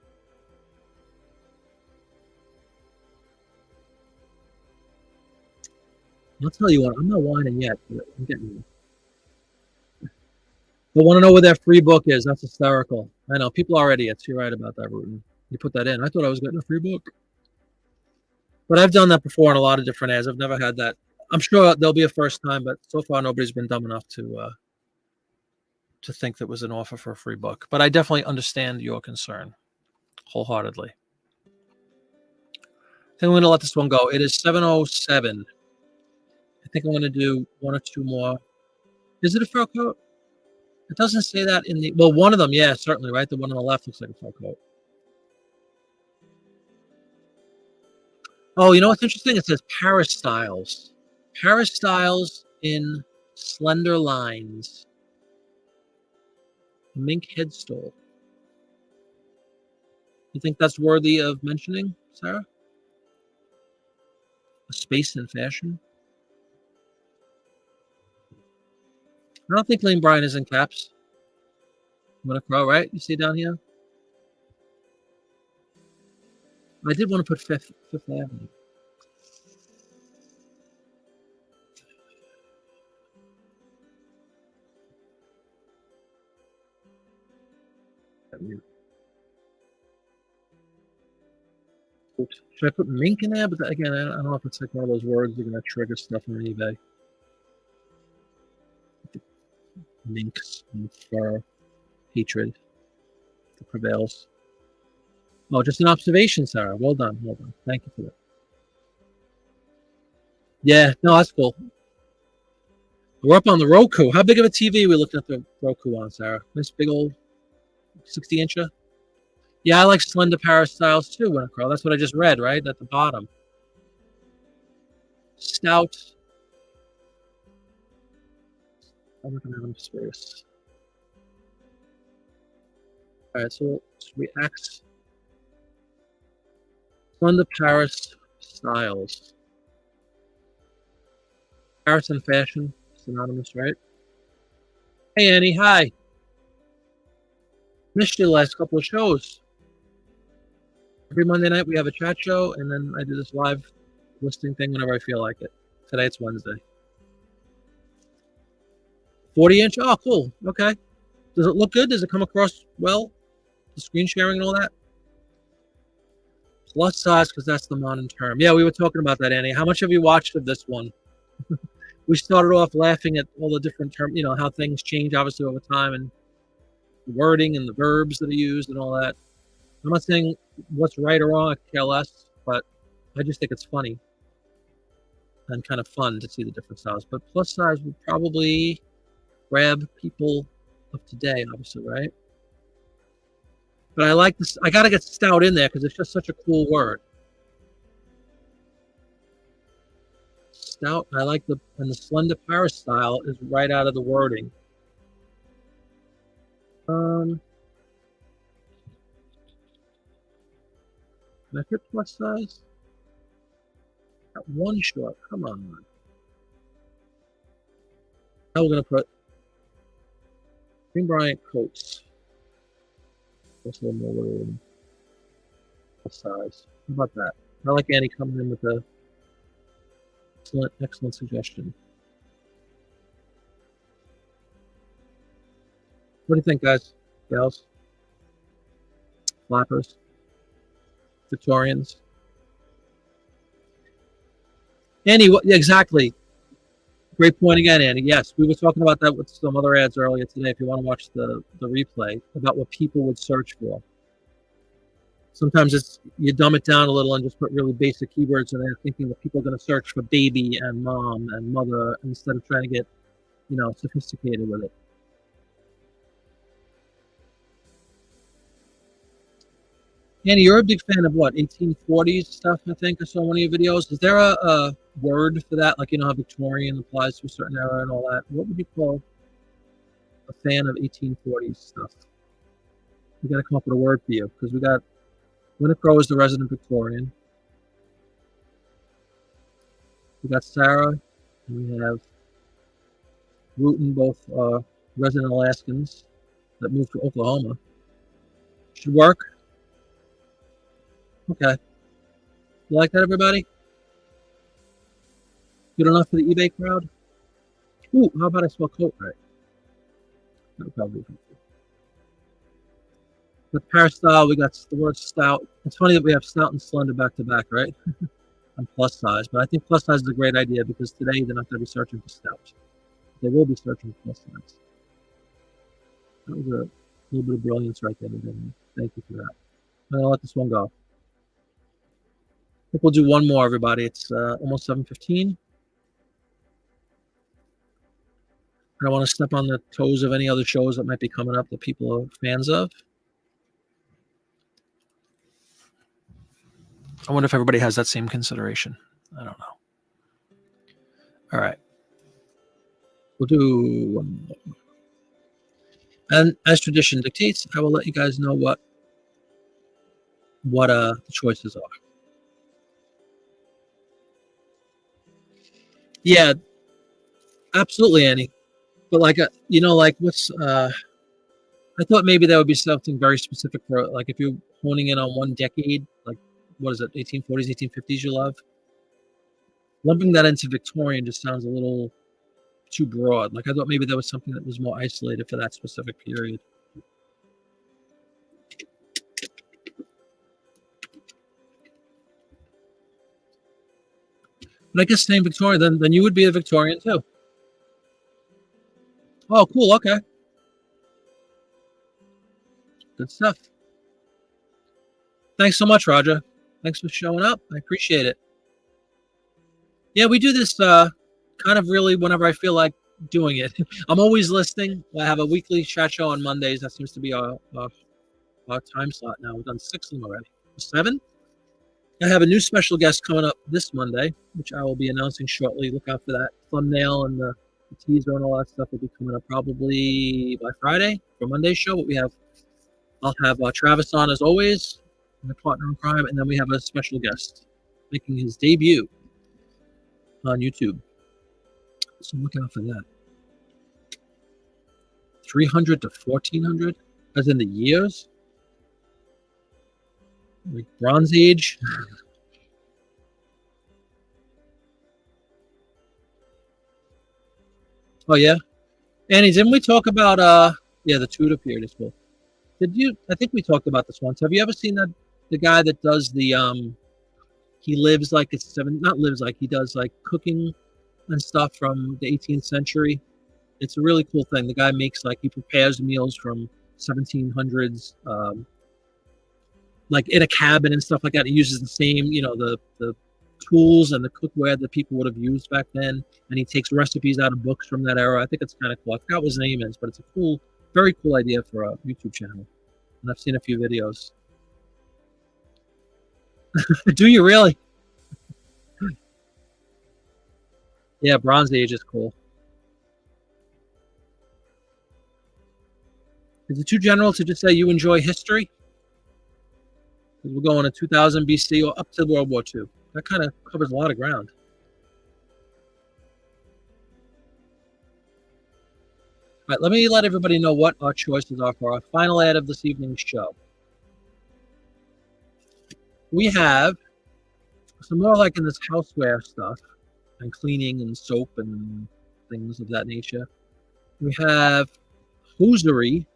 S1: I'll tell you what, I'm not whining yet, but I'm getting there. I want to know where that free book is. That's hysterical. I know, people are idiots. You're right about that, Rutan. You put that in. I thought I was getting a free book. But I've done that before in a lot of different ads. I've never had that. I'm sure there'll be a first time, but so far nobody's been dumb enough to think that was an offer for a free book. But I definitely understand your concern wholeheartedly. I think I'm going to let this one go. It is 7:07. I think I'm going to do one or two more. Is it a fur coat? It doesn't say that in the... Well, one of them, yeah, certainly, right? The one on the left looks like a fur coat. Oh, you know what's interesting? It says Paris Styles. Paris Styles in slender lines. A mink headstall. You think that's worthy of mentioning, Sarah? A space in fashion? I don't think Lane Bryant is in caps. I'm going to crow, right? You see down here? I did want to put Fifth Avenue. Oops. Should I put mink in there? But again, I don't know if it's like one of those words that are going to trigger stuff on eBay. Minks and fur hatred that prevails. Oh, just an observation, Sarah. Well done. Well done. Thank you for that. Yeah, no, that's cool. We're up on the Roku. How big of a TV are we looking at the Roku on, Sarah? This big old 60-incher? Yeah, I like slender Paris Styles too, Winnicrow. That's what I just read, right? At the bottom. Stout. I'm looking at them space. All right, so reacts. Slender Paris Styles. Paris and fashion, synonymous, right? Hey, Annie, hi. Missed you the last couple of shows. Every Monday night we have a chat show, and then I do this live listing thing whenever I feel like it. Today it's Wednesday. 40-inch? Oh, cool. Okay. Does it look good? Does it come across well? The screen sharing and all that? Plus size, because that's the modern term. Yeah, we were talking about that, Annie. How much have you watched of this one? We started off laughing at all the different terms, you know, how things change, obviously, over time, and the wording and the verbs that are used and all that. I'm not saying what's right or wrong, I could care less, but I just think it's funny and kind of fun to see the different styles. But plus size would probably grab people of today, obviously, right? But I like this. I got to get stout in there because it's just such a cool word. Stout. I like the slender Paris style is right out of the wording. Can I fit plus size? Got one short. Come on. Now we're gonna put Lane Bryant coats. Just a little more little size. How about that? I like Annie coming in with a excellent suggestion. What do you think, guys? Gals? Flappers? Victorians? Annie, what, yeah, exactly. Great point again, Annie. Yes, we were talking about that with some other ads earlier today. If you want to watch the replay about what people would search for. Sometimes it's you dumb it down a little and just put really basic keywords in there, thinking that people are going to search for baby and mom and mother instead of trying to get, you know, sophisticated with it. Annie, you're a big fan of what, 1840s stuff, I think, I saw one of your videos. Is there a word for that? Like, you know how Victorian applies to a certain era and all that. What would you call a fan of 1840s stuff? We got to come up with a word for you because we got Winnicrow is the resident Victorian. We got Sarah, and we have Wooten, both resident Alaskans that moved to Oklahoma. Should work. Okay. You like that, everybody? Good enough for the eBay crowd? Ooh, how about I spell coat right? That'll probably be good. With Peristyle, we got the word stout. It's funny that we have stout and slender back to back, right? And plus size. But I think plus size is a great idea because today they're not going to be searching for stout. They will be searching for plus size. That was a little bit of brilliance right there. Thank you for that. I'm going to let this one go. I think we'll do one more, everybody. It's almost 7:15. I don't want to step on the toes of any other shows that might be coming up that people are fans of. I wonder if everybody has that same consideration. I don't know. All right. We'll do one more. And as tradition dictates, I will let you guys know what the choices are. Yeah, absolutely, Annie. But like, what's I thought maybe that would be something very specific for, like, if you're honing in on one decade, like, what is it, 1840s, 1850s you love? Lumping that into Victorian just sounds a little too broad. Like, I thought maybe that was something that was more isolated for that specific period. But I guess saying Victorian, then you would be a Victorian too. Oh, cool. Okay. Good stuff. Thanks so much, Roger. Thanks for showing up. I appreciate it. Yeah, we do this kind of really whenever I feel like doing it. I'm always listening. I have a weekly chat show on Mondays. That seems to be our time slot now. We've done 6 of them already. 7? I have a new special guest coming up this Monday, which I will be announcing shortly. Look out for that thumbnail and the teaser and all that stuff will be coming up probably by Friday for Monday's show. But I'll have Travis on as always, my partner in crime, and then we have a special guest making his debut on YouTube. So look out for that. 300 to 1400, as in the years. Like Bronze Age. Oh yeah, Annie, didn't we talk about the Tudor period as well? I think we talked about this once. Have you ever seen the guy that does the he lives like it's not lives like he does like cooking and stuff from the 18th century? It's a really cool thing. The guy makes he prepares meals from 1700s, like in a cabin and stuff like that. He uses the same, the tools and the cookware that people would have used back then, and he takes recipes out of books from that era. I think it's kind of cool. I forgot what his name is, but it's a cool, very cool idea for a YouTube channel, and I've seen a few videos. Do you really? Yeah, Bronze Age is cool. Is it too general to just say you enjoy history? Because we're going to 2000 BC or up to World War II. That kind of covers a lot of ground. All right, let me let everybody know what our choices are for our final ad of this evening's show. We have some more like in this houseware stuff and cleaning and soap and things of that nature. We have hosiery.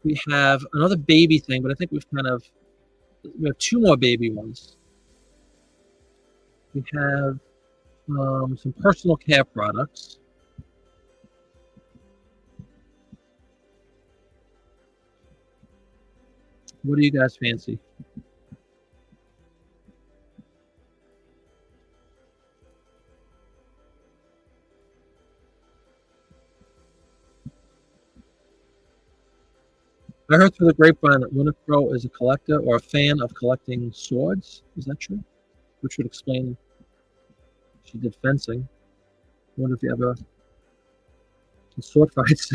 S1: We have another baby thing, but I think we have 2 more baby ones. We have some personal care products. What do you guys fancy? I heard through the grapevine that Winifro is a collector or a fan of collecting swords. Is that true? Which would explain she did fencing. I wonder if you ever sword fights.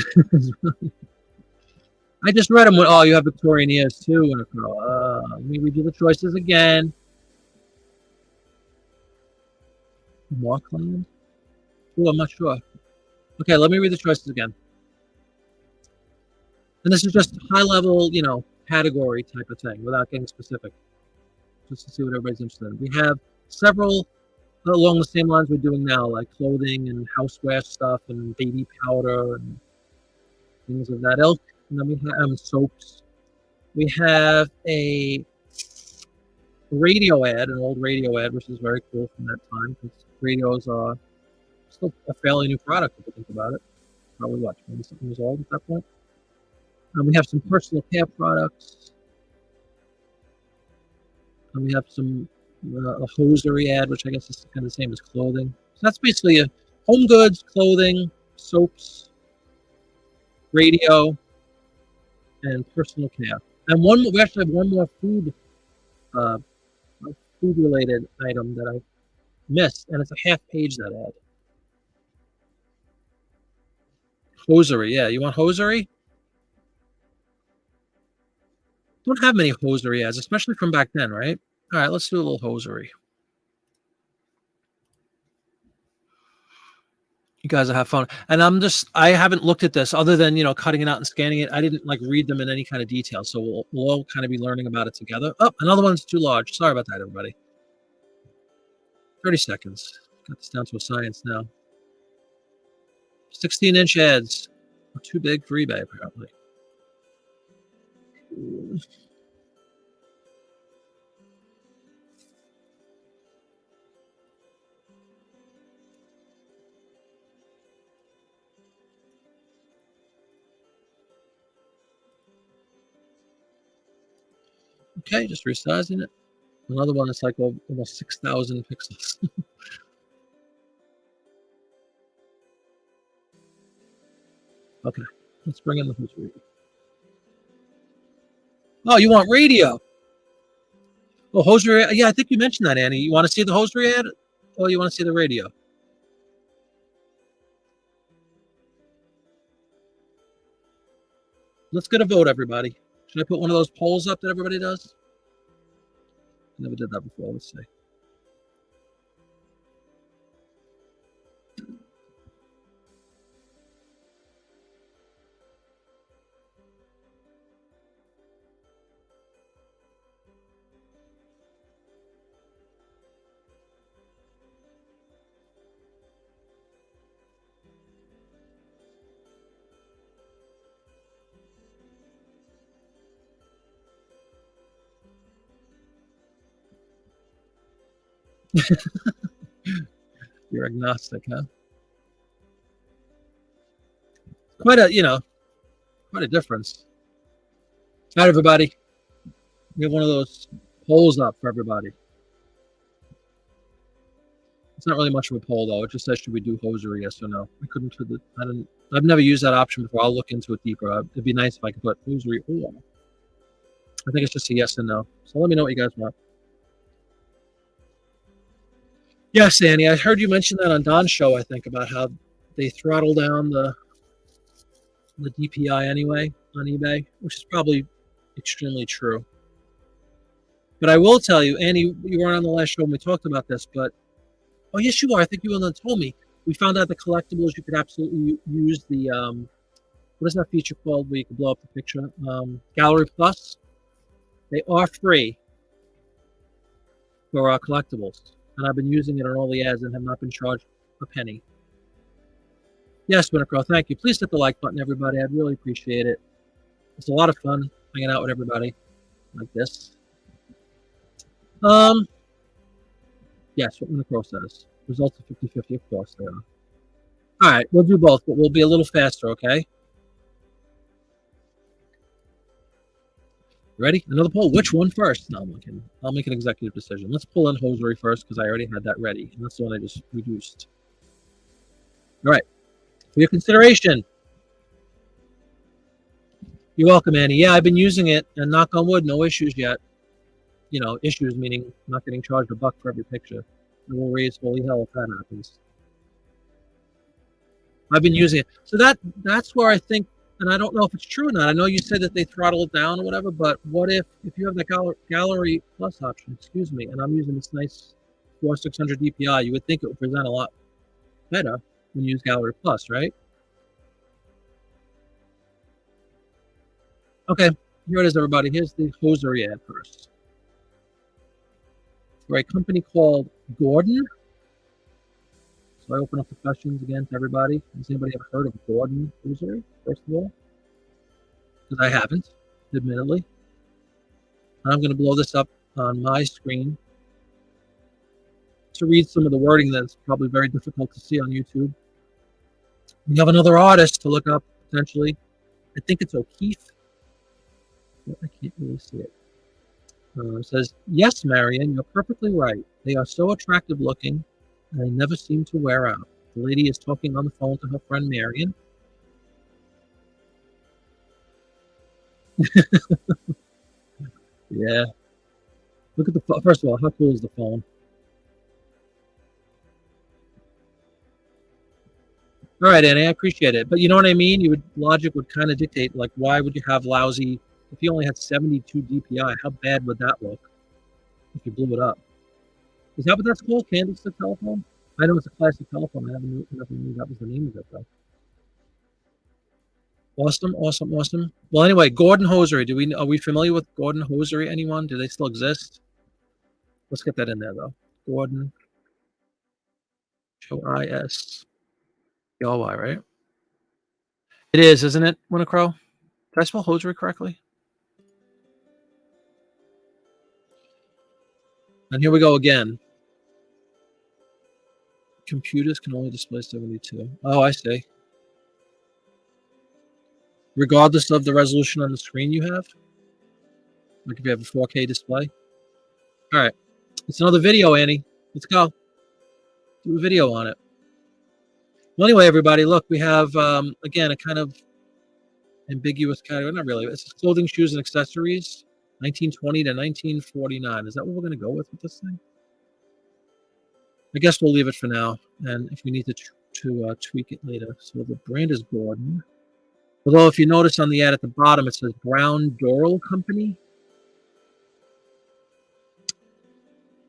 S1: I just read them. Oh, you have Victorian ears too, Winifro. Let me read you the choices again. Markland? Oh, I'm not sure. Okay, let me read the choices again. And this is just high level, category type of thing without getting specific, just to see what everybody's interested in. We have several along the same lines we're doing now, like clothing and houseware stuff and baby powder and things of that ilk. And then we have soaps. We have a radio ad, an old radio ad, which is very cool from that time because radios are still a fairly new product if you think about it. Probably what, 20 something years old at that point. We have some personal care products. And we have some a hosiery ad, which I guess is kind of the same as clothing. So that's basically a home goods, clothing, soaps, radio, and personal care. And we actually have one more food related item that I missed, and it's a half page, that ad. Hosiery, yeah. You want hosiery? Don't have many hosiery ads, especially from back then, right? All right, let's do a little hosiery. You guys will have fun. And I haven't looked at this other than, cutting it out and scanning it. I didn't read them in any kind of detail. So we'll all kind of be learning about it together. Oh, another one's too large. Sorry about that, everybody. 30 seconds. Got this down to a science now. 16-inch ads. Too big for eBay, apparently. Okay, just resizing it. Another one that's like almost 6,000 pixels. Okay, let's bring in the hosiery. Oh, you want radio? Oh, hosiery. Yeah, I think you mentioned that, Annie. You want to see the hosiery ad? Oh, you want to see the radio? Let's get a vote, everybody. Should I put one of those polls up that everybody does? I never did that before. Let's see. You're agnostic, huh? Quite a difference. All right, everybody. We have one of those polls up for everybody. It's not really much of a poll, though. It just says, should we do hosiery, yes or no? I've never used that option before. I'll look into it deeper. It'd be nice if I could put hosiery or. I think it's just a yes and no. So let me know what you guys want. Yes, Annie, I heard you mention that on Don's show, I think, about how they throttle down the DPI anyway on eBay, which is probably extremely true. But I will tell you, Annie, you weren't on the last show when we talked about this, but oh, yes, you are. I think you told me. We found out the collectibles, you could absolutely use the, what is that feature called where you can blow up the picture? Gallery Plus. They are free for collectibles. And I've been using it on all the ads and have not been charged a penny. Yes, Wintercrow, thank you. Please hit the like button, everybody. I'd really appreciate it. It's a lot of fun hanging out with everybody like this. Yes, what Wintercrow says. Results of 50-50, of course they are. All right, we'll do both, but we'll be a little faster, okay? Ready? Another poll. Which one first? No, I'm kidding. I'll make an executive decision. Let's pull in hosiery first because I already had that ready. And that's the one I just reduced. All right. For your consideration. You're welcome, Annie. Yeah, I've been using it, and knock on wood, no issues yet. Issues meaning not getting charged $1 for every picture. And we'll raise holy hell if that happens. I've been using it. So that's where I think, and I don't know if it's true or not. I know you said that they throttle it down or whatever, but what if you have that Gallery Plus option, and I'm using this nice 600 DPI, you would think it would present a lot better when you use Gallery Plus, right? Okay, here it is, everybody. Here's the hosiery ad first. For a company called Gordon. So I open up the questions again to everybody. Has anybody ever heard of Gordon hosiery, first of all? Because I haven't, admittedly. And I'm going to blow this up on my screen to read some of the wording that's probably very difficult to see on YouTube. We have another artist to look up, potentially. I think it's O'Keefe. I can't really see it. It says, yes, Marion, you're perfectly right. They are so attractive looking, and they never seem to wear out. The lady is talking on the phone to her friend Marion. Yeah. Look at the phone. First of all, how cool is the phone? All right, Annie, I appreciate it. But you know what I mean? Logic would kind of dictate, like, why would you have lousy, if you only had 72 DPI, how bad would that look if you blew it up? Is that what that's called? Candlestick telephone? I know it's a classic telephone. I never knew that was the name of it, though. Awesome, awesome, awesome. Well, anyway, Gordon Hosiery. Are we familiar with Gordon Hosiery? Anyone? Do they still exist? Let's get that in there, though. Gordon, H-O-I-S-E-R-Y, right? It is, isn't it, Winter Crow? Did I spell hosiery correctly? And here we go again. Computers can only display 72. Oh, I see. Regardless of the resolution on the screen you have? Like if you have a 4K display? All right. It's another video, Annie. Let's go. Do a video on it. Well, anyway, everybody, look, we have, again, a kind of ambiguous category. Not really. It's clothing, shoes, and accessories, 1920 to 1949. Is that what we're going to go with this thing? I guess we'll leave it for now, and if we need to tweak it later. So the brand is Gordon. Although if you notice on the ad at the bottom, it says Brown Doral Company,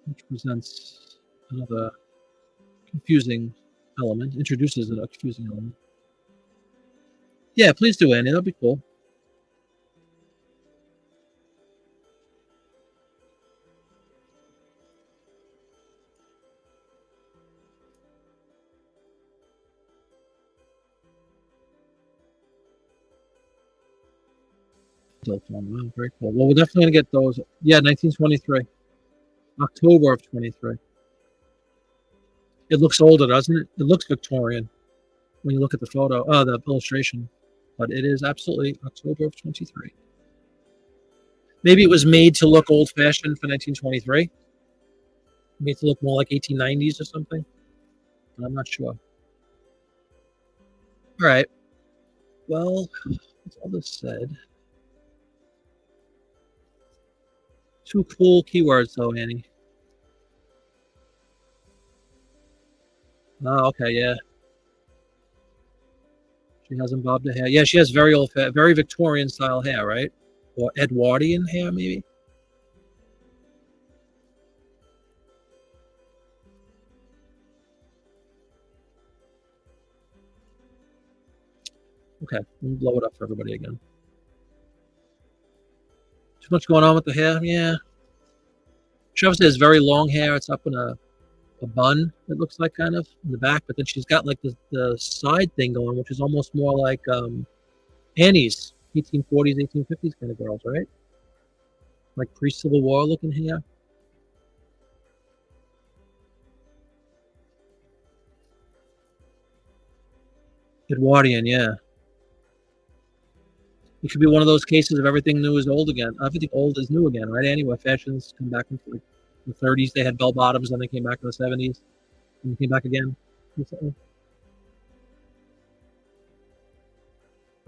S1: which presents another confusing element, introduces a confusing element. Yeah, please do, Andy. That'd be cool. Wow, very cool. Well, we're definitely going to get those. Yeah, 1923. October of 23. It looks older, doesn't it? It looks Victorian when you look at the photo, the illustration. But it is absolutely October of 23. Maybe it was made to look old-fashioned for 1923. Made to look more like 1890s or something. I'm not sure. All right. Well, that's all this said. Two cool keywords, though, Annie. Oh, okay, yeah. She hasn't bobbed her hair. Yeah, she has very Victorian style hair, right? Or Edwardian hair, maybe. Okay, let me blow it up for everybody again. Too much going on with the hair? Yeah. She obviously has very long hair. It's up in a bun, it looks like, kind of, in the back. But then she's got, like, the side thing going, which is almost more like Annie's 1840s, 1850s kind of girls, right? Like pre-Civil War looking hair. Edwardian, yeah. It could be one of those cases of everything new is old again. Everything old is new again, right, Annie? Where fashions come back into like the 30s, they had bell bottoms, then they came back in the 70s, and they came back again.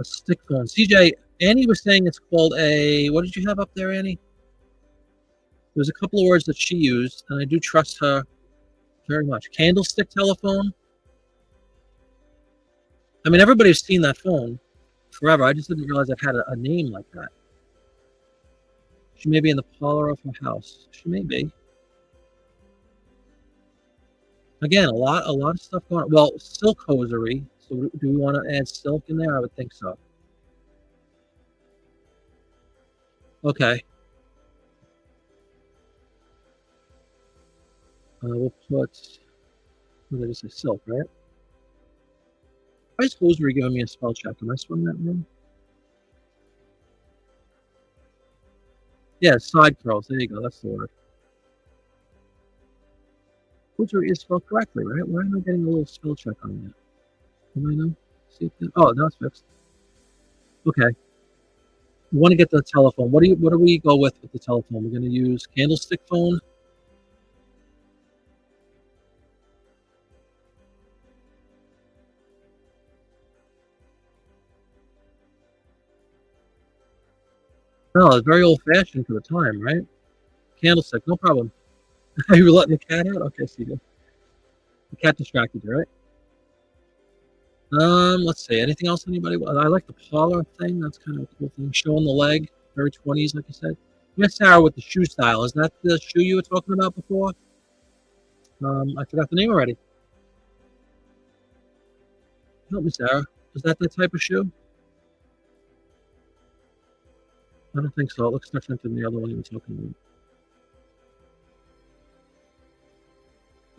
S1: A stick phone. CJ, Annie was saying it's called a, what did you have up there, Annie? There's a couple of words that she used, and I do trust her very much. Candlestick telephone. I mean, everybody's seen that phone forever. I just didn't realize it had a name like that. She may be in the parlor of her house. She may be. Again, a lot of stuff going on. Well, silk hosiery. So do we want to add silk in there? I would think so. Okay. We'll put, what did I just say? Silk, right? Why is hosiery giving me a spell check? Am I spelling that wrong? Yeah, side curls. There you go. That's the word. Hosiery is spelled correctly, right? Why am I getting a little spell check on that? Am I know? See if that, oh, now it's fixed. Okay. We want to get the telephone. What do we go with the telephone? We're going to use candlestick phone. No, it's very old fashioned for the time, right? Candlestick, no problem. You were letting the cat out? Okay, so you did. The cat distracted you, right? Let's see. Anything else anybody? I like the parlor thing. That's kind of a cool thing. Showing the leg, very 20s, like you said. Yes, Sarah, with the shoe style. Is that the shoe you were talking about before? I forgot the name already. Help me, Sarah. Is that the type of shoe? I don't think so. It looks different than the other one you were talking about.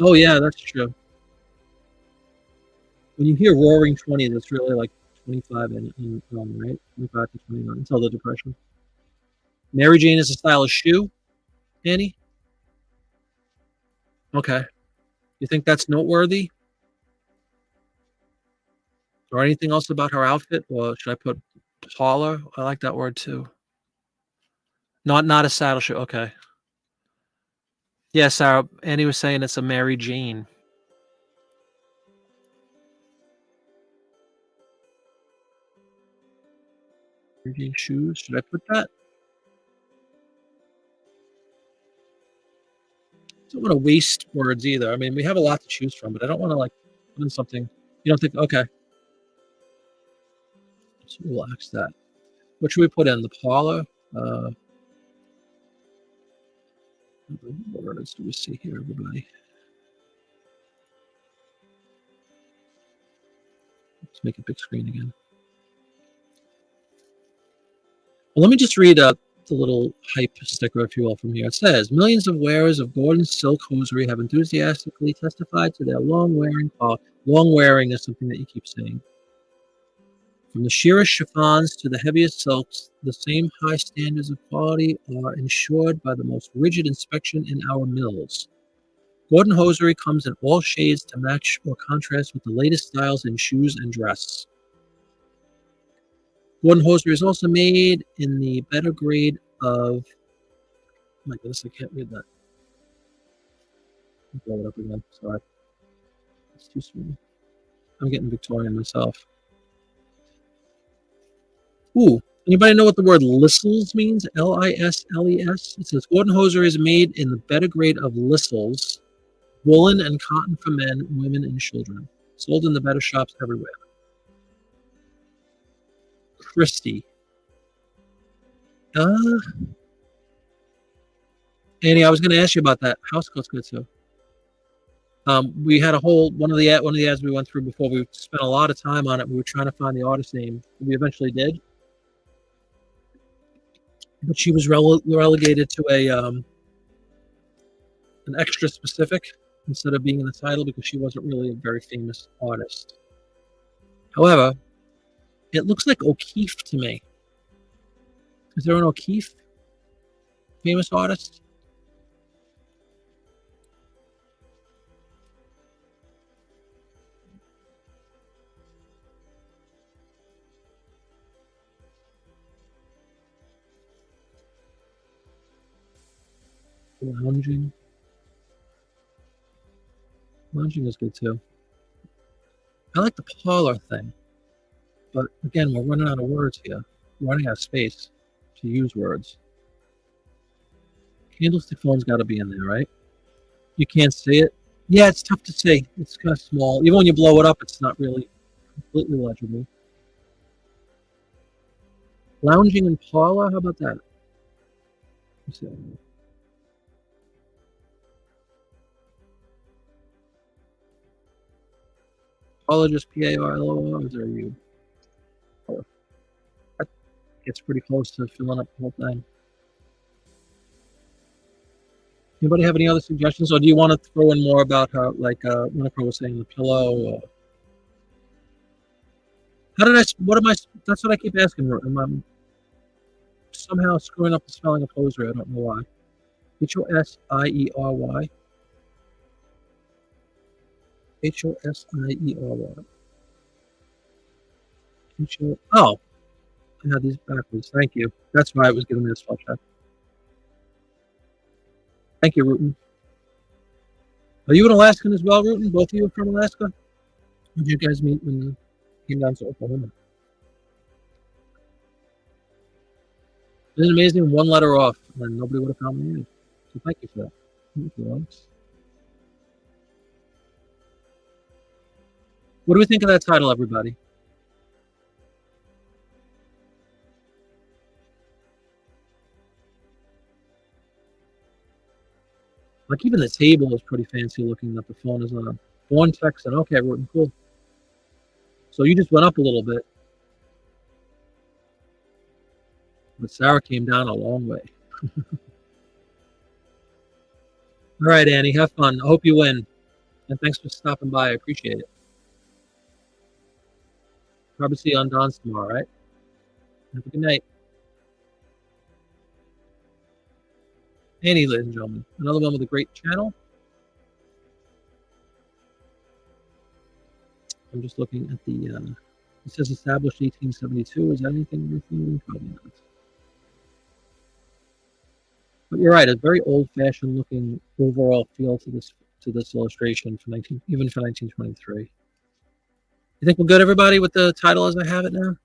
S1: Oh yeah, that's true. When you hear Roaring 20s, it's really like 25 right? 25 to 29 until the Depression. Mary Jane is a style of shoe, Annie? Okay. You think that's noteworthy? Or anything else about her outfit? Or should I put parlor? I like that word too. Not a saddle shoe. Okay. Yeah, Sarah. Annie was saying it's a Mary Jane. Mary Jane shoes. Should I put that? I don't want to waste words either. I mean, we have a lot to choose from, but I don't want to like put in something. You don't think? Okay. So we'll ask that. What should we put in? The parlor? Uh, what words do we see here, everybody? Let's make a big screen again. Well, let me just read the little hype sticker, if you will, from here. It says, millions of wearers of Gordon's silk hosiery have enthusiastically testified to their long-wearing quality. Long-wearing is something that you keep saying. From the sheerest chiffons to the heaviest silks, the same high standards of quality are ensured by the most rigid inspection in our mills. Gordon hosiery comes in all shades to match or contrast with the latest styles in shoes and dress. Gordon hosiery is also made in the better grade of. Oh my goodness, I can't read that. I'll blow it up again. Sorry. It's too small. I'm getting Victorian myself. Ooh. Anybody know what the word listles means? Lisles? It says Gordon hosiery is made in the better grade of listles, woolen and cotton for men, women, and children. Sold in the better shops everywhere. Christie. Uh, Annie, I was going to ask you about that. Housecoat's good too. We had a whole one of the ads we went through before. We spent a lot of time on it. We were trying to find the artist name. We eventually did, but she was relegated to a an extra specific instead of being in the title because she wasn't really a very famous artist. However, it looks like O'Keeffe to me. Is there an O'Keeffe famous artist? Lounging. Lounging is good too. I like the parlor thing, but again, we're running out of words here. We're running out of space to use words. Candlestick phone's got to be in there, right? You can't see it. Yeah, it's tough to see. It's kind of small. Even when you blow it up, it's not really completely legible. Lounging in parlor, how about that? Apologist, P-A-R-L-O, or is there a U? Oh, that gets pretty close to filling up the whole thing. Anybody have any other suggestions, or do you want to throw in more about how, like, Monica was saying, the pillow? How did I? What am I? That's what I keep asking her. I'm somehow screwing up the spelling of hosiery. I don't know why. Hosiery. Hosiery. Oh, I had these backwards. Thank you. That's why it was giving me a spell check. Thank you, Rutan. Are you an Alaskan as well, Rutan? Both of you are from Alaska? Or did you guys meet when you came down to Oklahoma? Isn't it amazing? One letter off, and nobody would have found me. So thank you for that. Thank you, Alex. What do we think of that title, everybody? Like, even the table is pretty fancy looking that the phone is on. Born Texan. Okay, Rutan, cool. So you just went up a little bit. But Sarah came down a long way. All right, Annie, have fun. I hope you win. And thanks for stopping by. I appreciate it. Probably see you on Don's tomorrow, right? Have a good night. Annie, ladies and gentlemen. Another one with a great channel. I'm just looking at the, it says established 1872. Is that anything worth noting? Probably not. But you're right, a very old-fashioned looking overall feel to this illustration for even for 1923. You think we're good, everybody, with the title as I have it now?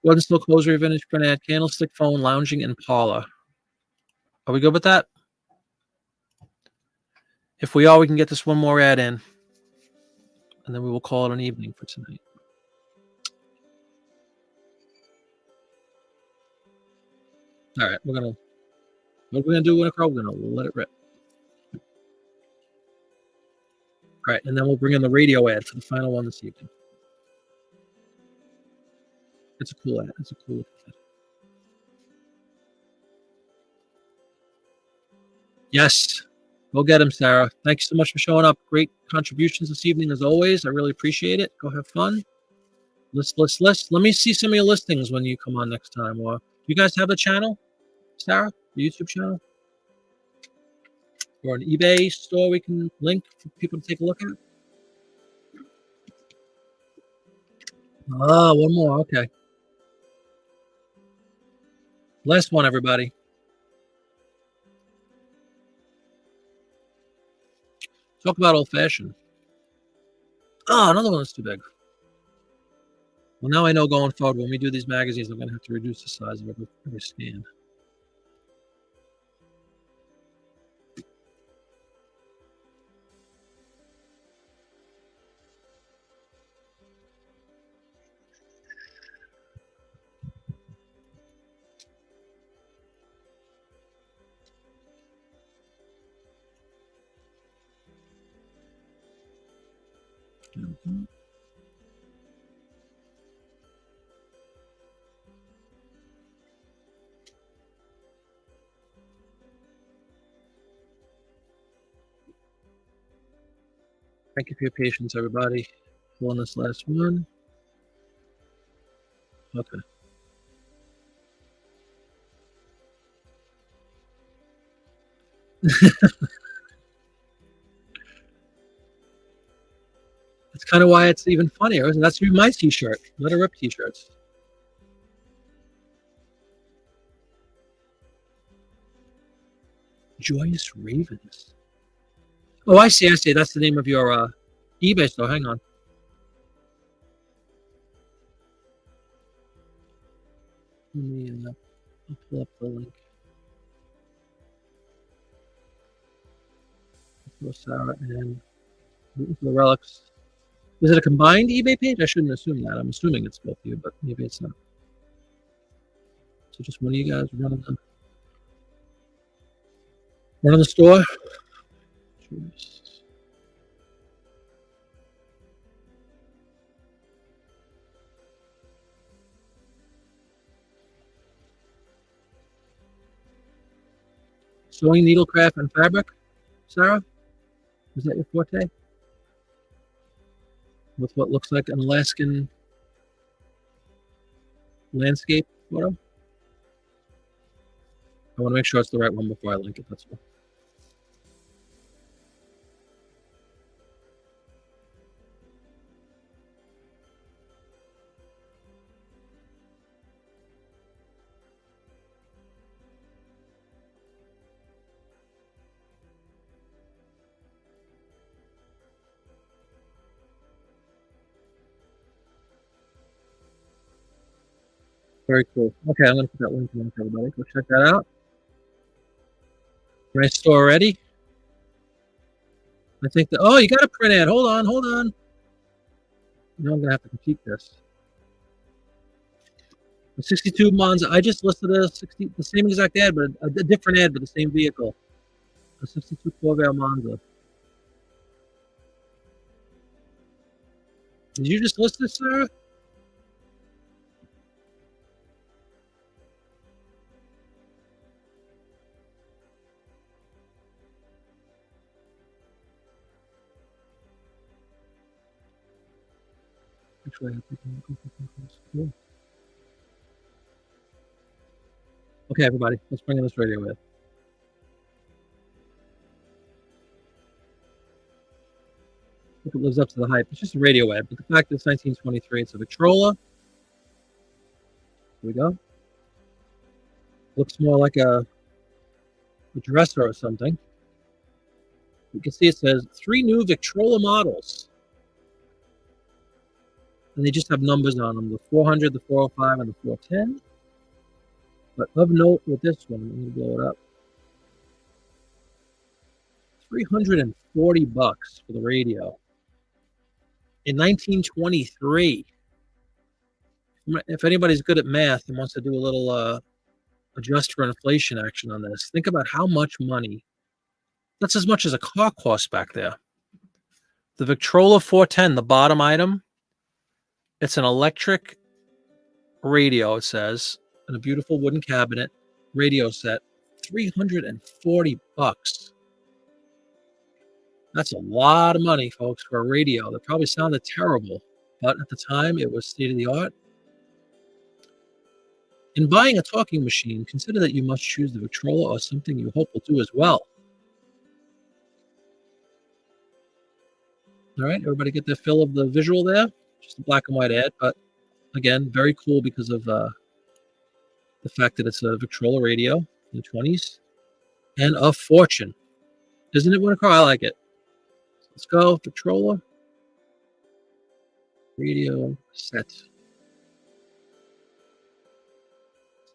S1: Golden Still Closer, Vintage Print Ad, Candlestick Phone, Lounging, and Paula. Are we good with that? If we are, we can get this one more ad in, and then we will call it an evening for tonight. All right, what we're gonna do, we're gonna let it rip. All right, and then we'll bring in the radio ad for the final one this evening. It's a cool ad. It's a cool ad. Yes. Go get him, Sarah. Thanks so much for showing up. Great contributions this evening, as always. I really appreciate it. Go have fun. List. Let me see some of your listings when you come on next time. Or do you guys have a channel, Sarah? The YouTube channel? Or an eBay store we can link for people to take a look at? Ah, one more. Okay. Last one, everybody. Talk about old-fashioned. Oh, another one that's too big. Well, now I know going forward, when we do these magazines, I'm going to have to reduce the size of every scan. Mm-hmm. Thank you for your patience, everybody. On this last one. Okay. That's kind of why it's even funnier. That's my t-shirt. Let her rip t-shirts. Joyous Ravens. Oh, I see. That's the name of your eBay store. Hang on. Let me I'll pull up the link. Sarah and looking for the relics. Is it a combined eBay page? I shouldn't assume that. I'm assuming it's both of you, but maybe it's not. So just one of you guys running the store. Sewing, needlecraft, and fabric, Sarah? Is that your forte? With what looks like an Alaskan landscape photo? I want to make sure it's the right one before I link it, that's all. Very cool. Okay, I'm going to put that link in for everybody. Go check that out. Nice store already. I think that, oh, you got a print ad. Hold on. You know I'm going to have to critique this. The 62 Monza. I just listed the same exact ad, but a different ad, but the same vehicle. The 62 Corvair Monza. Did you just list this, Sarah? Actually, cool. Okay, everybody, let's bring in this radio ad. If it lives up to the hype. It's just a radio ad, but the fact that it's 1923, it's a Victrola. Here we go. Looks more like a dresser or something. You can see it says 3 new Victrola models. And they just have numbers on them, the 400, the 405, and the 410. But of note with this one, I'm going to blow it up. $340 for the radio. In 1923. If anybody's good at math and wants to do a little adjust for inflation action on this, think about how much money. That's as much as a car cost back there. The Victrola 410, the bottom item, it's an electric radio, it says, in a beautiful wooden cabinet, radio set, $340. That's a lot of money, folks, for a radio that probably sounded terrible, but at the time it was state of the art. In buying a talking machine, consider that you must choose the Victrola or something you hope will do as well. All right, everybody get their fill of the visual there? Just a black and white ad, but again, very cool because of the fact that it's a Victrola radio in the 20s and a fortune. Isn't it what a car? I like it. Let's go, Victrola radio set. See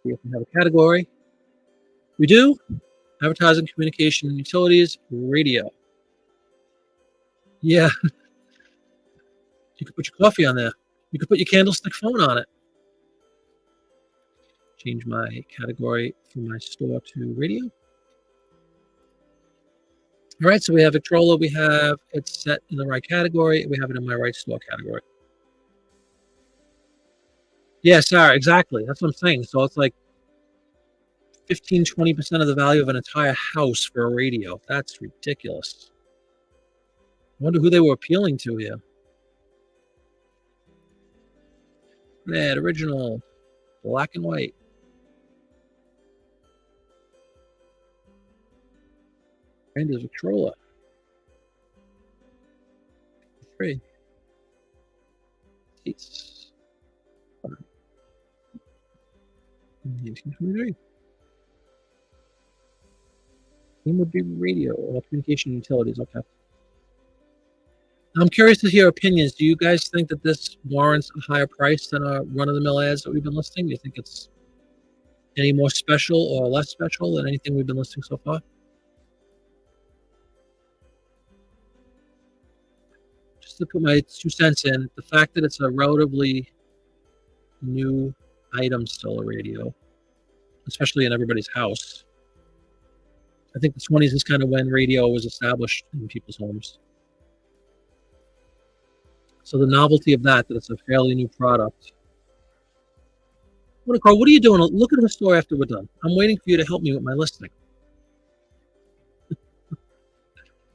S1: if we have a category. We do. Advertising, communication, utilities, radio. Yeah. You could put your coffee on there. You could put your candlestick phone on it. Change my category from my store to radio. All right, so we have Victrola. We have it set in the right category. We have it in my right store category. Yeah, Sarah, exactly. That's what I'm saying. So it's like 15, 20% of the value of an entire house for a radio. That's ridiculous. I wonder who they were appealing to here. Man, original, black and white. Brand is Victrola. Free. Seats. 1923. Name would be radio or communication utilities. Okay. I'm curious to hear opinions. Do you guys think that this warrants a higher price than our run-of-the-mill ads that we've been listing? Do you think it's any more special or less special than anything we've been listing so far? Just to put my 2 cents in, the fact that it's a relatively new item still, a radio, especially in everybody's house. I think the 20s is kind of when radio was established in people's homes. So the novelty of that it's a fairly new product. What are you doing? Look at the store after we're done. I'm waiting for you to help me with my listing.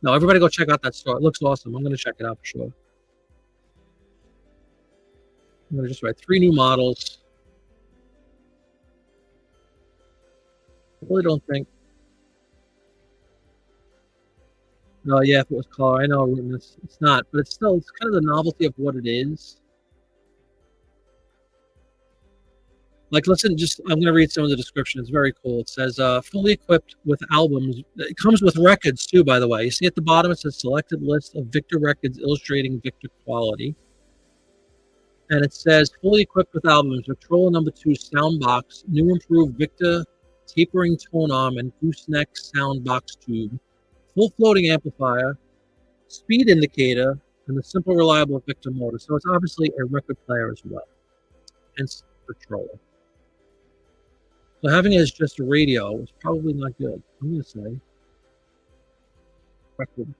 S1: No, everybody go check out that store. It looks awesome. I'm going to check it out for sure. I'm going to just write 3 new models. I really don't think. No, yeah, if it was color, I know it's not, but it's kind of the novelty of what it is. Like, listen, I'm going to read some of the description. It's very cool. It says, fully equipped with albums. It comes with records, too, by the way. You see at the bottom, it says selected list of Victor records illustrating Victor quality. And it says, fully equipped with albums, Victrola No. 2 sound box, new improved Victor tapering tone arm and gooseneck sound box tube, full floating amplifier, speed indicator, and the simple, reliable Victor motor. So it's obviously a record player as well. Hence, Victrola. So having it as just a radio is probably not good. I'm going to say record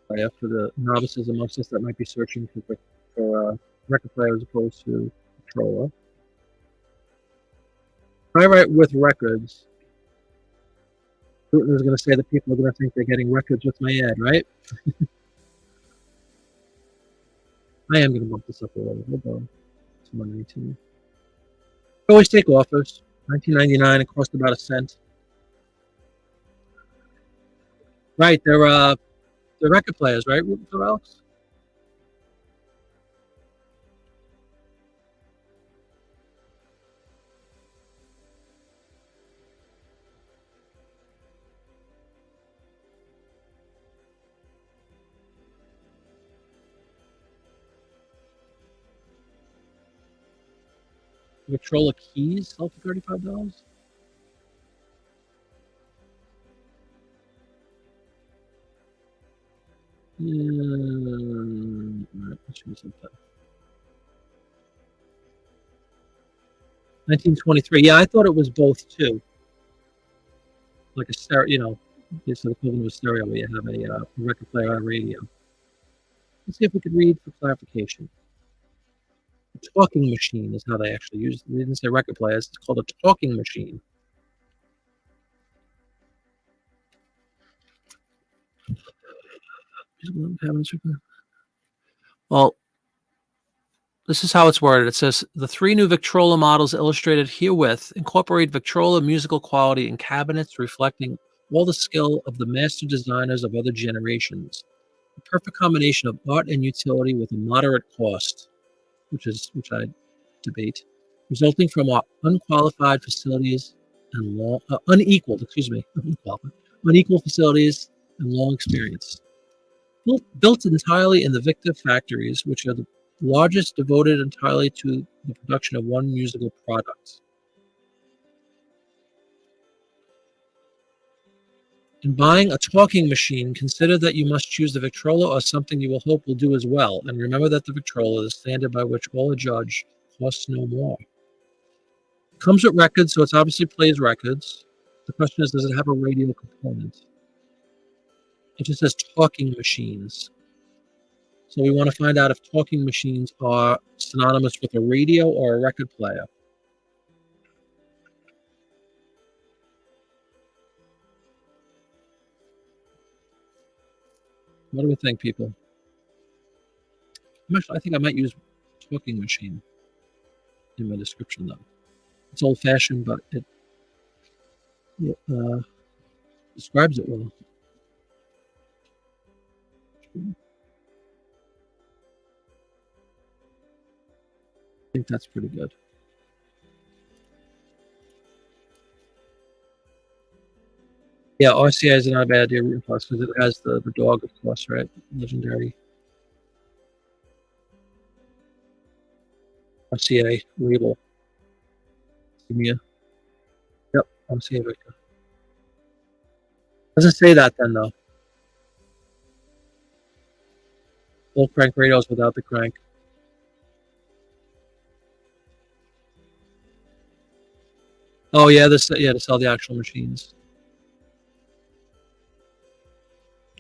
S1: player for the novices amongst us that might be searching for record player as opposed to Victrola. If I write with records, Putin is going to say that people are going to think they're getting records with my ad, right? I am going to bump this up a little. Hold on. It's 119. Always take offers. $19.99. It cost about a cent. Right, they're record players, right, Alex? Victrola keys sell for $35. Let's see something. 1923. Yeah, I thought it was both too. Like a stereo, it's the equivalent of a stereo where you have a record player and a radio. Let's see if we could read for clarification. A talking machine is how they actually use it. They didn't say record players. It's called a talking machine. Well, this is how it's worded. It says, the 3 new Victrola models illustrated herewith incorporate Victrola musical quality in cabinets reflecting all the skill of the master designers of other generations. A perfect combination of art and utility with a moderate cost, which I debate, resulting from our unqualified facilities and unequal facilities and long experience. Built entirely in the Victor factories, which are the largest devoted entirely to the production of one musical product. In buying a talking machine, consider that you must choose the Victrola or something you will hope will do as well, and remember that the Victrola, the standard by which all are judged, costs no more. It comes with records, so it obviously plays records. The question is, does it have a radio component? It just says talking machines. So we want to find out if talking machines are synonymous with a radio or a record player. What do we think, people? I think I might use talking machine in my description, though. It's old-fashioned, but it describes it well. I think that's pretty good. Yeah, RCA is not a bad idea, Root Plus, because it has the dog, of course, right? Legendary. RCA label. Yep, RCA Victor. Doesn't say that then, though. Full crank radios without the crank. Oh yeah, to sell the actual machines.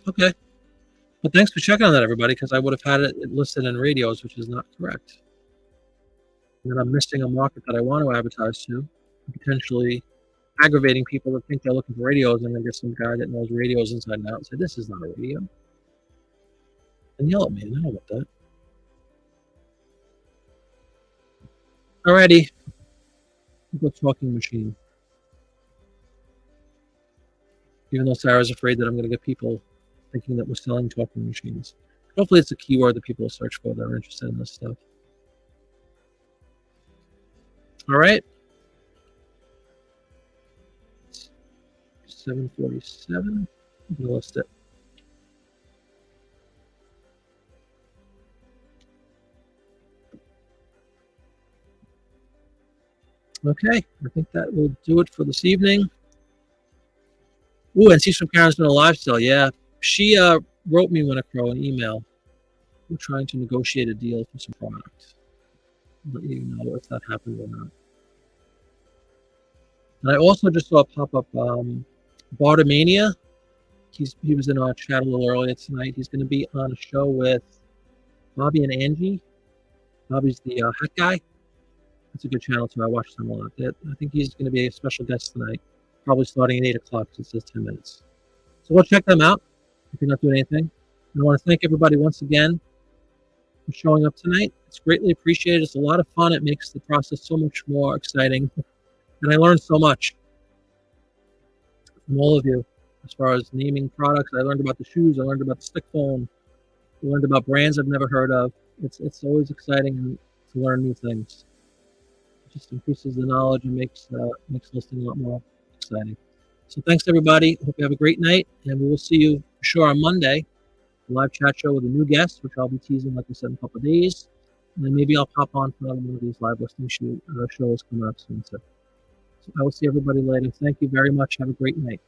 S1: Okay. Well, thanks for checking on that, everybody, because I would have had it listed in radios, which is not correct. And then I'm missing a market that I want to advertise to, potentially aggravating people that think they're looking for radios, and then get some guy that knows radios inside and out and say, "This is not a radio," and yell at me. And I don't want that. Alrighty, we'll go talking machine. Even though Sarah's afraid that I'm going to get people thinking that we're selling talking machines. Hopefully it's a keyword that people will search for that are interested in this stuff. All right. 747. I'm going to list it. Okay, I think that will do it for this evening. Ooh, and see from Karen's doing a live still. Yeah, she wrote me an email. We're trying to negotiate a deal for some product. I'll let you know if that happened or not. And I also just saw a pop-up Bartomania. He was in our chat a little earlier tonight. He's going to be on a show with Bobby and Angie. Bobby's the hat guy. That's a good channel too. I watch them a lot. I think he's going to be a special guest tonight, probably starting at 8 o'clock. It says 10 minutes. So we'll check them out if you're not doing anything. And I want to thank everybody once again for showing up tonight. It's greatly appreciated. It's a lot of fun. It makes the process so much more exciting. And I learned so much from all of you as far as naming products. I learned about the shoes. I learned about the stick phone. I learned about brands I've never heard of. It's always exciting to learn new things. It just increases the knowledge and makes listening a lot more exciting. So thanks everybody. Hope you have a great night, and we will see you for sure on Monday. A live chat show with a new guest, which I'll be teasing, like I said, in a couple of days. And then maybe I'll pop on for another one of these live listing shows coming up soon. So I will see everybody later. Thank you very much. Have a great night.